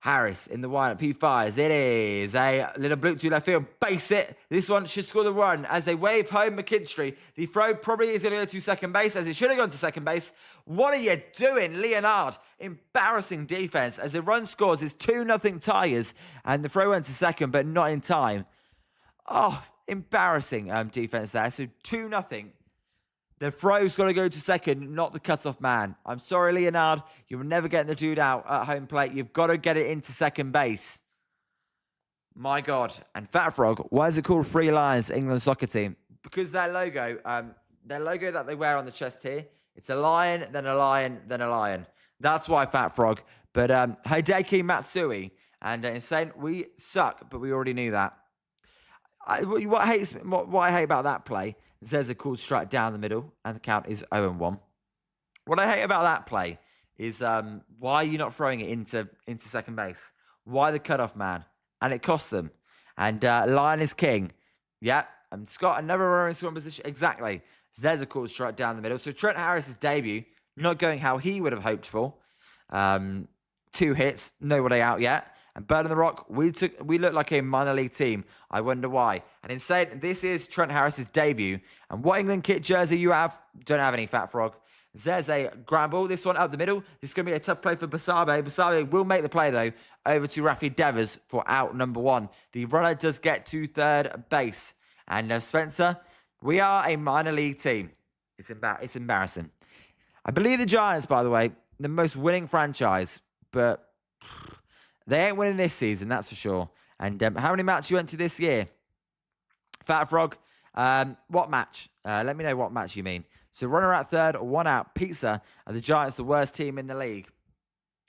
Speaker 2: Harris in the windup. He fires. It is a little bloop to left field. Base it. This one should score the run as they wave home McKinstry. The throw probably is going to go to second base as it should have gone to second base. What are you doing, Leonard? Embarrassing defense as the run scores is 2-0 Tigers and the throw went to second but not in time. Oh, embarrassing defense there. So 2-0. The throw's got to go to second, not the cutoff man. I'm sorry, Leonard. You will never get the dude out at home plate. You've got to get it into second base. My God. And Fat Frog, why is it called Three Lions, England soccer team? Because their logo that they wear on the chest here, it's a lion, then a lion, then a lion. That's why Fat Frog. But Hideki Matsui and Insane, we suck, but we already knew that. What I hate about that play is there's a cool strike down the middle and the count is 0-1. What I hate about that play is why are you not throwing it into second base? Why the cutoff man? And it cost them. And Lion is king. Yeah. And Scott, another runner in scoring position. Exactly. There's a cool strike down the middle. So Trent Harris's debut, not going how he would have hoped for. 2 hits, nobody out yet. And Bird on the Rock, we look like a minor league team. I wonder why. And insane, this is Trent Harris's debut. And what England kit jersey you have? Don't have any, Fat Frog. There's a ground ball. This one up the middle. This is going to be a tough play for Basabe. Basabe will make the play, though, over to Rafi Devers for out number 1. The runner does get to third base. And Spencer, we are a minor league team. It's embarrassing. I believe the Giants, by the way, the most winning franchise. But they ain't winning this season, that's for sure. And how many matches you went to this year? Fat Frog, what match? Let me know what match you mean. So runner at third, 1 out. Pizza. Are the Giants the worst team in the league?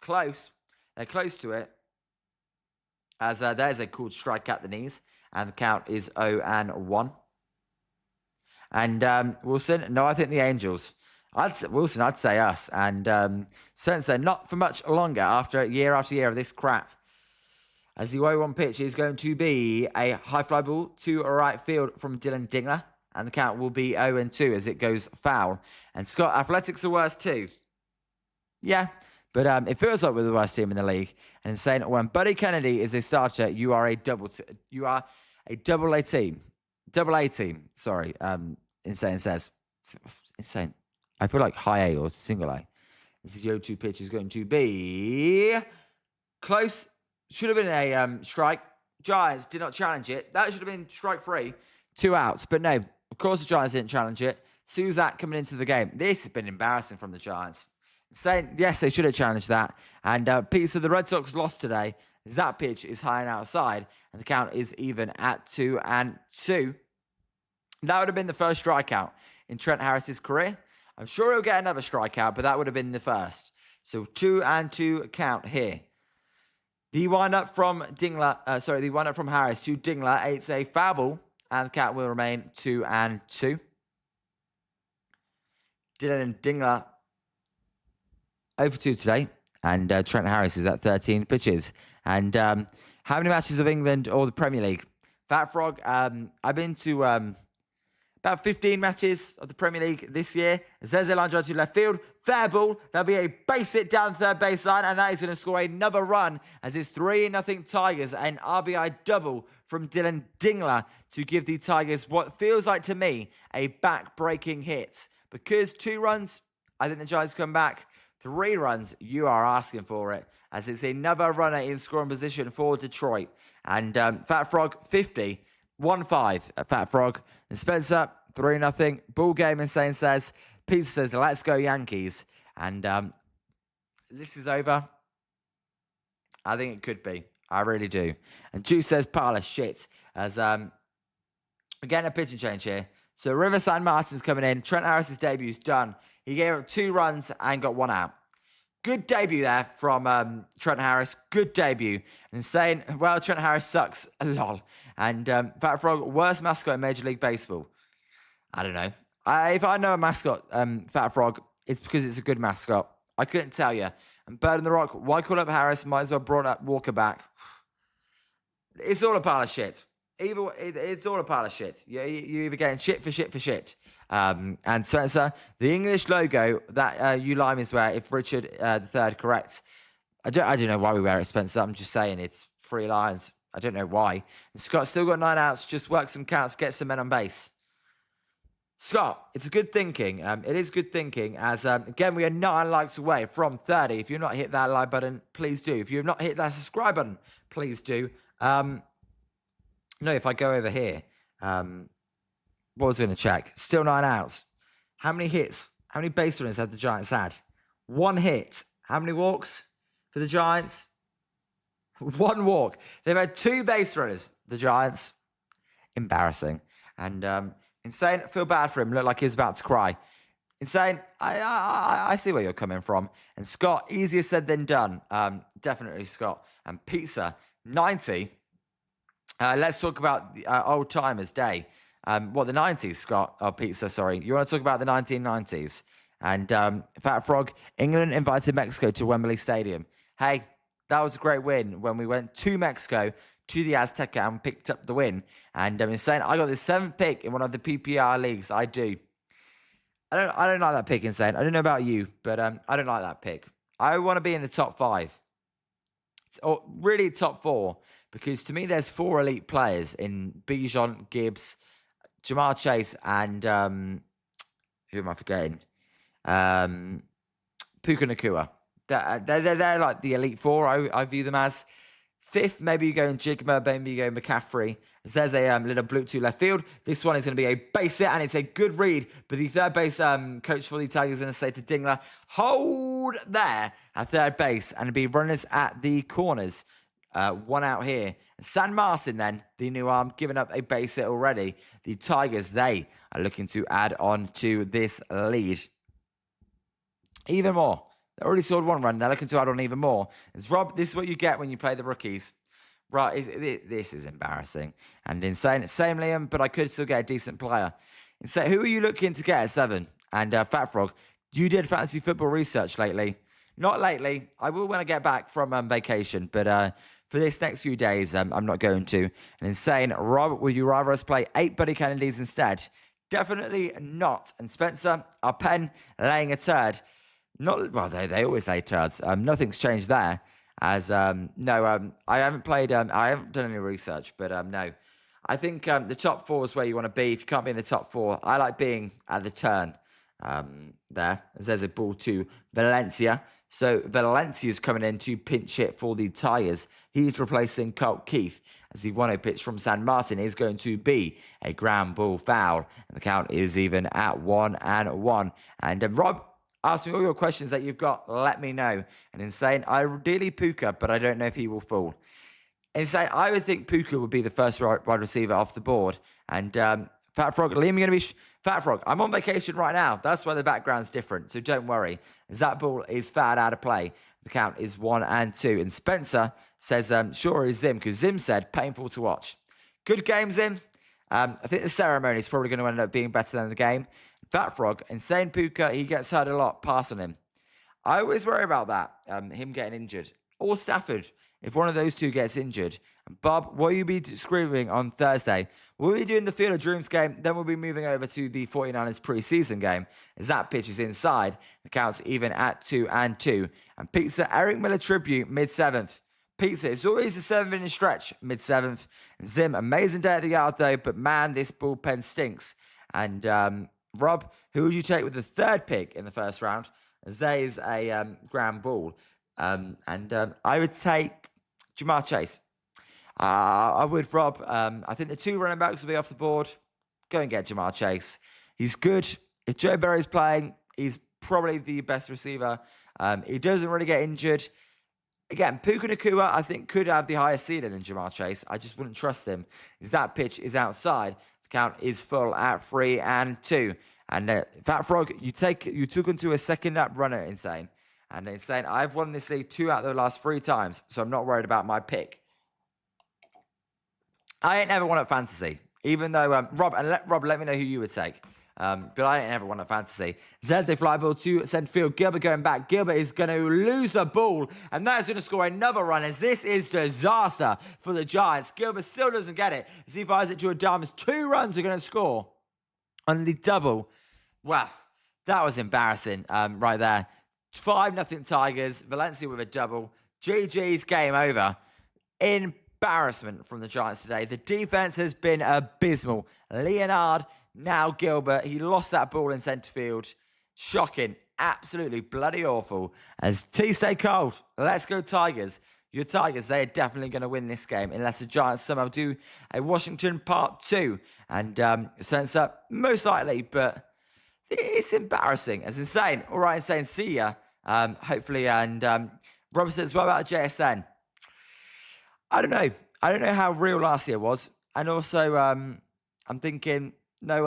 Speaker 2: Close. They're close to it. As there's a cool strike at the knees. And the count is 0-1. And Wilson, no, I think the Angels. I'd say us. And Spencer, not for much longer after year of this crap. As the 0-1 pitch is going to be a high fly ball to right field from Dylan Dingler. And the count will be 0-2 as it goes foul. And Scott, Athletics are worse too. Yeah, but it feels like we're the worst team in the league. And saying when Buddy Kennedy is a starter, you are a double A team. Double A team. Sorry. Insane says. Insane. I feel like high A or single A. This is the 0-2 pitch is going to be close. Should have been a strike. Giants did not challenge it. That should have been strike 3. 2 outs. But no, of course the Giants didn't challenge it. Suzak coming into the game. This has been embarrassing from the Giants. Saying, yes, they should have challenged that. And Peter, the Red Sox lost today. As that pitch is high and outside. And the count is even at 2-2. That would have been the first strikeout in Trent Harris's career. I'm sure he'll get another strikeout, but that would have been the first. So 2-2 count here. The windup from Harris to Dingler. It's a foul ball, and the count will remain 2-2. Dylan and Dingler over 2 today, and Trent Harris is at 13 pitches. And how many matches of England or the Premier League? Fat Frog, I've been to about 15 matches of the Premier League this year. Zeze line drive to left field. Fair ball. There'll be a base hit down third baseline, and that is going to score another run as it's 3-0 Tigers. An RBI double from Dylan Dingler to give the Tigers what feels like to me a back-breaking hit. Because 2 runs, I think the Giants come back. 3 runs, you are asking for it. As it's another runner in scoring position for Detroit. And Fat Frog, 50. 1-5 at Fat Frog. And Spencer, 3-0. Ball game, Insane says. Peter says, let's go Yankees. And this is over. I think it could be. I really do. And Juice says, pile of shit. As we're getting a pitching change here. So Riverside Martin's coming in. Trent Harris's debute's done. He gave up 2 runs and got 1 out. Good debut there from Trent Harris. Good debut. And saying, well, Trent Harris sucks. Lol. And Fat Frog, worst mascot in Major League Baseball. I don't know. If I know a mascot, Fat Frog, it's because it's a good mascot. I couldn't tell you. And Bird and the Rock, why call up Harris? Might as well brought up Walker back. It's all a pile of shit. It's all a pile of shit. You're either getting shit for shit for shit. And Spencer, the English logo that you Limeys wear, if Richard III correct. I don't know why we wear it, Spencer. I'm just saying it's 3 lines. I don't know why. And Scott still got 9 outs. Just work some counts, get some men on base. Scott, it's a good thinking. It is good thinking. As again, we are 9 likes away from 30. If you've not hit that like button, please do. If you've not hit that subscribe button, please do. No, if I go over here, what was I going to check? Still 9 outs. How many hits? How many base runners have the Giants had? 1 hit. How many walks for the Giants? 1 walk. They've had 2 base runners, the Giants. Embarrassing. And Insane, I feel bad for him. Looked like he was about to cry. Insane, I see where you're coming from. And Scott, easier said than done. Definitely Scott. And Pizza, 90. Let's talk about the old timers day. The 90s, Scott? Oh, Pizza, sorry. You want to talk about the 1990s? And Fat Frog, England invited Mexico to Wembley Stadium. Hey, that was a great win when we went to Mexico, to the Azteca, and picked up the win. And I'm Insane, I got the 7th pick in one of the PPR leagues. I do. I don't like that pick, Insane. I don't know about you, but I don't like that pick. I want to be in the top 5. Or really top 4, because to me there's 4 elite players in Bijan, Gibbs, Jamar Chase, and who am I forgetting? Puka Nakua. They're like the elite 4. I view them as. 5th, maybe you go in Jigma, maybe you go McCaffrey. As there's a little bloop to left field. This one is going to be a base hit, and it's a good read. But the third base coach for the Tigers is going to say to Dingler, hold there at third base, and be runners at the corners. 1 out here. San Martin then, the new arm, giving up a base hit already. The Tigers, they are looking to add on to this lead. Even more. They already scored 1 run. They're looking to add on even more. It's Rob, this is what you get when you play the rookies. Right, this is embarrassing. And Insane, same Liam, but I could still get a decent player. Insane, who are you looking to get at 7? And Fat Frog, you did fantasy football research lately. Not lately. I will when I get back from vacation. But for this next few days, I'm not going to. And Insane, Rob, would you rather us play 8 Buddy Kennedys instead? Definitely not. And Spencer, our pen, laying a turd. Not well. They always lay turds. Nothing's changed there. As no, I haven't played. I haven't done any research, but no. I think the top 4 is where you want to be. If you can't be in the top 4, I like being at the turn. There, as there's a ball to Valencia. So Valencia's coming in to pinch hit for the Tigers. He's replacing Colt Keith as the 1-0 pitch from San Martin is going to be a ground ball foul, and the count is even at 1-1. And Rob, ask me all your questions that you've got. Let me know. And Insane, I really Puka, but I don't know if he will fall. Insane, I would think Puka would be the first wide receiver off the board. And Fat Frog, Liam, you're going to be... Fat Frog, I'm on vacation right now. That's why the background's different. So don't worry. As that ball is fouled out of play. The count is 1-2. And Spencer says, sure is Zim, because Zim said, painful to watch. Good game, Zim. I think the ceremony is probably going to end up being better than the game. Fat Frog, Insane Puka, he gets hurt a lot. Pass on him. I always worry about that, him getting injured. Or Stafford, if one of those 2 gets injured. Bob, will you be screaming on Thursday? We'll be doing the Field of Dreams game, then we'll be moving over to the 49ers preseason game, as that pitch is inside. The count's even at 2-2. And Pizza, Eric Miller tribute, mid-7th. Pizza, it's always a 7-minute stretch, mid-7th. Zim, amazing day at the yard though, but man, this bullpen stinks. And Rob, who would you take with the 3rd pick in the first round? As there is a ground ball. I would take Jamar Chase. I would, Rob. I think the 2 running backs will be off the board. Go and get Jamar Chase. He's good. If Joe Burrow's playing, he's probably the best receiver. He doesn't really get injured. Again, Puka Nakua, I think, could have the highest ceiling than Jamar Chase. I just wouldn't trust him, as that pitch is outside. The count is full at 3-2. And Fat Frog, you took into a second up runner, Insane. And Insane, I've won this league 2 out of the last 3 times, so I'm not worried about my pick. I ain't never won at fantasy, even though Rob, let me know who you would take. But I ain't ever won a fantasy. Zeze fly ball to centre field. Gilbert going back. Gilbert is going to lose the ball. And that is going to score another run as this is disaster for the Giants. Gilbert still doesn't get it as he fires it to Adamas. 2 runs are going to score on the double. Well, that was embarrassing right there. 5-0 Tigers. Valencia with a double. GG's game over. Embarrassment from the Giants today. The defense has been abysmal. Leonard, now Gilbert. He lost that ball in centre field. Shocking. Absolutely bloody awful. As T stay cold. Let's go Tigers. Your Tigers, they are definitely going to win this game unless the Giants somehow do a Washington part 2. And sense up most likely, but it's embarrassing. It's insane. All right, insane. See ya. Hopefully. And Robert says, what about JSN? I don't know. I don't know how real last year was. And also, I'm thinking no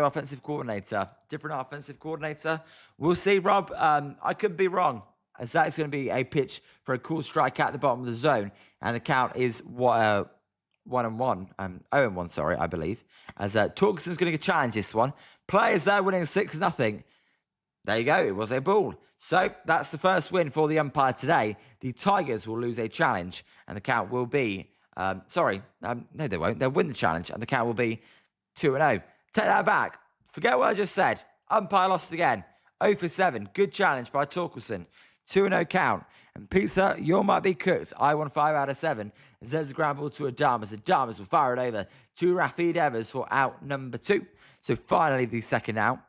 Speaker 2: offensive coordinator. Different offensive coordinator. We'll see, Rob. I could be wrong. As that is going to be a pitch for a cool strike at the bottom of the zone. And the count is 1-1. 0-1, sorry, I believe. As Torkelson's going to challenge this one. Players there winning 6-0. There you go. It was a ball. So that's the first win for the umpire today. The Tigers will lose a challenge. And the count will be... no, they won't. They'll win the challenge. And the count will be 2-0. Take that back. Forget what I just said. Umpire lost again. 0 for 7. Good challenge by Torkelson. 2-0 count. And Pizza, you might be cooked. I won 5 out of 7. As there's a ground ball to Adamas. Adamas will fire it over to Rafid Evers for out number 2. So finally the second out.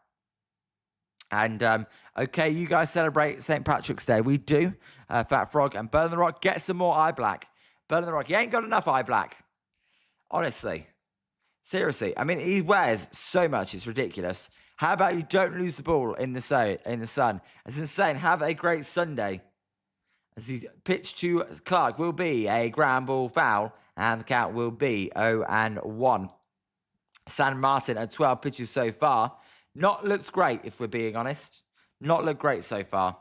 Speaker 2: And, okay, you guys celebrate St. Patrick's Day. We do. Fat Frog and Burn the Rock. Get some more eye black. Burn the Rock. He ain't got enough eye black. Honestly. Seriously. I mean, he wears so much. It's ridiculous. How about you don't lose the ball in the sun? It's insane. Have a great Sunday. As he pitched to Clark will be a ground ball foul. And the count will be 0-1. San Martin at 12 pitches so far. Not looked great, if we're being honest. Not looked great so far.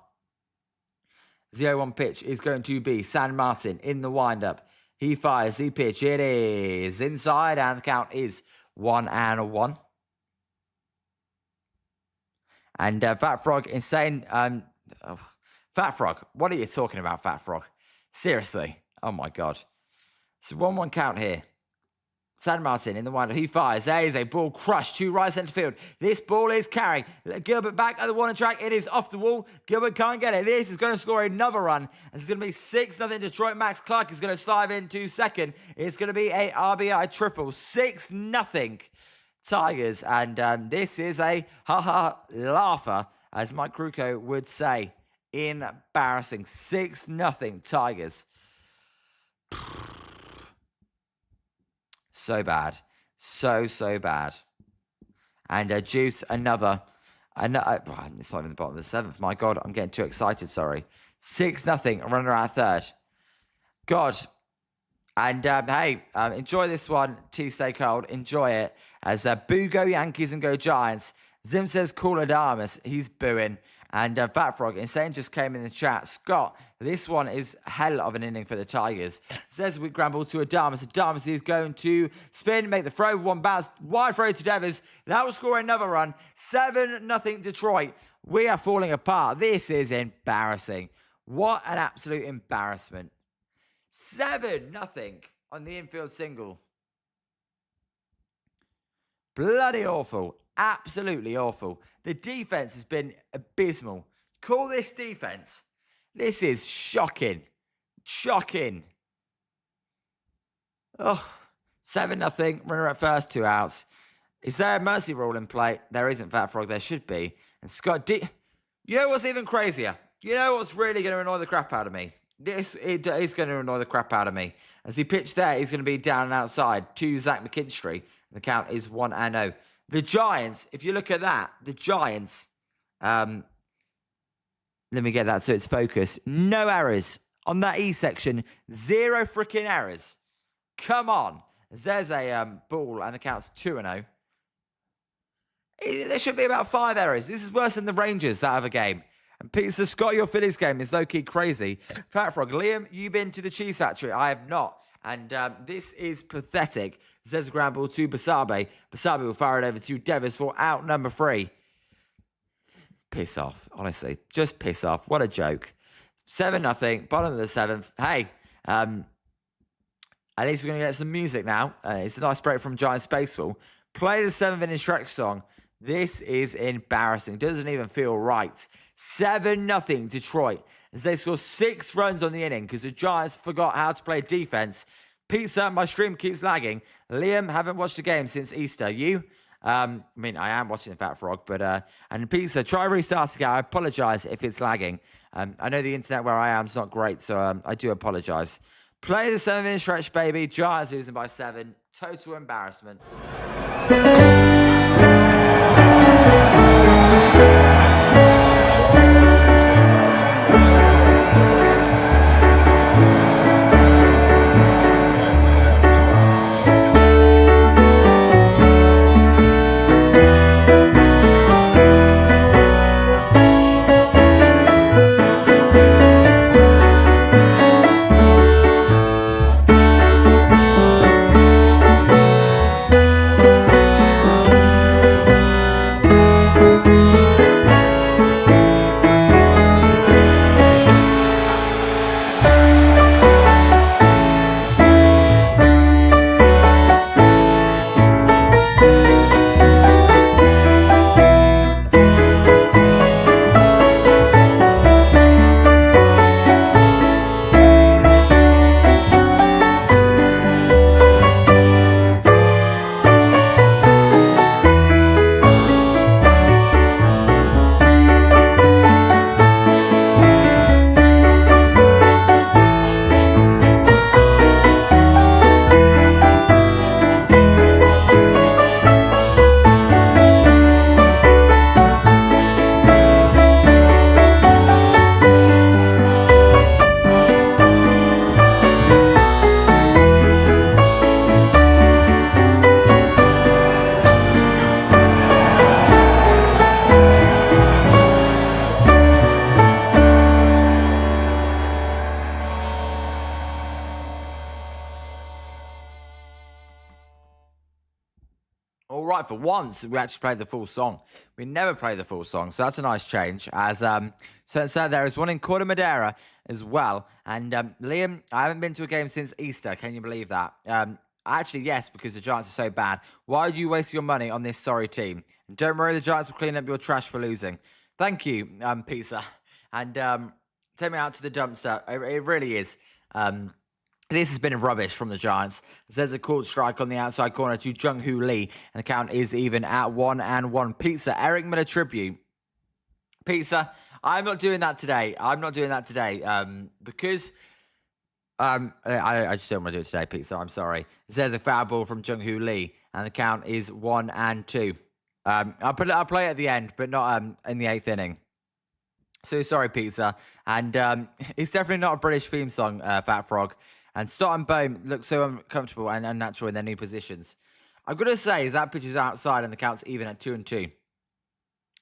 Speaker 2: 0-1 pitch is going to be San Martin in the wind-up. He fires the pitch. It is inside, and the count is 1-1. And Fat Frog, insane. Fat Frog, what are you talking about, Fat Frog? Seriously. Oh, my God. So 1-1 count here. San Martin in the wind-up. He fires. There is a ball crushed to right centre field. This ball is carrying. Gilbert back at the warning track. It is off the wall. Gilbert can't get it. This is going to score another run. It's going to be 6-0 Detroit. Max Clark is going to slide into second. It's going to be a RBI triple. 6-0 Tigers. And this is a ha-ha laugher, as Mike Kruko would say. Embarrassing. 6-0 Tigers. So bad. So bad. And Juice, another. It's not even the bottom of the 7th. My God, I'm getting too excited, sorry. 6-0, runner at third. God. And, hey, enjoy this one. Tea stay cold. Enjoy it. As Boo go Yankees and go Giants. Zim says call Adamas. He's booing. And Fat Frog, Insane just came in the chat. Scott, this one is hell of an inning for the Tigers. Says we scramble to Adamas. Adamas is going to spin, make the throw. One bounce, wide throw to Devers. That will score another run. 7-0 Detroit. We are falling apart. This is embarrassing. What an absolute embarrassment. 7-0 on the infield single. Bloody awful. Absolutely awful. The defense has been abysmal. Call this defense. This is shocking. Shocking. Oh, 7-0. Runner at first, 2 outs. Is there a mercy rule in play? There isn't, Fat Frog. There should be. And Scott You know what's even crazier? You know what's really going to annoy the crap out of me? It is going to annoy the crap out of me. As he pitched there, he's going to be down and outside to Zach McKinstry. The count is 1-0. The Giants, if you look at that, the Giants, let me get that so it's focused. No errors on that E section. 0 freaking errors. Come on. There's a ball and the count's 2-0. There should be about 5 errors. This is worse than the Rangers, that other game. And Peter Scott, your Phillies game is low-key crazy. Fat Frog, Liam, you been to the cheese factory? I have not. And this is pathetic. There's a ground ball to Basabe. Basabe will fire it over to Devis for out number 3. Piss off, honestly. Just piss off. What a joke. 7-0, bottom of the 7th. Hey, at least we're going to get some music now. It's a nice break from Giants Baseball. Play the 7th inning stretch song. This is embarrassing. Doesn't even feel right. 7-0 Detroit. As they score 6 runs on the inning because the Giants forgot how to play defense. Pizza, my stream keeps lagging. Liam, haven't watched the game since Easter. You? I mean, I am watching the Fat Frog, but, and Pizza, try restarting it. I apologize if it's lagging. I know the internet where I am is not great, so I do apologize. Play the 7th inning stretch, baby. Giants losing by 7. Total embarrassment. All right, for once, we actually played the full song. We never play the full song, so that's a nice change. As so there is one in Corte Madera as well. And Liam, I haven't been to a game since Easter. Can you believe that? Actually, yes, because the Giants are so bad. Why do you waste your money on this sorry team? And don't worry, the Giants will clean up your trash for losing. Thank you, Pizza. And take me out to the dumpster. It really is. This has been rubbish from the Giants. There's a caught strike on the outside corner to Jung-Hoo Lee. And the count is even at 1-1. Pizza, Eric Miller tribute. Pizza, I'm not doing that today. Because I just don't want to do it today, Pizza. I'm sorry. There's a foul ball from Jung-Hoo Lee. And the count is 1-2. I'll play it at the end, but not in the 8th inning. So sorry, Pizza. And it's definitely not a British theme song, Fat Frog. And Stott and Bohm look so uncomfortable and unnatural in their new positions. I've got to say, is that pitch is outside and the count's even at 2-2.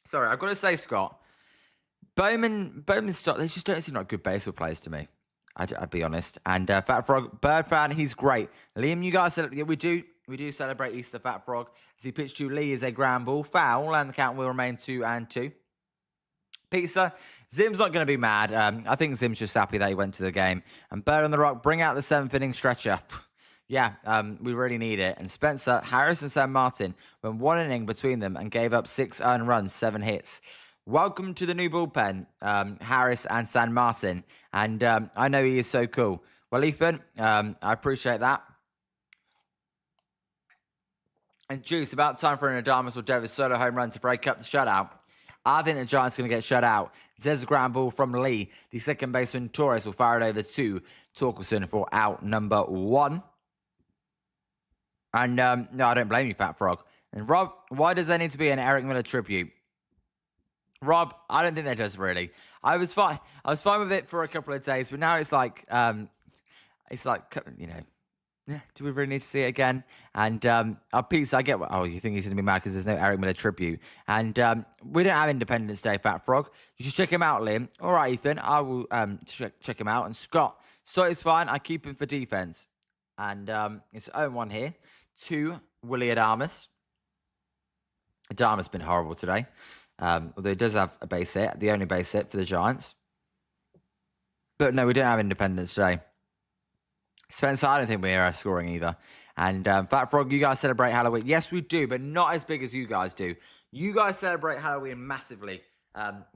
Speaker 2: Sorry, I've got to say, Scott, Bohm and Stott, they just don't seem like good baseball players to me. I'd be honest. And Fat Frog, Bird fan, he's great. Liam, you guys said, yeah, we do celebrate Easter, Fat Frog. As he pitched to Lee is a ground ball, foul, and the count will remain 2-2. Pizza, Zim's not going to be mad. I think Zim's just happy that he went to the game. And Bird on the Rock, bring out the 7th inning stretcher. Yeah, we really need it. And Spencer, Harris and San Martin went 1 inning between them and gave up 6 earned runs, 7 hits. Welcome to the new bullpen, Harris and San Martin. And I know he is so cool. Well, Ethan, I appreciate that. And Juice, about time for an Adames or Davis solo home run to break up the shutout. I think the Giants are going to get shut out. There's a ground ball from Lee. The second baseman, Torres, will fire it over to Torkelson for out number 1. And, no, I don't blame you, Fat Frog. And Rob, why does there need to be an Eric Miller tribute? Rob, I don't think there does, really. I was fine with it for a couple of days, but now it's like, you know, yeah, do we really need to see it again? And Pizza, I get what, you think he's going to be mad because there's no Eric Miller tribute. And we don't have Independence Day, Fat Frog. You should check him out, Liam. All right, Ethan, I will check him out. And Scott, so it's fine. I keep him for defense. And it's 0-1 here to Willie Adamas. Adamas been horrible today. Although he does have a base hit, the only base hit for the Giants. But no, we don't have independence today. Spencer, I don't think we're scoring either. And Fat Frog, you guys celebrate Halloween. Yes, we do, but not as big as you guys do. You guys celebrate Halloween massively.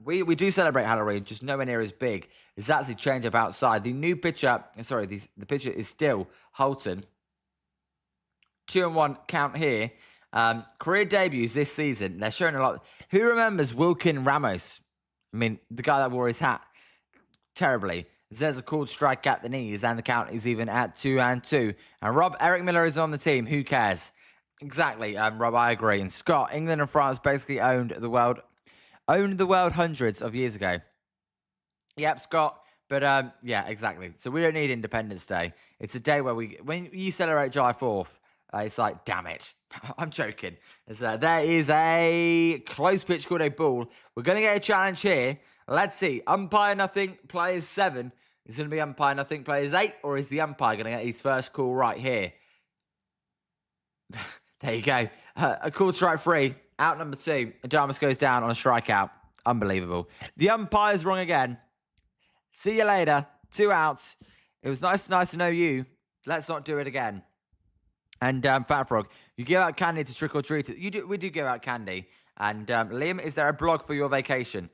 Speaker 2: We do celebrate Halloween, just nowhere near as big. It's actually changed up outside. The new pitcher, sorry, the pitcher is still Holton. 2-1 count here. Career debuts this season. They're showing a lot. Who remembers Wilkin Ramos? I mean, the guy that wore his hat terribly. There's a called strike at the knees, and the count is even at 2-2. And Rob, Eric Miller is on the team. Who cares? Exactly, Rob, I agree. And Scott, England and France basically owned the world hundreds of years ago. Yep, Scott. But yeah, exactly. So we don't need Independence Day. It's a day where when you celebrate July 4th, it's like, damn it. I'm joking. There is a close pitch called a ball. We're going to get a challenge here. Let's see. Umpire nothing, players 7. Is going to be umpire nothing, players 8? Or is the umpire going to get his first call right here? There you go. A call strike 3. Out number 2. Adamas goes down on a strikeout. Unbelievable. The umpire's wrong again. See you later. 2 outs. It was nice to know you. Let's not do it again. And Fat Frog, you give out candy to trick or treat. We do give out candy. And Liam, is there a blog for your vacation?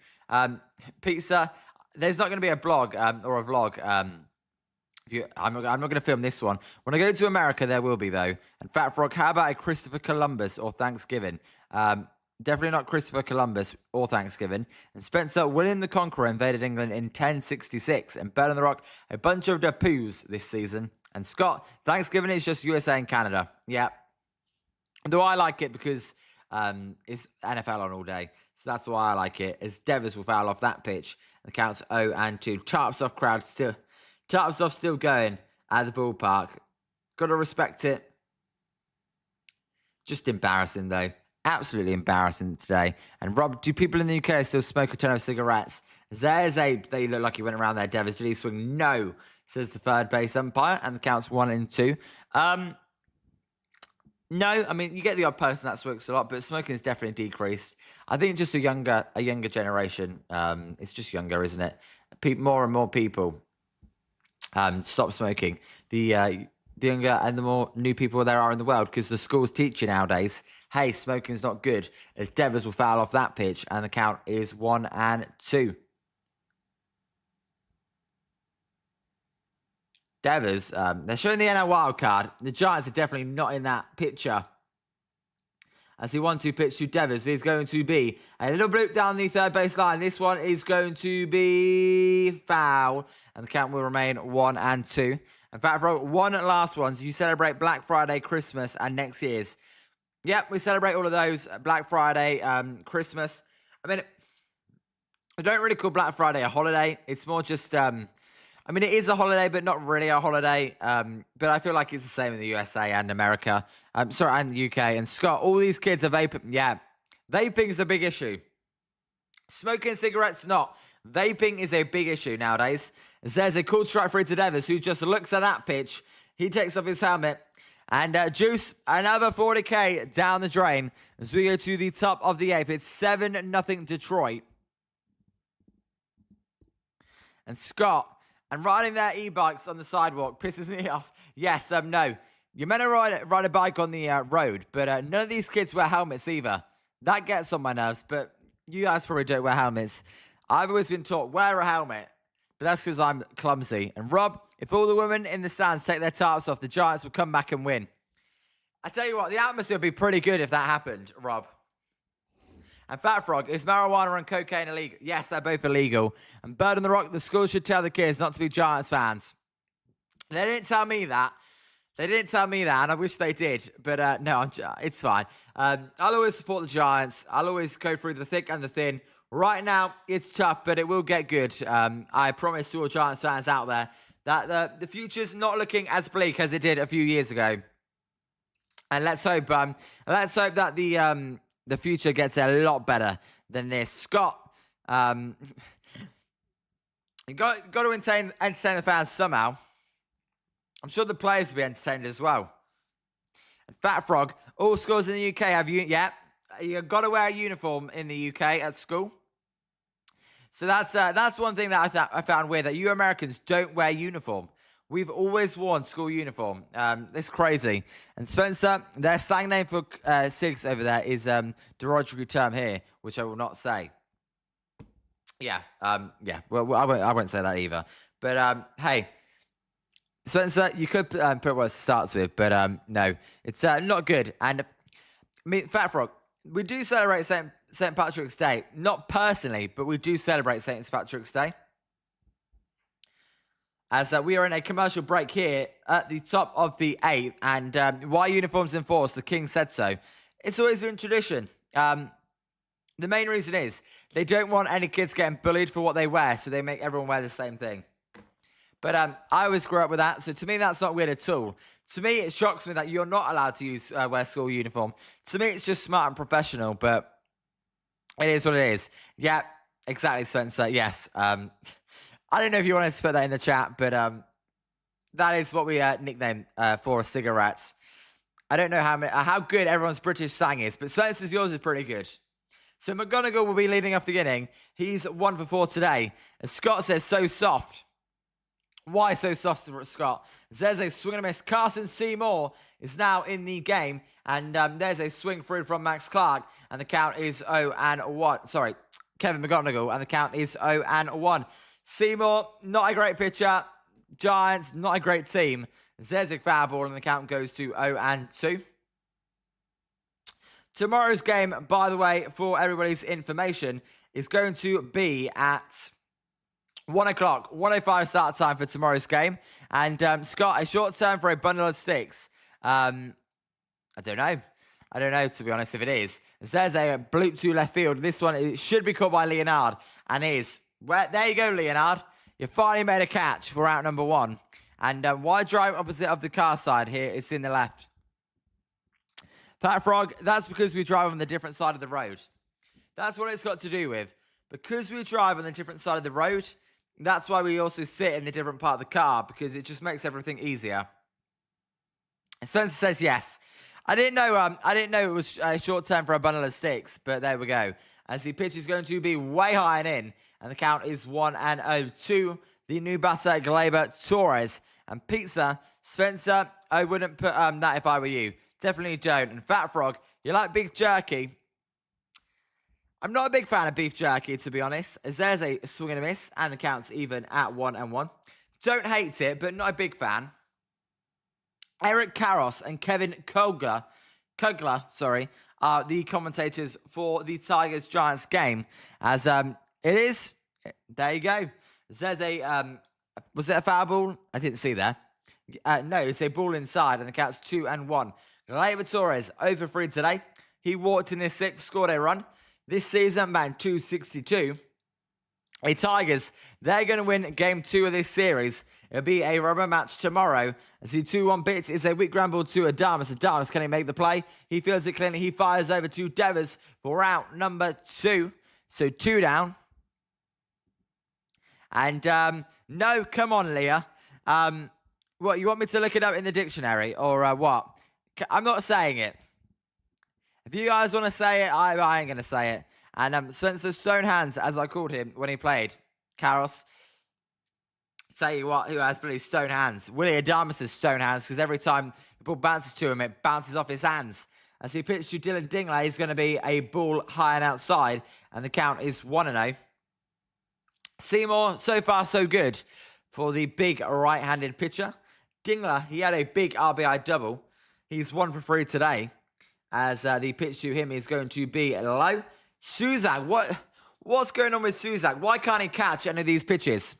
Speaker 2: Pizza, there's not going to be a blog or a vlog. I'm not going to film this one. When I go to America, there will be though. And Fat Frog, how about a Christopher Columbus or Thanksgiving? Definitely not Christopher Columbus or Thanksgiving. And Spencer, William the Conqueror invaded England in 1066. And Bird on the Rock, a bunch of depoos this season. And Scott, Thanksgiving is just USA and Canada. Yeah. Though I like it because it's NFL on all day. So that's why I like it. As Devers will foul off that pitch. The count's 0-2. Tarps crowd still going at the ballpark. Got to respect it. Just embarrassing though. Absolutely embarrassing today. And Rob, do people in the UK still smoke a ton of cigarettes? They look like he went around there, Devers. Did he swing? No, says the third base umpire, and the count's 1-2. No, I mean, you get the odd person that smokes a lot, but smoking is definitely decreased. I think just a younger generation. It's just younger, isn't it? More and more people stop smoking. The younger and the more new people there are in the world, because the schools teach you nowadays, hey, smoking's not good, as Devers will foul off that pitch, and the count is 1-2. Devers, they're showing the NL wild card. The Giants are definitely not in that picture. As he 1-2 pitch to Devers is going to be a little bloop down the third base line. This one is going to be foul, and the count will remain 1-2. In fact, for one last one, so you celebrate Black Friday, Christmas, and next year's. Yep, we celebrate all of those. Black Friday, Christmas. I mean, I don't really call Black Friday a holiday. It's more just, I mean, it is a holiday, but not really a holiday. But I feel like it's the same in the USA and America. And the UK. And Scott, all these kids are vaping. Yeah, vaping is a big issue. Smoking cigarettes, not. Vaping is a big issue nowadays. As there's a cool strike for Devers, who just looks at that pitch. He takes off his helmet. And Juice, another 40K down the drain. As we go to the top of the 8th. It's 7-0 Detroit. And Scott, and riding their e-bikes on the sidewalk pisses me off. Yes, no. You're meant to ride a bike on the road, but none of these kids wear helmets either. That gets on my nerves, but you guys probably don't wear helmets. I've always been taught, wear a helmet. But that's because I'm clumsy. And Rob, if all the women in the stands take their tarps off, the Giants will come back and win. I tell you what, the atmosphere would be pretty good if that happened, Rob. And Fat Frog, is marijuana and cocaine illegal? Yes, they're both illegal. And Bird on the Rock, the schools should tell the kids not to be Giants fans. They didn't tell me that. And I wish they did. But no, it's fine. I'll always support the Giants. I'll always go through the thick and the thin. Right now, it's tough, but it will get good. I promise to all Giants fans out there that the future's not looking as bleak as it did a few years ago. And let's hope that the future gets a lot better than this. Scott, you got to entertain the fans somehow. I'm sure the players will be entertained as well. And Fat Frog, all schools in the UK have you've got to wear a uniform in the UK at school. So that's one thing that I found weird, that you Americans don't wear uniform. We've always worn school uniform. It's crazy. And Spencer, their slang name for SIGs over there is derogatory term here, which I will not say. Yeah. Well, I won't say that either. But hey, Spencer, you could put what it starts with, but no, it's not good. And I mean, Fat Frog, we do celebrate St. Patrick's Day. Not personally, but we do celebrate St. Patrick's Day. As we are in a commercial break here at the top of the 8th. And why uniforms enforced? The King said so. It's always been tradition. The main reason is they don't want any kids getting bullied for what they wear, so they make everyone wear the same thing. But I always grew up with that, so to me, that's not weird at all. To me, it shocks me that you're not allowed to wear school uniform. To me, it's just smart and professional, but it is what it is. Yeah, exactly, Spencer. Yes. I don't know if you wanted to put that in the chat, but that is what we nicknamed for cigarettes. I don't know how good everyone's British slang is, but Spencer's yours is pretty good. So McGonagall will be leading off the beginning. He's 1 for 4 today. And Scott says, so soft. Why so soft, Scott? There's a swing and a miss. Carson Seymour is now in the game. And there's a swing through from Max Clark. And the count is 0-1. Sorry, Kevin McGonagall. And the count is 0-1. Seymour, not a great pitcher. Giants, not a great team. There's a foul ball. And the count goes to 0-2. Tomorrow's game, by the way, for everybody's information, is going to be at 1 o'clock, 1:05 start time for tomorrow's game. And Scott, a short term for a bundle of sticks. I don't know. I don't know, to be honest, if it is. There's a bloop to left field. This one it should be caught by Leonard. And is. Well, there you go, Leonard. You finally made a catch for out number 1. And why drive opposite of the car side here? It's in the left. Fat Frog, that's because we drive on the different side of the road. That's what it's got to do with. Because we drive on the different side of the road, that's why we also sit in a different part of the car, because it just makes everything easier. Spencer says yes. I didn't know it was short term for a bundle of sticks, but there we go. As the pitch is going to be way high and in, and the count is 1-0 to the new batter, Gleyber Torres. And pizza, Spencer, I wouldn't put that if I were you. Definitely don't. And Fat Frog, you like beef jerky? I'm not a big fan of beef jerky, to be honest, as there's a swing and a miss, and the count's even at 1-1. Don't hate it, but not a big fan. Eric Karros and Kevin Kugler, are the commentators for the Tigers-Giants game. As it is, there you go. There's a, was it a foul ball? I didn't see that. No, it's a ball inside, and the count's 2-1. Gleyber Torres, 0-3 today. He walked in this 6th, scored a run. This season, man, 262. The Tigers, they're going to win game 2 of this series. It'll be a rubber match tomorrow. As the 2-1 pitch is a weak ramble to Adamas. Adamas, can he make the play? He feels it cleanly. He fires over to Devers for out number 2. So 2 down. And no, come on, Leah. What, you want me to look it up in the dictionary or what? I'm not saying it. If you guys want to say it, I ain't going to say it. And Spencer Stone Hands, as I called him when he played, Karros. Tell you what, who has really stone hands? Willie Adamas' stone hands, because every time the ball bounces to him, it bounces off his hands. As he pitched to Dylan Dingler, he's going to be a ball high and outside, and the count is 1-0. Seymour, so far so good for the big right-handed pitcher. Dingler, he had a big RBI double. He's 1 for 3 today, as the pitch to him is going to be low. Suzak, what's going on with Suzak? Why can't he catch any of these pitches?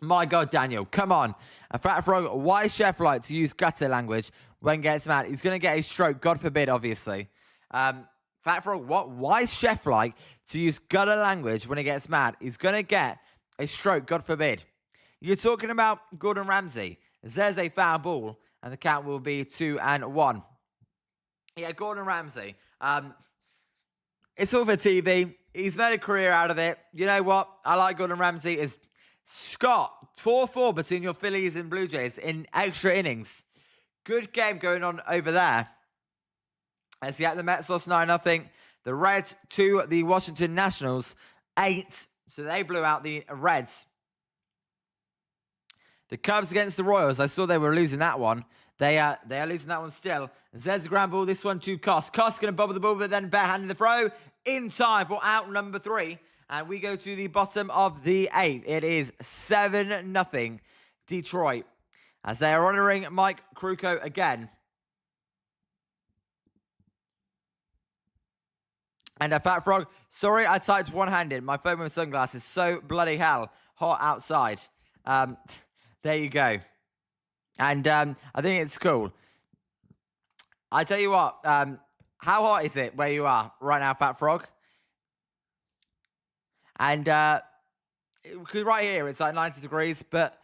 Speaker 2: My God, Daniel, come on. A Fat Frog, why Chef like to use gutter language when gets mad? He's going to get a stroke, God forbid, obviously. Fat Frog, what? Why Chef like to use gutter language when he gets mad? He's going to get a stroke, God forbid. You're talking about Gordon Ramsay. There's a foul ball, and the count will be 2-1. Yeah, Gordon Ramsay. It's all for TV. He's made a career out of it. You know what? I like Gordon Ramsay. Scott, 4-4 between your Phillies and Blue Jays in extra innings. Good game going on over there. As yet, the Mets lost 9-0. The Reds to the Washington Nationals, 8. So they blew out the Reds. The Cubs against the Royals. I saw they were losing that one. They are losing that one still. There's the ground ball. This one to Koss. Koss going to bobble the ball, but then barehanded the throw in time for out number 3. And we go to the bottom of the 8th. It is 7-0 Detroit. As they are honoring Mike Krukow again. And a Fat Frog. Sorry, I typed one-handed. My phone with sunglasses. So bloody hell. Hot outside. There you go. And I think it's cool. I tell you what. How hot is it where you are right now, Fat Frog? And because right here it's like 90 degrees. But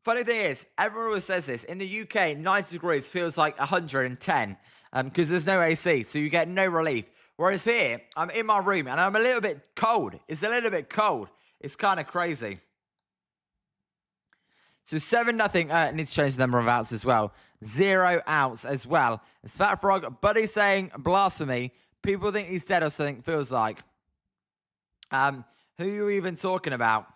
Speaker 2: funny thing is, everyone always says this. In the UK, 90 degrees feels like 110 because there's no AC. So you get no relief. Whereas here, I'm in my room and I'm a little bit cold. It's a little bit cold. It's kind of crazy. So 7-0. I need to change the number of outs as well. 0 outs as well. It's Fat Frog, Buddy saying blasphemy. People think he's dead or something, feels like. Who are you even talking about?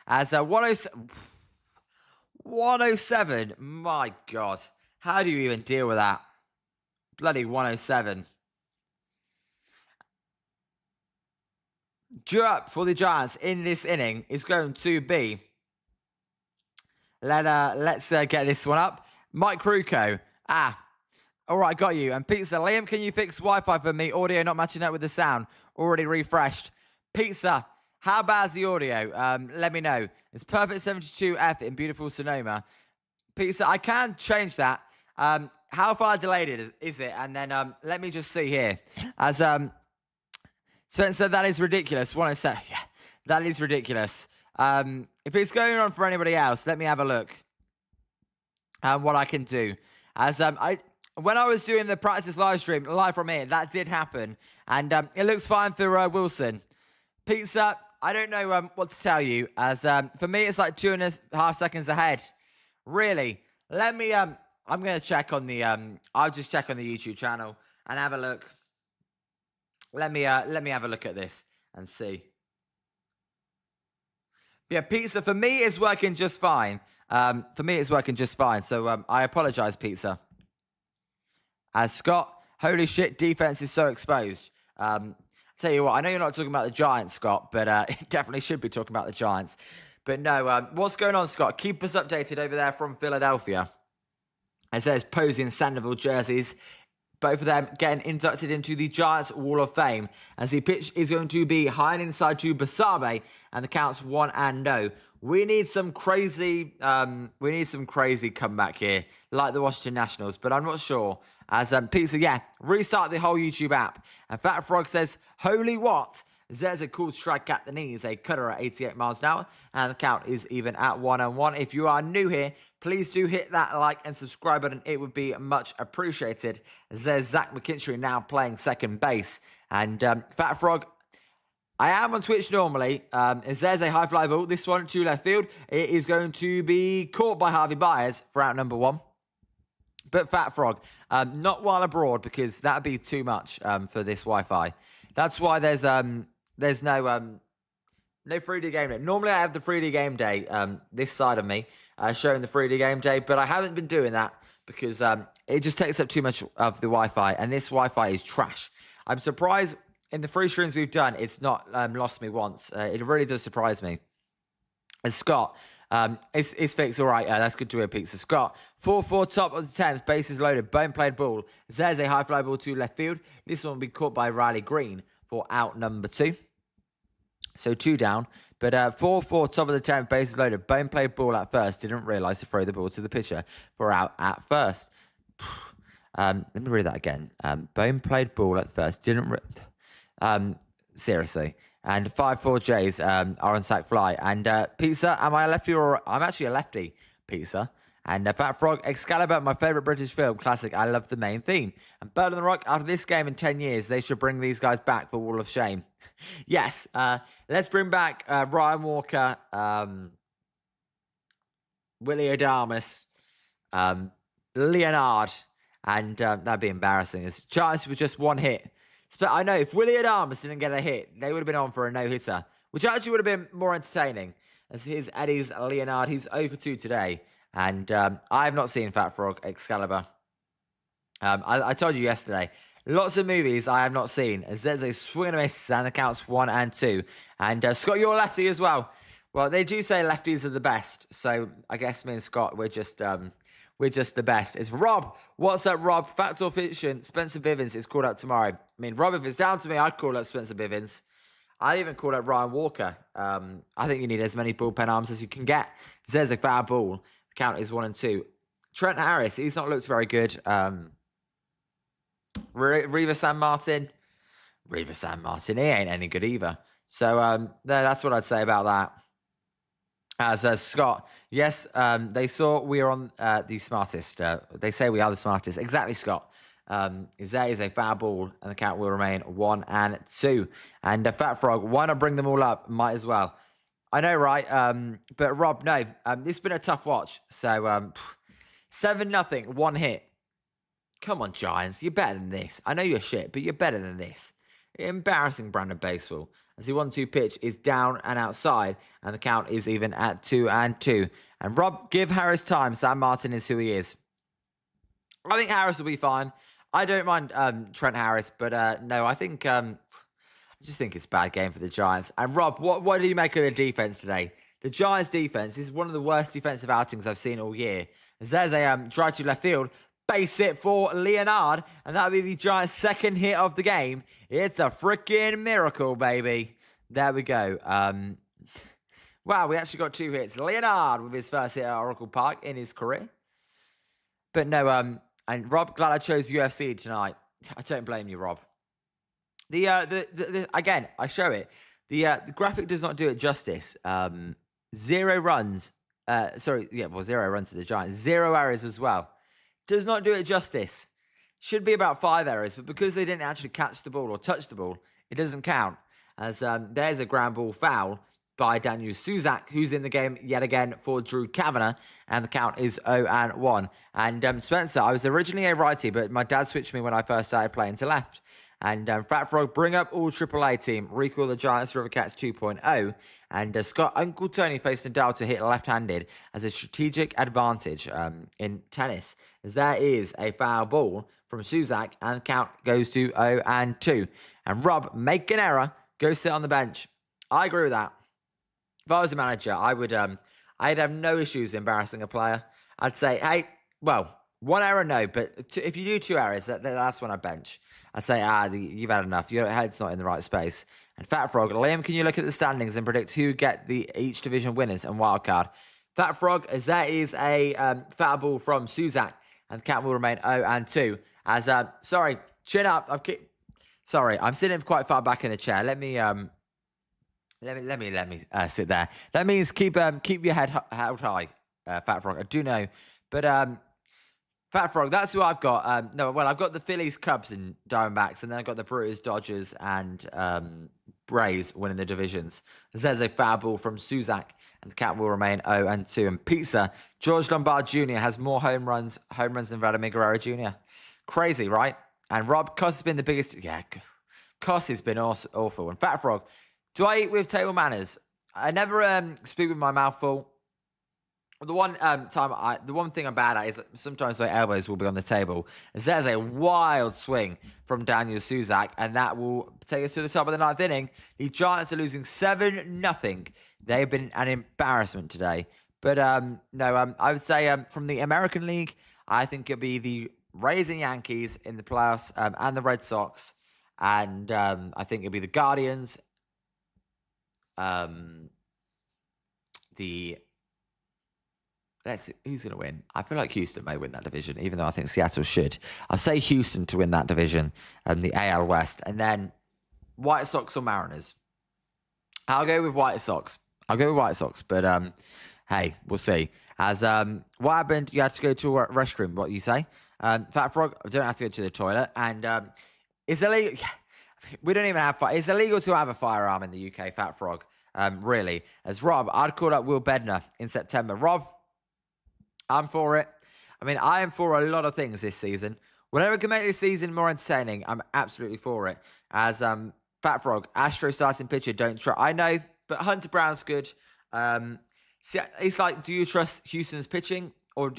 Speaker 2: As 107. My God. How do you even deal with that? Bloody 107. Due up for the Giants in this inning is going to be... Let's get this one up. Mike Krukow. All right, got you. And Pizza, Liam, can you fix Wi-Fi for me? Audio not matching up with the sound. Already refreshed. Pizza, how bad's the audio? Let me know. It's perfect 72F in beautiful Sonoma. Pizza, I can change that. How far delayed is it? And then let me just see here. As Spencer, that is ridiculous. 107. Yeah, that is ridiculous. If it's going on for anybody else, let me have a look. What I can do. As when I was doing the practice live stream live from here, that did happen, and it looks fine for Wilson. Pizza, I don't know what to tell you. As for me, it's like 2.5 seconds ahead. Really? Let me. I'm gonna check on the. I'll just check on the YouTube channel and have a look. Let me have a look at this and see. Yeah, Pizza, for me, it's working just fine. For me, it's working just fine. So I apologize, Pizza. As Scott, holy shit, defense is so exposed. Tell you what, I know you're not talking about the Giants, Scott, but it definitely should be talking about the Giants. But no, what's going on, Scott? Keep us updated over there from Philadelphia. As there's Posey and Sandoval jerseys. Both of them getting inducted into the Giants Wall of Fame. As the pitch is going to be high and inside to Basabe, and the count's 1-0. We need some crazy comeback here, like the Washington Nationals, but I'm not sure. As Pizza, yeah, restart the whole YouTube app. And Fat Frog says, holy what? There's a cool strike at the knees, a cutter at 88 miles an hour, and the count is even at 1-1. If you are new here, please do hit that like and subscribe button. It would be much appreciated. There's Zach McKinstry now playing second base. And Fat Frog, I am on Twitch normally. As there's a high fly ball, this one to left field. It is going to be caught by Harvey Byers for out number 1. But Fat Frog, not while abroad, because that would be too much for this Wi-Fi. That's why there's no 3D game day. Normally I have the 3D game day this side of me showing the 3D game day, but I haven't been doing that because it just takes up too much of the Wi-Fi, and this Wi-Fi is trash. I'm surprised in the 3 streams we've done, it's not lost me once. It really does surprise me. And Scott, it's fixed. All right, that's good to hear, Pizza. Scott, 4-4 top of the 10th, bases loaded, bone played ball. There's a high fly ball to left field. This one will be caught by Riley Green for out number 2. So 2 down. But 4-4 top of the 10th, bases loaded, bone played ball at first. Didn't realise to throw the ball to the pitcher for out at first. Let me read that again. Bone played ball at first. Seriously. And 5-4 Jays are on sack fly. And Pizza, am I a lefty or... I'm actually a lefty, Pizza. And Fat Frog, Excalibur, my favourite British film classic. I love the main theme. And Bird on the Rock, after this game in 10 years, they should bring these guys back for Wall of Shame. Yes, let's bring back Ryan Walker. Willie Adamas, Leonard, and that'd be embarrassing. As Giants with just one hit. But I know if Willie Adamas didn't get a hit, they would have been on for a no-hitter, which actually would have been more entertaining. As here's Eddie's Leonard. He's 0 for 2 today. And I have not seen Fat Frog Excalibur. I told you yesterday, lots of movies I have not seen. As there's a swing and a miss, and the counts 1 and 2. And Scott, you're a lefty as well. Well, they do say lefties are the best. So I guess me and Scott, we're just the best. It's Rob. What's up, Rob? Fact or fiction? Spencer Bivens is called up tomorrow. I mean, Rob, if it's down to me, I'd call up Spencer Bivens. I'd even call up Ryan Walker. I think you need as many bullpen arms as you can get. There's a foul ball. The count is 1 and 2. Trent Harris, he's not looked very good. Riva San Martin, he ain't any good either. So that's what I'd say about that. As Scott, yes, they saw we are on the smartest. They say we are the smartest. Exactly, Scott. Is a foul ball, and the count will remain 1 and 2. And Fat Frog, why not bring them all up? Might as well. I know, right? But Rob, no. This has been a tough watch. So 7-0, 1 hit. Come on, Giants. You're better than this. I know you're shit, but you're better than this. Embarrassing Brandon Baseball. As the 1-2 pitch is down and outside, and the count is even at 2 and 2. And Rob, give Harris time. Sam Martin is who he is. I think Harris will be fine. I don't mind Trent Harris, but no, I think I just think it's a bad game for the Giants. And Rob, what do you make of the defense today? The Giants' defense is one of the worst defensive outings I've seen all year. As there's a drive to left field, base hit for Leonard, and that'll be the Giants' second hit of the game. It's a freaking miracle, baby. There we go. Wow, we actually got 2 hits. Leonard with his first hit at Oracle Park in his career. But no, and Rob, glad I chose UFC tonight. I don't blame you, Rob. The again, I show it. The graphic does not do it justice. 0 runs. 0 runs to the Giants. 0 errors as well. Does not do it justice. Should be about 5 errors, but because they didn't actually catch the ball or touch the ball, it doesn't count. As there's a ground ball foul by Daniel Suzak, who's in the game yet again for Drew Kavanagh, and the count is 0 and 1. And Spencer, I was originally a righty, but my dad switched me when I first started playing to left. And Fat Frog, bring up all AAA team, recall the Giants River Cats 2.0, and Scott Uncle Tony faced Nadal to hit left-handed as a strategic advantage in tennis, as there is a foul ball from Suzak, and the count goes to 0 and 2. And Rob, make an error, go sit on the bench. I agree with that. If I was a manager, I'd have no issues embarrassing a player. I'd say, hey, well, 1 error, no, but if you do 2 errors, that's when I bench. I'd say, you've had enough. Your head's not in the right space. And Fat Frog, Liam, can you look at the standings and predict who get each division winners and wildcard? Fat Frog, as that is a foul ball from Suzak, and the count will remain 0 and 2. As sorry, chin up. Sorry, I'm sitting quite far back in the chair. Let me sit there. That means keep your head held high, Fat Frog. I do know, but Fat Frog, that's who I've got. I've got the Phillies, Cubs, and Diamondbacks, and then I've got the Brewers, Dodgers, and Braves winning the divisions. There's a foul ball from Suzak, and the count will remain 0 and 2. And Pizza, George Lombard Jr. has more home runs than Vladimir Guerrero Jr. Crazy, right? And Rob, Cos has been the biggest. Yeah, Cos has been awful. And Fat Frog, do I eat with table manners? I never speak with my mouth full. The one thing I'm bad at is sometimes my elbows will be on the table. As there's a wild swing from Daniel Suzak, and that will take us to the top of the 9th inning. The Giants are losing 7-0. They've been an embarrassment today. But I would say from the American League, I think it'll be the Rays and Yankees in the playoffs, and the Red Sox, and I think it'll be the Guardians. Let's see, who's going to win? I feel like Houston may win that division, even though I think Seattle should. I'll say Houston to win that division, the AL West. And then White Sox or Mariners. I'll go with White Sox. But hey, we'll see. As what happened, you had to go to a restroom, what you say? Fat Frog, I don't have to go to the toilet. And it's illegal. We don't even have it's illegal to have a firearm in the UK, Fat Frog. Really. As Rob, I'd call up Will Bednar in September. Rob, I'm for it. I mean, I am for a lot of things this season. Whatever can make this season more entertaining, I'm absolutely for it. As Fat Frog, Astro starting pitcher, don't try. I know, but Hunter Brown's good. See, it's like, do you trust Houston's pitching or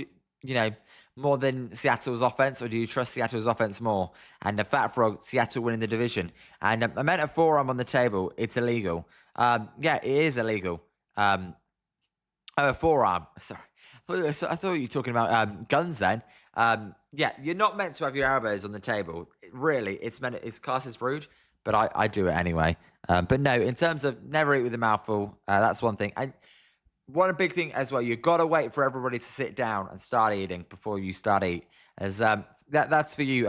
Speaker 2: more than Seattle's offense, or do you trust Seattle's offense more? And the Fat Frog, Seattle winning the division. And I meant a forearm on the table. It's illegal. Yeah, it is illegal. Forearm. Sorry. I thought you were talking about guns then. Yeah, you're not meant to have your elbows on the table. Really, it's classed as rude, but I do it anyway. But no, in terms of never eat with a mouthful, that's one thing. And one big thing as well, you've got to wait for everybody to sit down and start eating before you start eat. As that's for you,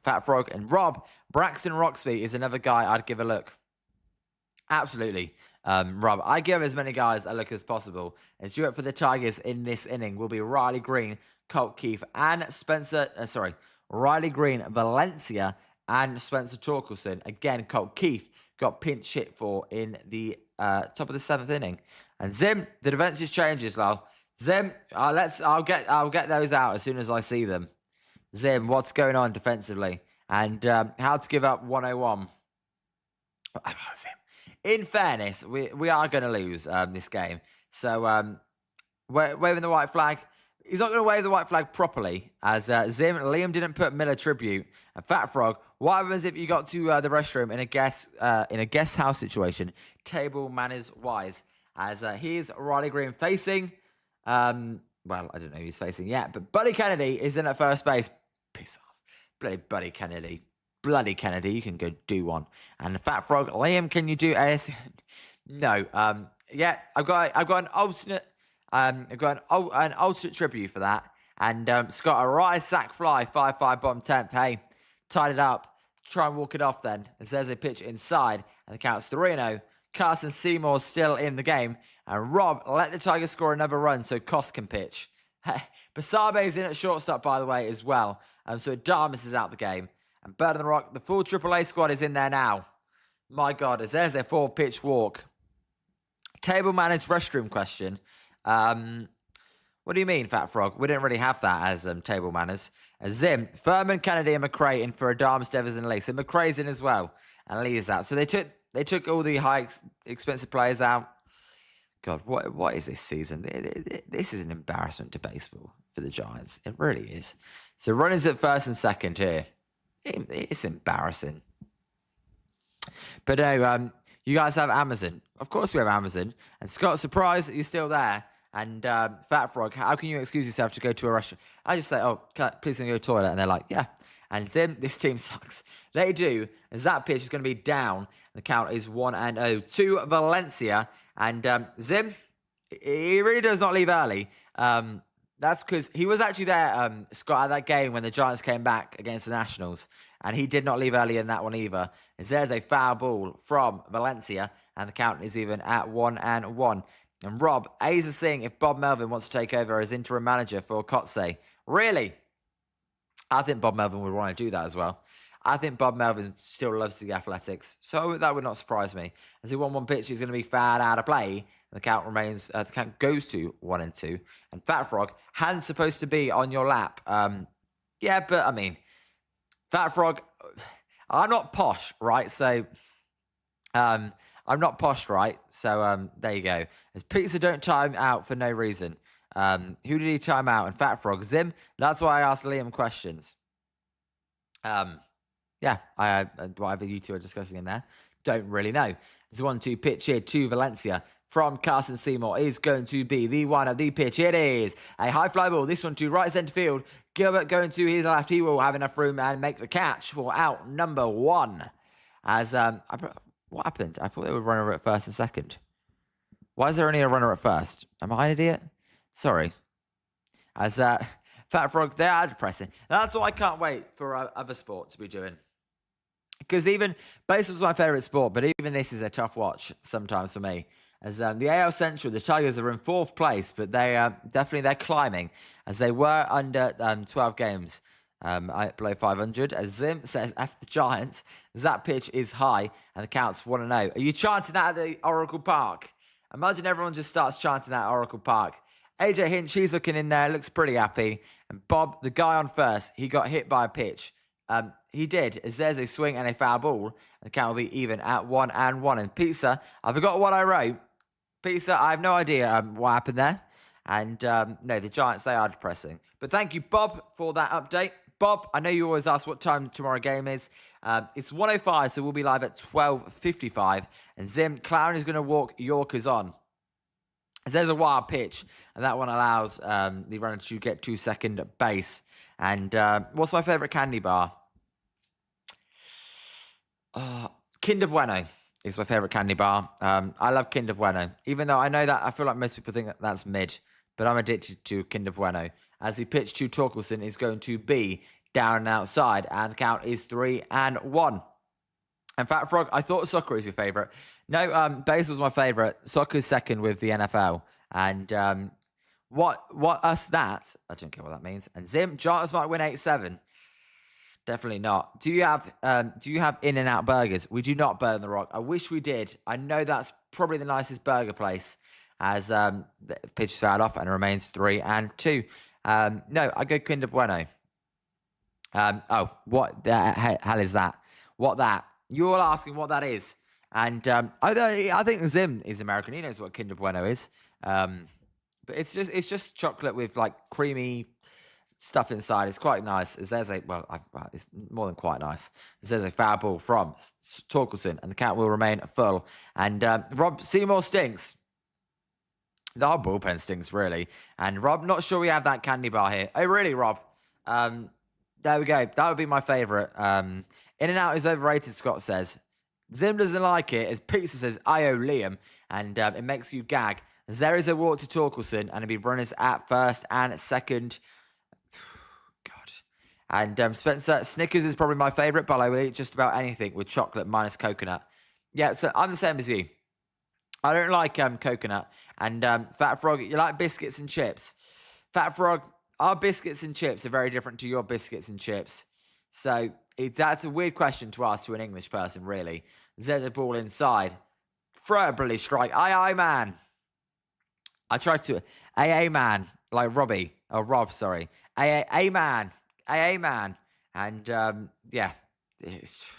Speaker 2: Fat Frog. And Rob, Braxton Roxby is another guy I'd give a look. Absolutely. Rob, I give as many guys a look as possible. As due up for the Tigers in this inning will be Riley Green, Colt Keith, and Riley Green, Valencia, and Spencer Torkelson. Again, Colt Keith got pinch hit for in the top of the 7th inning. And Zim, the defensive changes, lol. Zim, I'll get those out as soon as I see them. Zim, what's going on defensively? And how to give up 101. In fairness, we are going to lose this game. So waving the white flag. He's not going to wave the white flag properly, as Liam didn't put Miller tribute. And Fat Frog, what happens if you got to the restroom in a guest house situation, table manners wise? As here's Riley Green facing, well, I don't know who he's facing yet, but Buddy Kennedy is in at first base. Piss off, bloody Buddy Kennedy. Bloody Kennedy, you can go do one. And Fat Frog, Liam, can you do AS? No. Yeah, I've got an alternate. I've got an alternate tribute for that. And Scott, a rise sack fly, 5-5 bottom 10th. Hey, tied it up. Try and walk it off then. As there's a pitch inside, and the count's 3-0. Carson Seymour's still in the game. And Rob, let the Tigers score another run so Koss can pitch. Basabe's in at shortstop, by the way, as well. So Adames is out the game. And Bird on the Rock, the full AAA squad is in there now. My God, as there's a 4-pitch walk. Table manners restroom question. What do you mean, Fat Frog? We didn't really have that as table manners. Zim, Furman, Kennedy, and McRae in for Adames, Devers, and Lee. So McRae's in as well. And Lee is out. So they took all the expensive players out. God, what is this season? This is an embarrassment to baseball for the Giants. It really is. So runners at first and second here. It's embarrassing. But no, you guys have Amazon. Of course we have Amazon. And Scott, surprised that you're still there. And Fat Frog, how can you excuse yourself to go to a restaurant? I just say, please can I go to the toilet? And they're like, yeah. And Zim, this team sucks. They do. As that pitch is going to be down. The count is 1-0 to Valencia. And Zim, he really does not leave early. That's because he was actually there, Scott, at that game when the Giants came back against the Nationals. And he did not leave early in that one either. As there's a foul ball from Valencia. And the count is even at 1-1. And Rob, A's are seeing if Bob Melvin wants to take over as interim manager for Kotze. Really? I think Bob Melvin would want to do that as well. I think Bob Melvin still loves the Athletics, so that would not surprise me. As he won one pitch, he's going to be fouled out of play. And the count remains. The count goes to 1-2. And Fat Frog, hand's supposed to be on your lap. Yeah, but I mean, Fat Frog, I'm not posh, right? So, I'm not posh, right? So, there you go. As pizza don't time out for no reason. Who did he time out? And Fat Frog, Zim. That's why I asked Liam questions. Yeah, whatever you two are discussing in there, don't really know. It's a 1-2 pitch here to Valencia from Carson Seymour is going to be the one of the pitch. It is a high fly ball. This one to right centre field. Gilbert going to his left. He will have enough room and make the catch for out number 1. As what happened? I thought they would run over at first and second. Why is there only a runner at first? Am I an idiot? Sorry. As Fat Frog, they are depressing. That's what I can't wait for other sport to be doing. Because even baseball's my favourite sport, but even this is a tough watch sometimes for me. As the AL Central, the Tigers are in 4th place, but they're climbing as they were under 12 games below 500. As Zim says, after the Giants, that pitch is high and the count's 1-0. Are you chanting that at the Oracle Park? Imagine everyone just starts chanting that at Oracle Park. AJ Hinch, he's looking in there, looks pretty happy. And Bob, the guy on first, he got hit by a pitch. He did, as there's a swing and a foul ball. And the count will be even at 1-1. And Pizza, I forgot what I wrote. Pizza, I have no idea what happened there. And no, the Giants, they are depressing. But thank you, Bob, for that update. Bob, I know you always ask what time tomorrow game is. It's 1:05, so we'll be live at 12:55. And Zim, Clown is going to walk Yorkers on. As there's a wild pitch, and that one allows the runner to get to second base. And what's my favourite candy bar? Kinder Bueno is my favourite candy bar. I love Kinder Bueno, even though I know that I feel like most people think that that's mid, but I'm addicted to Kinder Bueno. As he pitched to Torkelson, is going to be down and outside, and the count is 3-1. And Fat Frog, I thought soccer is your favourite. No, base was my favourite. Soccer's second with the NFL. And what us that? I don't care what that means. And Zim, Giants might win 8-7. Definitely not. Do you have In-N-Out burgers? We do not burn the rock. I wish we did. I know that's probably the nicest burger place. As the pitch is fouled off and it remains 3-2. No, I go Kinder Bueno. What the hell is that? What that? You're all asking what that is. And I think Zim is American. He knows what Kinder Bueno is. But it's just chocolate with like creamy stuff inside. It's quite nice. As there's it's more than quite nice. As there's a foul ball from Torkelson, and the count will remain full. And Rob Seymour stinks. The whole bullpen stinks, really. And Rob, not sure we have that candy bar here. Oh, really, Rob? There we go. That would be my favourite. In-N-Out is overrated, Scott says. Zim doesn't like it, as Pizza says, I-O Liam, and it makes you gag. As there is a walk to Torkelson, and it'll be runners at first and second. God. And Spencer, Snickers is probably my favourite, but I will eat just about anything with chocolate minus coconut. Yeah, so I'm the same as you. I don't like coconut. And Fat Frog, you like biscuits and chips. Fat Frog, our biscuits and chips are very different to your biscuits and chips. So that's a weird question to ask to an English person, really. There's a ball inside. Throw a bloody strike. Aye, man. I tried to... AA man. Like Robbie. Oh, Rob, sorry. AA man. AA man. And, yeah. This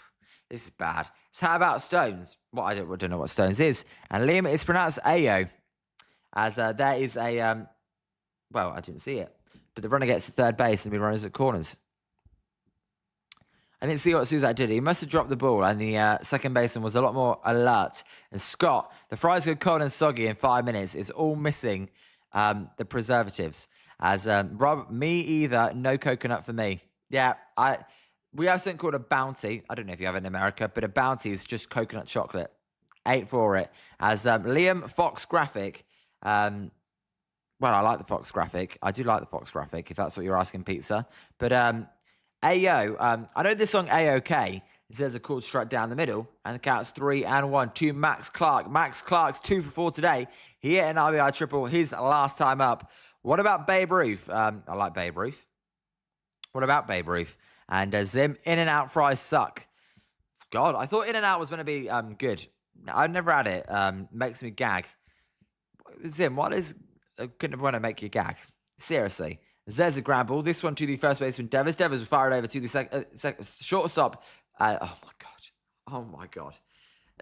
Speaker 2: is bad. So how about Stones? Well, I don't know what Stones is. And Liam, it's pronounced Ayo. As there is a... well, I didn't see it. But the runner gets to third base and we runners at corners. I didn't see what Suzak did. He must have dropped the ball, and the second baseman was a lot more alert. And Scott, the fries go cold and soggy in 5 minutes. Is all missing the preservatives. As Rob, me either. No coconut for me. Yeah, we have something called a Bounty. I don't know if you have it in America, but a Bounty is just coconut chocolate. 8 for it. As Liam Fox graphic. Well, I like the Fox graphic. I do like the Fox graphic, if that's what you're asking, Pizza. But Ayo, I know this song A-OK. It says a chord strike down the middle, and the count's 3-1 to Max Clark. Max Clark's 2 for 4 today. He hit an RBI triple his last time up. What about Babe Ruth? I like Babe Ruth. What about Babe Ruth? And Zim, In-N-Out fries suck. God, I thought In-N-Out was going to be good. I've never had it. Makes me gag. Zim, what is... couldn't want to make you gag. Seriously. There's a grab ball. This one to the first baseman, Devers. Devers will fire it over to the shortstop. Oh, my God. Oh, my God.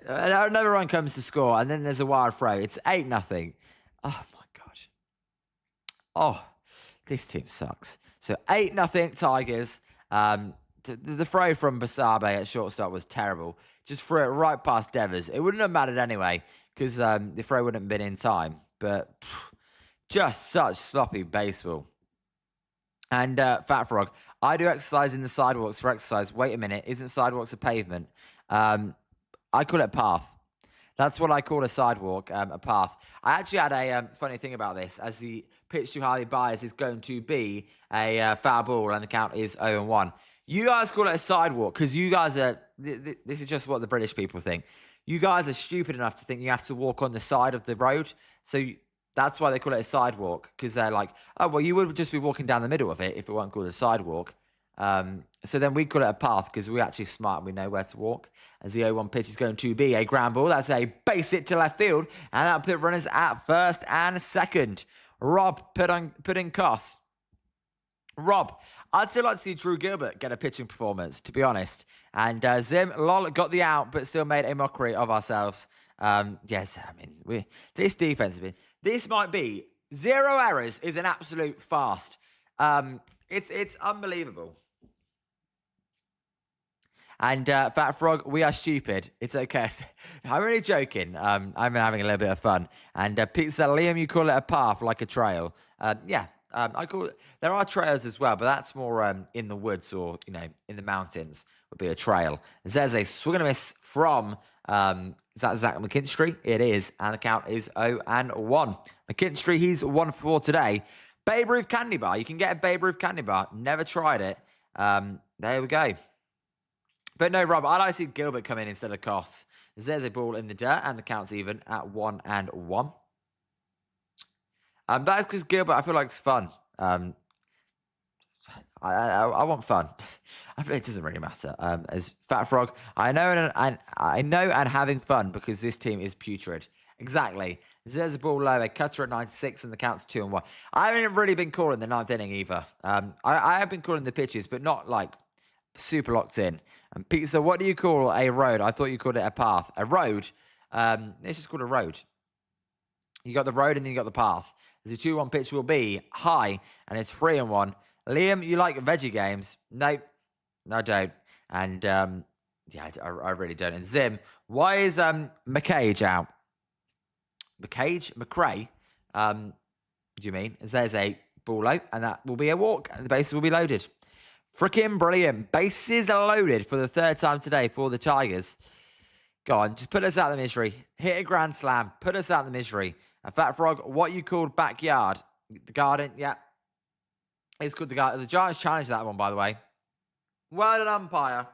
Speaker 2: Another run comes to score, and then there's a wild throw. It's 8-0. Oh, my God. Oh, this team sucks. So 8-0 Tigers. The throw from Basabe at shortstop was terrible. Just threw it right past Devers. It wouldn't have mattered anyway, because the throw wouldn't have been in time. But just such sloppy baseball. And Fat Frog, I do exercise in the sidewalks for exercise. Wait a minute, isn't sidewalks a pavement? I call it a path. That's what I call a sidewalk, a path. I actually had a funny thing about this, as the pitch to Harley Byers is going to be a foul ball, and the count is 0-1. You guys call it a sidewalk because you guys are... This is just what the British people think. You guys are stupid enough to think you have to walk on the side of the road. So... that's why they call it a sidewalk, because they're like, oh, well, you would just be walking down the middle of it if it weren't called a sidewalk. So then we call it a path because we're actually smart and we know where to walk. As the 0-1 pitch is going to be a ground ball. That's a base hit to left field. And that'll put runners at first and second. Rob, put in costs. Rob, I'd still like to see Drew Gilbert get a pitching performance, to be honest. And Zim, lol, got the out, but still made a mockery of ourselves. Yes, I mean, this defense has been... This might be... 0 errors is an absolute fast. It's unbelievable. And Fat Frog, we are stupid. It's okay. I'm really joking. I'm having a little bit of fun. And Pete said, Liam, you call it a path, like a trail. Yeah. I call it. There are trails as well, but that's more in the woods or in the mountains would be a trail. There's a swing and a miss from is that Zach McKinstry? It is, and the count is 0-1. McKinstry, he's 1 for 4 today. Babe Ruth candy bar. You can get a Babe Ruth candy bar. Never tried it. There we go. But no, Rob, I'd like to see Gilbert come in instead of Koss. There's a ball in the dirt, and the count's even at 1-1. That's because Gilbert, I feel like it's fun. I want fun. I feel it doesn't really matter. As Fat Frog, I know and having fun because this team is putrid. Exactly. There's a ball low, a cutter at 96, and the count's 2-1. I haven't really been calling the 9th inning either. I have been calling the pitches, but not like super locked in. And Pizza, what do you call a road? I thought you called it a path. A road? It's just called a road. You got the road and then you got the path. The 2-1 pitch will be high, and it's 3-1. Liam, you like veggie games? Nope. No, I don't. And, yeah, I really don't. And Zim, why is McCage out? McCage? McRae? Do you mean? As there's a ball out, and that will be a walk, and the bases will be loaded. Freaking brilliant. Bases are loaded for the 3rd time today for the Tigers. Go on, just put us out of the misery. Hit a grand slam. Put us out of the misery. And Fat Frog, what you called backyard? The garden, yeah. It's called the garden. The Giants challenged that one, by the way. Well done, umpire.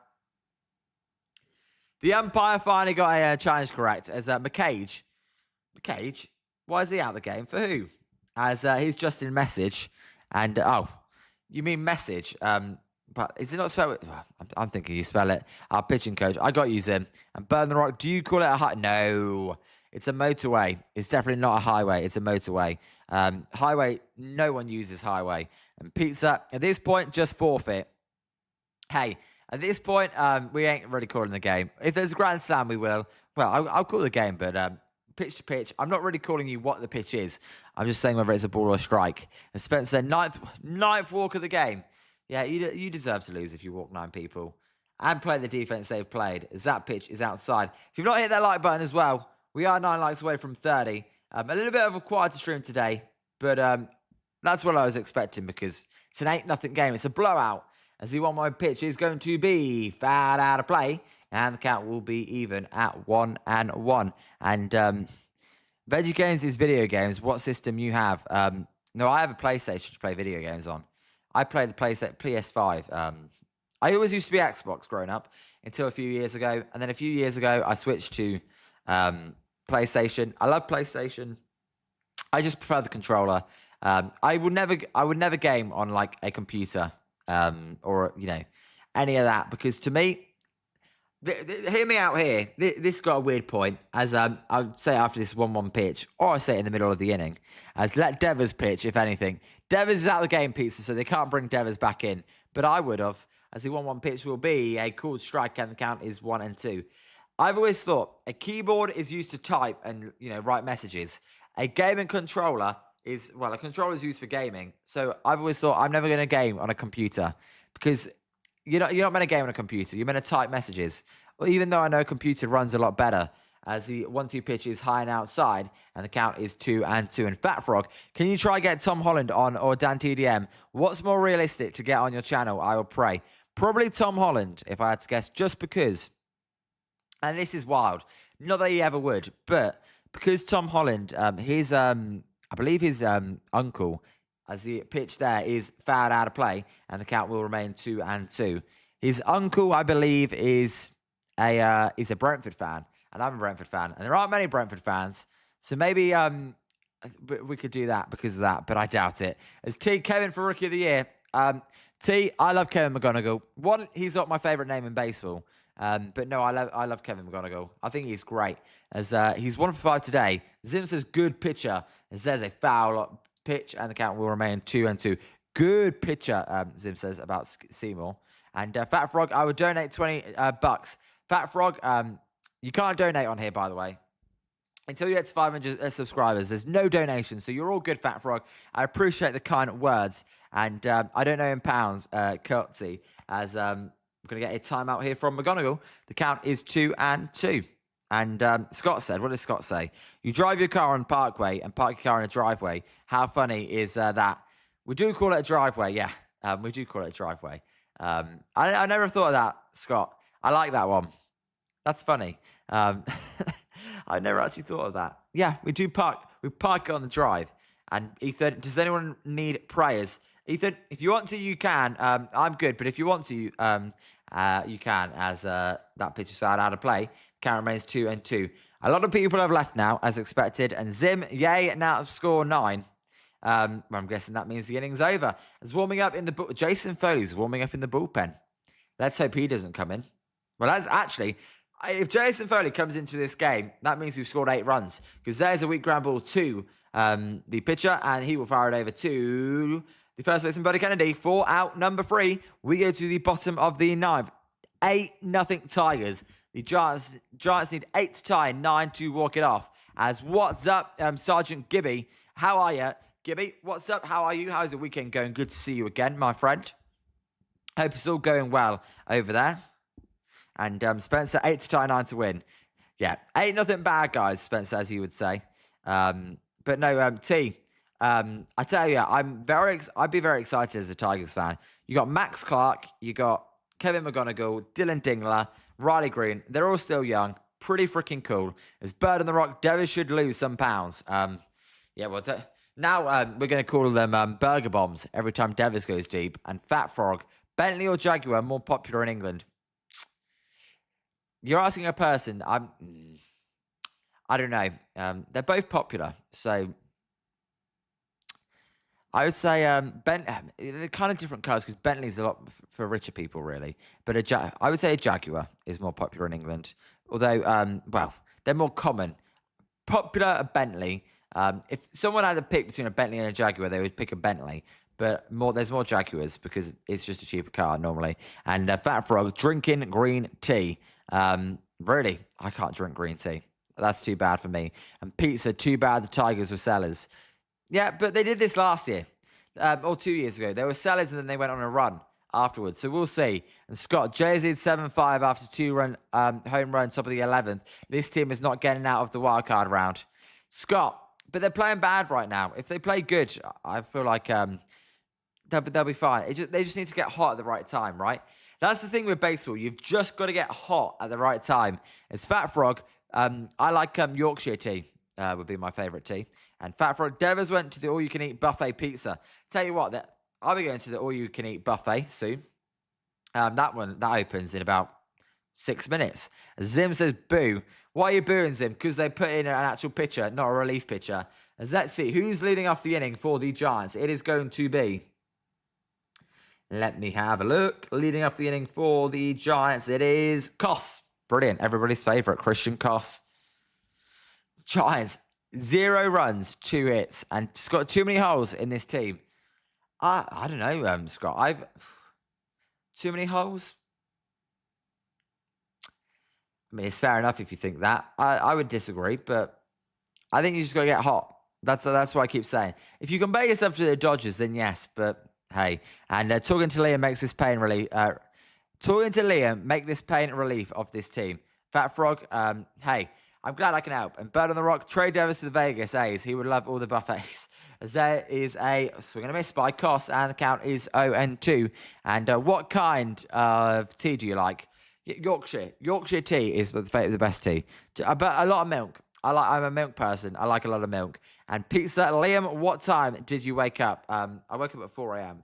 Speaker 2: The umpire finally got a challenge correct as McCage. McCage? Why is he out of the game? For who? As he's just in message. And, oh, you mean message? But is it not spelled? I'm thinking you spell it. Our pitching coach. I got you, Zim. And Burn the Rock. Do you call it a high? No. It's a motorway. It's definitely not a highway. It's a motorway. Highway, no one uses highway. And Pizza, at this point, just forfeit. Hey, at this point, we ain't really calling the game. If there's a grand slam, we will. Well, I'll call the game, but pitch to pitch, I'm not really calling you what the pitch is. I'm just saying whether it's a ball or a strike. And Spencer, ninth walk of the game. Yeah, you deserve to lose if you walk 9 people. And play the defense they've played, as that pitch is outside. If you've not hit that like button as well, we are 9 likes away from 30. A little bit of a quieter stream today, but that's what I was expecting because it's an 8-0 game. It's a blowout. As the 1-1 pitch is going to be fouled out of play, and the count will be even at 1-1. And Veggie Games is video games. What system you have? No, I have a PlayStation to play video games on. I play the PS5. I always used to be Xbox growing up until a few years ago. And then a few years ago, I switched to PlayStation. I love PlayStation. I just prefer the controller. I would never game on like a computer or any of that because to me, hear me out here. This got a weird point as I would say after this 1-1 pitch, or I say it in the middle of the inning, as let Devers pitch if anything. Devers is out of the game, Pizza, so they can't bring Devers back in. But I would have, as the 1-1 pitch will be a called strike and the count is 1-2. I've always thought a keyboard is used to type and write messages. A gaming controller is a controller is used for gaming. So I've always thought I'm never going to game on a computer because you're not meant to game on a computer. You're meant to type messages. Well, even though I know a computer runs a lot better, as the 1-2 pitch is high and outside, and the count is 2-2. And Fat Frog, can you try get Tom Holland on or Dan TDM? What's more realistic to get on your channel? I will pray. Probably Tom Holland, if I had to guess, just because. And this is wild. Not that he ever would, but because Tom Holland, I believe his uncle, as the pitch there is fouled out of play, and the count will remain 2-2. His uncle, I believe, is a Brentford fan, and I'm a Brentford fan, and there aren't many Brentford fans, so maybe we could do that because of that, but I doubt it. As T Kevin for Rookie of the Year, T, I love Kevin McGonigal. One, he's not my favourite name in baseball. But no, I love Kevin McGonigal. I think he's great. As he's 1 for 5 today. Zim says good pitcher. As there's a foul pitch, and the count will remain 2-2. Good picture, Zim says about Seymour. And Fat Frog, I would donate 20 bucks. Fat Frog, you can't donate on here, by the way. Until you get to 500 subscribers, there's no donation. So you're all good, Fat Frog. I appreciate the kind words. And I don't know in pounds, curtsy, as we're going to get a timeout here from McGonagall. The count is 2-2. And Scott said, what does Scott say? You drive your car on Parkway and park your car in a driveway. How funny is that? We do call it a driveway, yeah. We do call it a driveway. I never thought of that, Scott. I like that one. That's funny. I never actually thought of that. Yeah, we do park. We park on the drive. And Ethan, does anyone need prayers? Ethan, if you want to, you can. I'm good, but if you want to, you can, as that pitch is fouled out of play. Count remains 2-2. A lot of people have left now, as expected. And Zim, yay, now score 9. I'm guessing that means the inning's over. As warming up in the Jason Foley's warming up in the bullpen. Let's hope he doesn't come in. Well, that's actually, if Jason Foley comes into this game, that means we've scored 8 runs. Because there's a weak ground ball to the pitcher, and he will fire it over to the first baseman, Buddy Kennedy, for out number 3. We go to the bottom of the 9th. 8-0 Tigers. The Giants need 8 to tie, 9 to walk it off. As what's up, Sergeant Gibby? How are you? Gibby, what's up? How are you? How's the weekend going? Good to see you again, my friend. Hope it's all going well over there. And Spencer, 8 to tie, 9 to win. Yeah, 8-0 bad, guys, Spencer, as you would say. But no, T, I tell you, I'd be very excited as a Tigers fan. You got Max Clark, you got Kevin McGonagall, Dylan Dingler, Riley Green. They're all still young. Pretty freaking cool. As Bird on the Rock, Devers should lose some pounds. Yeah, well, now we're going to call them burger bombs every time Devers goes deep. And Fat Frog, Bentley or Jaguar, more popular in England. You're asking a person. I don't know. They're both popular, so I would say they're kind of different cars because Bentley's a lot for richer people, really. But I would say a Jaguar is more popular in England. Although, well, they're more common. Popular a Bentley. If someone had to pick between a Bentley and a Jaguar, they would pick a Bentley. But there's more Jaguars because it's just a cheaper car normally. And Fat Frog, drinking green tea. Really, I can't drink green tea. That's too bad for me. And pizza, too bad the Tigers were sellers. Yeah, but they did this last year. Or 2 years ago. They were sellers and then they went on a run afterwards. So we'll see. And Scott, Jay-Z 7-5 after 2-run home run, top of the 11th. This team is not getting out of the wildcard round. Scott, but they're playing bad right now. If they play good, I feel like they'll be fine. They just need to get hot at the right time, right? That's the thing with baseball. You've just got to get hot at the right time. As Fat Frog, I like Yorkshire tea. Would be my favourite tea. And Fat Frog, Devers went to the all-you-can-eat buffet pizza. Tell you what, I'll be going to the all-you-can-eat buffet soon. That opens in about 6 minutes. Zim says, boo. Why are you booing, Zim? Because they put in an actual pitcher, not a relief pitcher. As let's see, who's leading off the inning for the Giants? It is going to be... Let me have a look. Leading off the inning for the Giants, it is Koss. Brilliant. Everybody's favourite, Christian Koss. Giants, 0 runs, 2 hits, and it's got too many holes in this team. I don't know, Scott. Too many holes? I mean, it's fair enough if you think that. I would disagree, but I think you just got to get hot. That's what I keep saying. If you compare yourself to the Dodgers, then yes, but hey. And talking to Liam makes this pain relief. Talking to Liam make this pain relief of this team. Fat Frog, hey, I'm glad I can help. And Bird on the Rock, trade Devers to the Vegas A's. He would love all the buffets. As there is a swing and a miss by Koss, and the count is 0-2. And what kind of tea do you like? Yorkshire. Yorkshire tea is the best tea. But a lot of milk. I'm a milk person. I like a lot of milk. And pizza. Liam, what time did you wake up? I woke up at 4 a.m.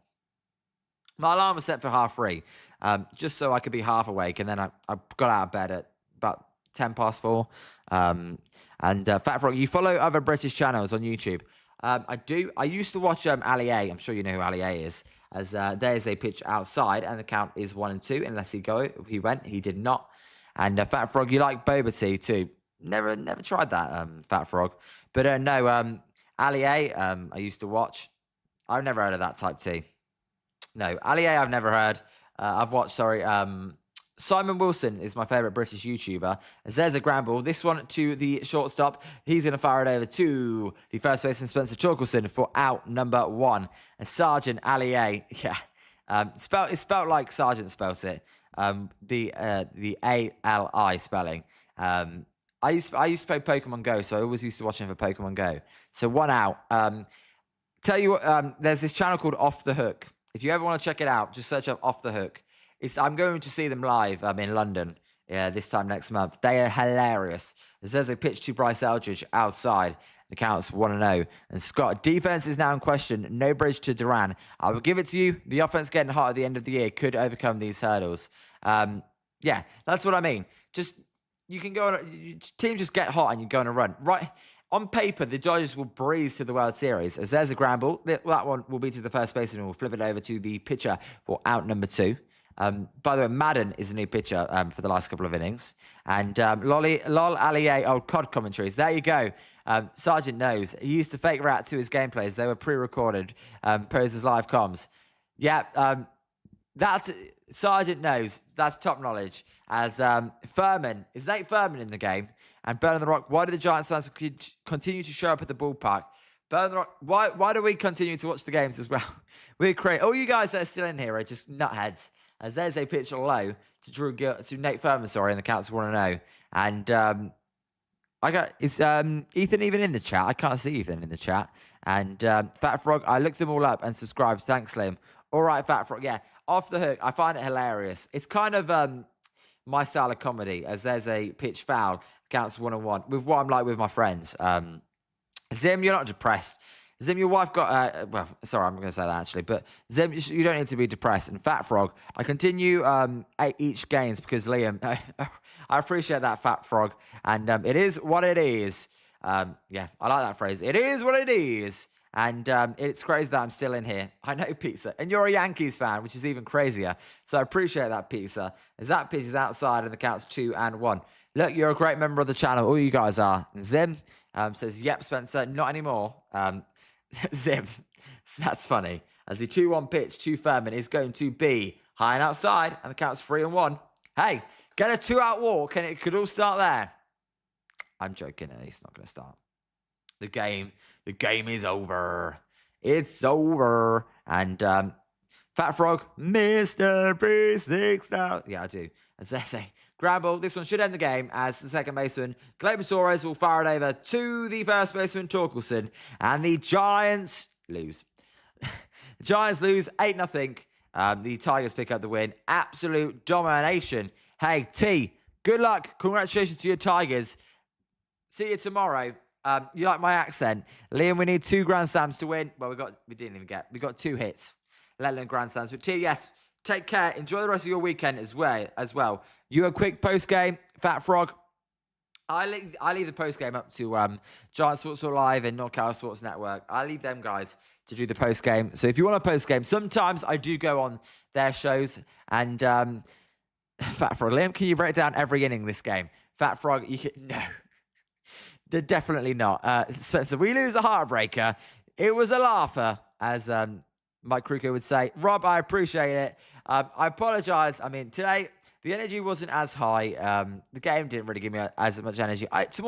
Speaker 2: My alarm was set for 3:30, just so I could be half awake. And then I got out of bed at about 4:10. And Fat Frog, you follow other British channels on YouTube? I do. I used to watch Ali A. I'm sure you know who Ali A is. As there's a pitch outside, and the count is 1-2. Unless he went. He did not. And Fat Frog, you like boba tea too? Never tried that, Fat Frog. But no, Ali A, I used to watch. I've never heard of that type T. No, Ali A, I've never heard. I've watched, Simon Wilson is my favourite British YouTuber. As there's a ground ball. This one to the shortstop. He's going to fire it over to the first baseman, Spencer Torkelson, for out number 1. And Sergeant Ali A, yeah. It's spelled like Sergeant spells it. The A-L-I spelling. I used to play Pokemon Go, so I always used to watch him for Pokemon Go. So 1 out. Tell you what, there's this channel called Off the Hook. If you ever want to check it out, just search up Off the Hook. I'm going to see them live in London this time next month. They are hilarious. There's a pitch to Bryce Eldridge outside. The count's 1-0. And Scott, defense is now in question. No bridge to Duran. I will give it to you. The offense getting hot at the end of the year could overcome these hurdles. Yeah, that's what I mean. Just, you can go on, teams just get hot and you go on a run. Right. On paper, the Dodgers will breeze to the World Series. As there's a ground ball, that one will be to the first baseman and we'll flip it over to the pitcher for out number 2. By the way, Madden is a new pitcher for the last couple of innings. And Lol Allier, old COD commentaries. There you go. Sergeant knows. He used to fake rat to his gameplays. They were pre-recorded, posed as live comms. Yeah, that Sergeant knows. That's top knowledge. As Furman, is Nate Furman in the game? And Burn on the Rock, why do the Giants fans continue to show up at the ballpark? Burn on the Rock, why do we continue to watch the games as well? We're crazy. All you guys that are still in here are just nutheads. As there's a pitch low to Nate Furman, and the count's 1-0. And is Ethan even in the chat? I can't see Ethan in the chat. And Fat Frog, I looked them all up and subscribed. Thanks, Liam. All right, Fat Frog. Yeah, Off the Hook. I find it hilarious. It's kind of my style of comedy. As there's a pitch foul, counts 1-1 with what I'm like with my friends. Zim, you're not depressed. Zim, your wife got, well, sorry, I'm going to say that actually, but Zim, you don't need to be depressed. And Fat Frog, I continue each games because Liam, I appreciate that, Fat Frog. And it is what it is. Yeah, I like that phrase. It is what it is. And it's crazy that I'm still in here. I know, Pizza. And you're a Yankees fan, which is even crazier. So I appreciate that, Pizza. As that pitch is outside and the count's 2-1. Look, you're a great member of the channel. All you guys are. Zim says, yep, Spencer, not anymore. Zim, that's funny. As the 2-1 pitch to Furman is going to be high and outside, and the count's 3-1. Hey, get a 2-out walk, and it could all start there. I'm joking. He's not going to start. The game is over. It's over. And Fat Frog, Mr. P6000. Yeah, I do. As they say, grab ball. This one should end the game as the second baseman, Gleyber Torres, will fire it over to the first baseman, Torkelson. And the Giants lose. The Giants lose 8-0. The Tigers pick up the win. Absolute domination. Hey, T, good luck. Congratulations to your Tigers. See you tomorrow. You like my accent? Liam, we need 2 grand slams to win. Well, we got 2 hits. Let alone grand slams. But T, yes, take care. Enjoy the rest of your weekend as well. You a quick post game, Fat Frog. I leave the post game up to Giant Sports Live and North Sports Network. I leave them guys to do the post game. So if you want a post game, sometimes I do go on their shows. And Fat Frog, Liam, can you break down every inning this game? Fat Frog, no. Definitely not. Spencer, we lose a heartbreaker. It was a laugher, as Mike Kruger would say. Rob, I appreciate it. I apologize. I mean, today, the energy wasn't as high. The game didn't really give me as much energy. It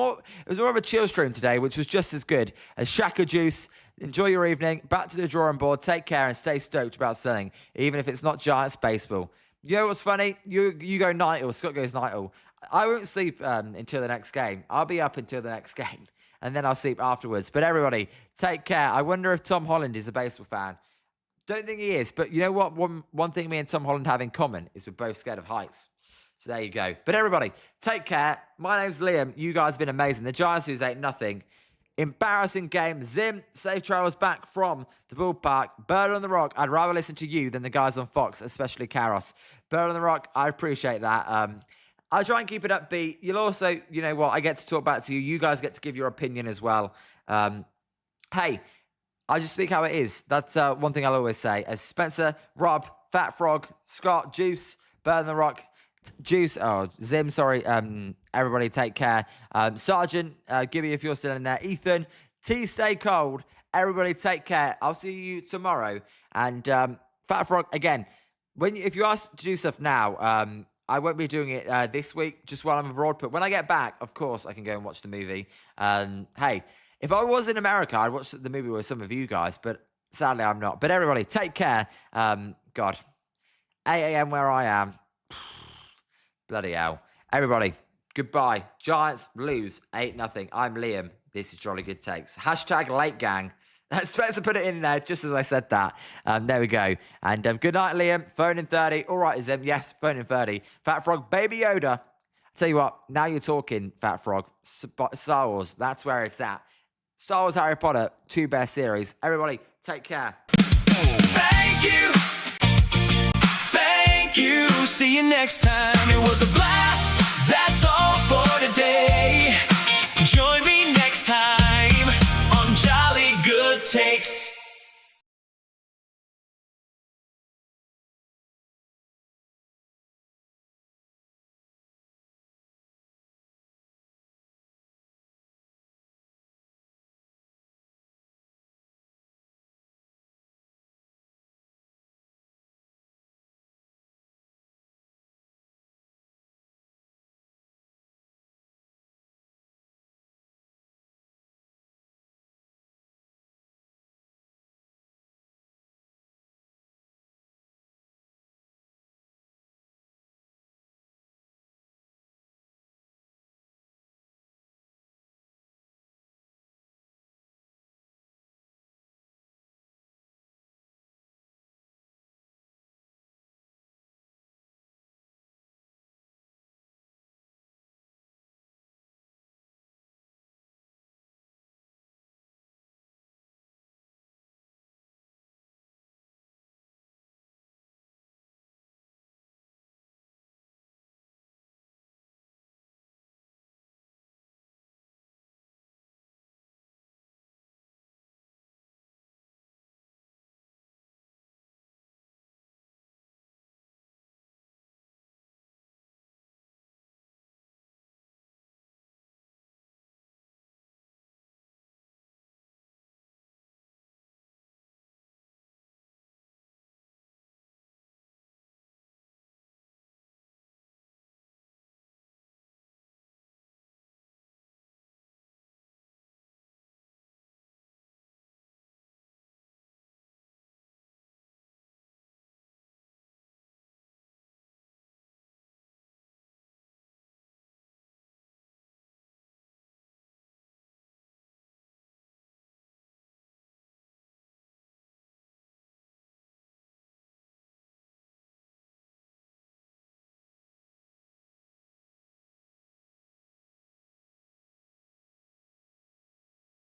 Speaker 2: was more of a chill stream today, which was just as good as Shaka Juice. Enjoy your evening. Back to the drawing board. Take care and stay stoked about selling, even if it's not Giants baseball. You know what's funny? You go night, or Scott goes night. I won't sleep until the next game. I'll be up until the next game, and then I'll sleep afterwards. But everybody, take care. I wonder if Tom Holland is a baseball fan. Don't think he is, but you know what? One thing me and Tom Holland have in common is we're both scared of heights. So there you go. But everybody, take care. My name's Liam. You guys have been amazing. The Giants lose 8-0. Embarrassing game. Zim, safe travels back from the ballpark. Bird on the Rock, I'd rather listen to you than the guys on Fox, especially Karos. Bird on the Rock, I appreciate that. I'll try and keep it upbeat. You'll also, you know what, I get to talk back to you. You guys get to give your opinion as well. Hey, I just speak how it is. That's one thing I'll always say. As Spencer, Rob, Fat Frog, Scott, Juice, Bird on the Rock, Juice, Zim, sorry. Everybody take care. Sergeant, Gibby, if you're still in there. Ethan, Tea stay cold. Everybody take care. I'll see you tomorrow. And Fat Frog, again, if you ask to do stuff now, I won't be doing it this week, just while I'm abroad. But when I get back, of course, I can go and watch the movie. Hey, if I was in America, I'd watch the movie with some of you guys. But sadly, I'm not. But everybody, take care. God, 8 a.m. where I am. Bloody hell. Everybody, goodbye. Giants lose 8-0. I'm Liam. This is Jolly Good Takes. Hashtag late gang. Spencer put it in there just as I said that. There we go. And good night, Liam. Phone in 30. All right, Zim. Yes, phone in 30. Fat Frog, Baby Yoda. Tell you what, now you're talking, Fat Frog. Star Wars, that's where it's at. Star Wars, Harry Potter, 2 best series. Everybody, take care.
Speaker 1: Thank you. Thank you. See you next time. It was a blast.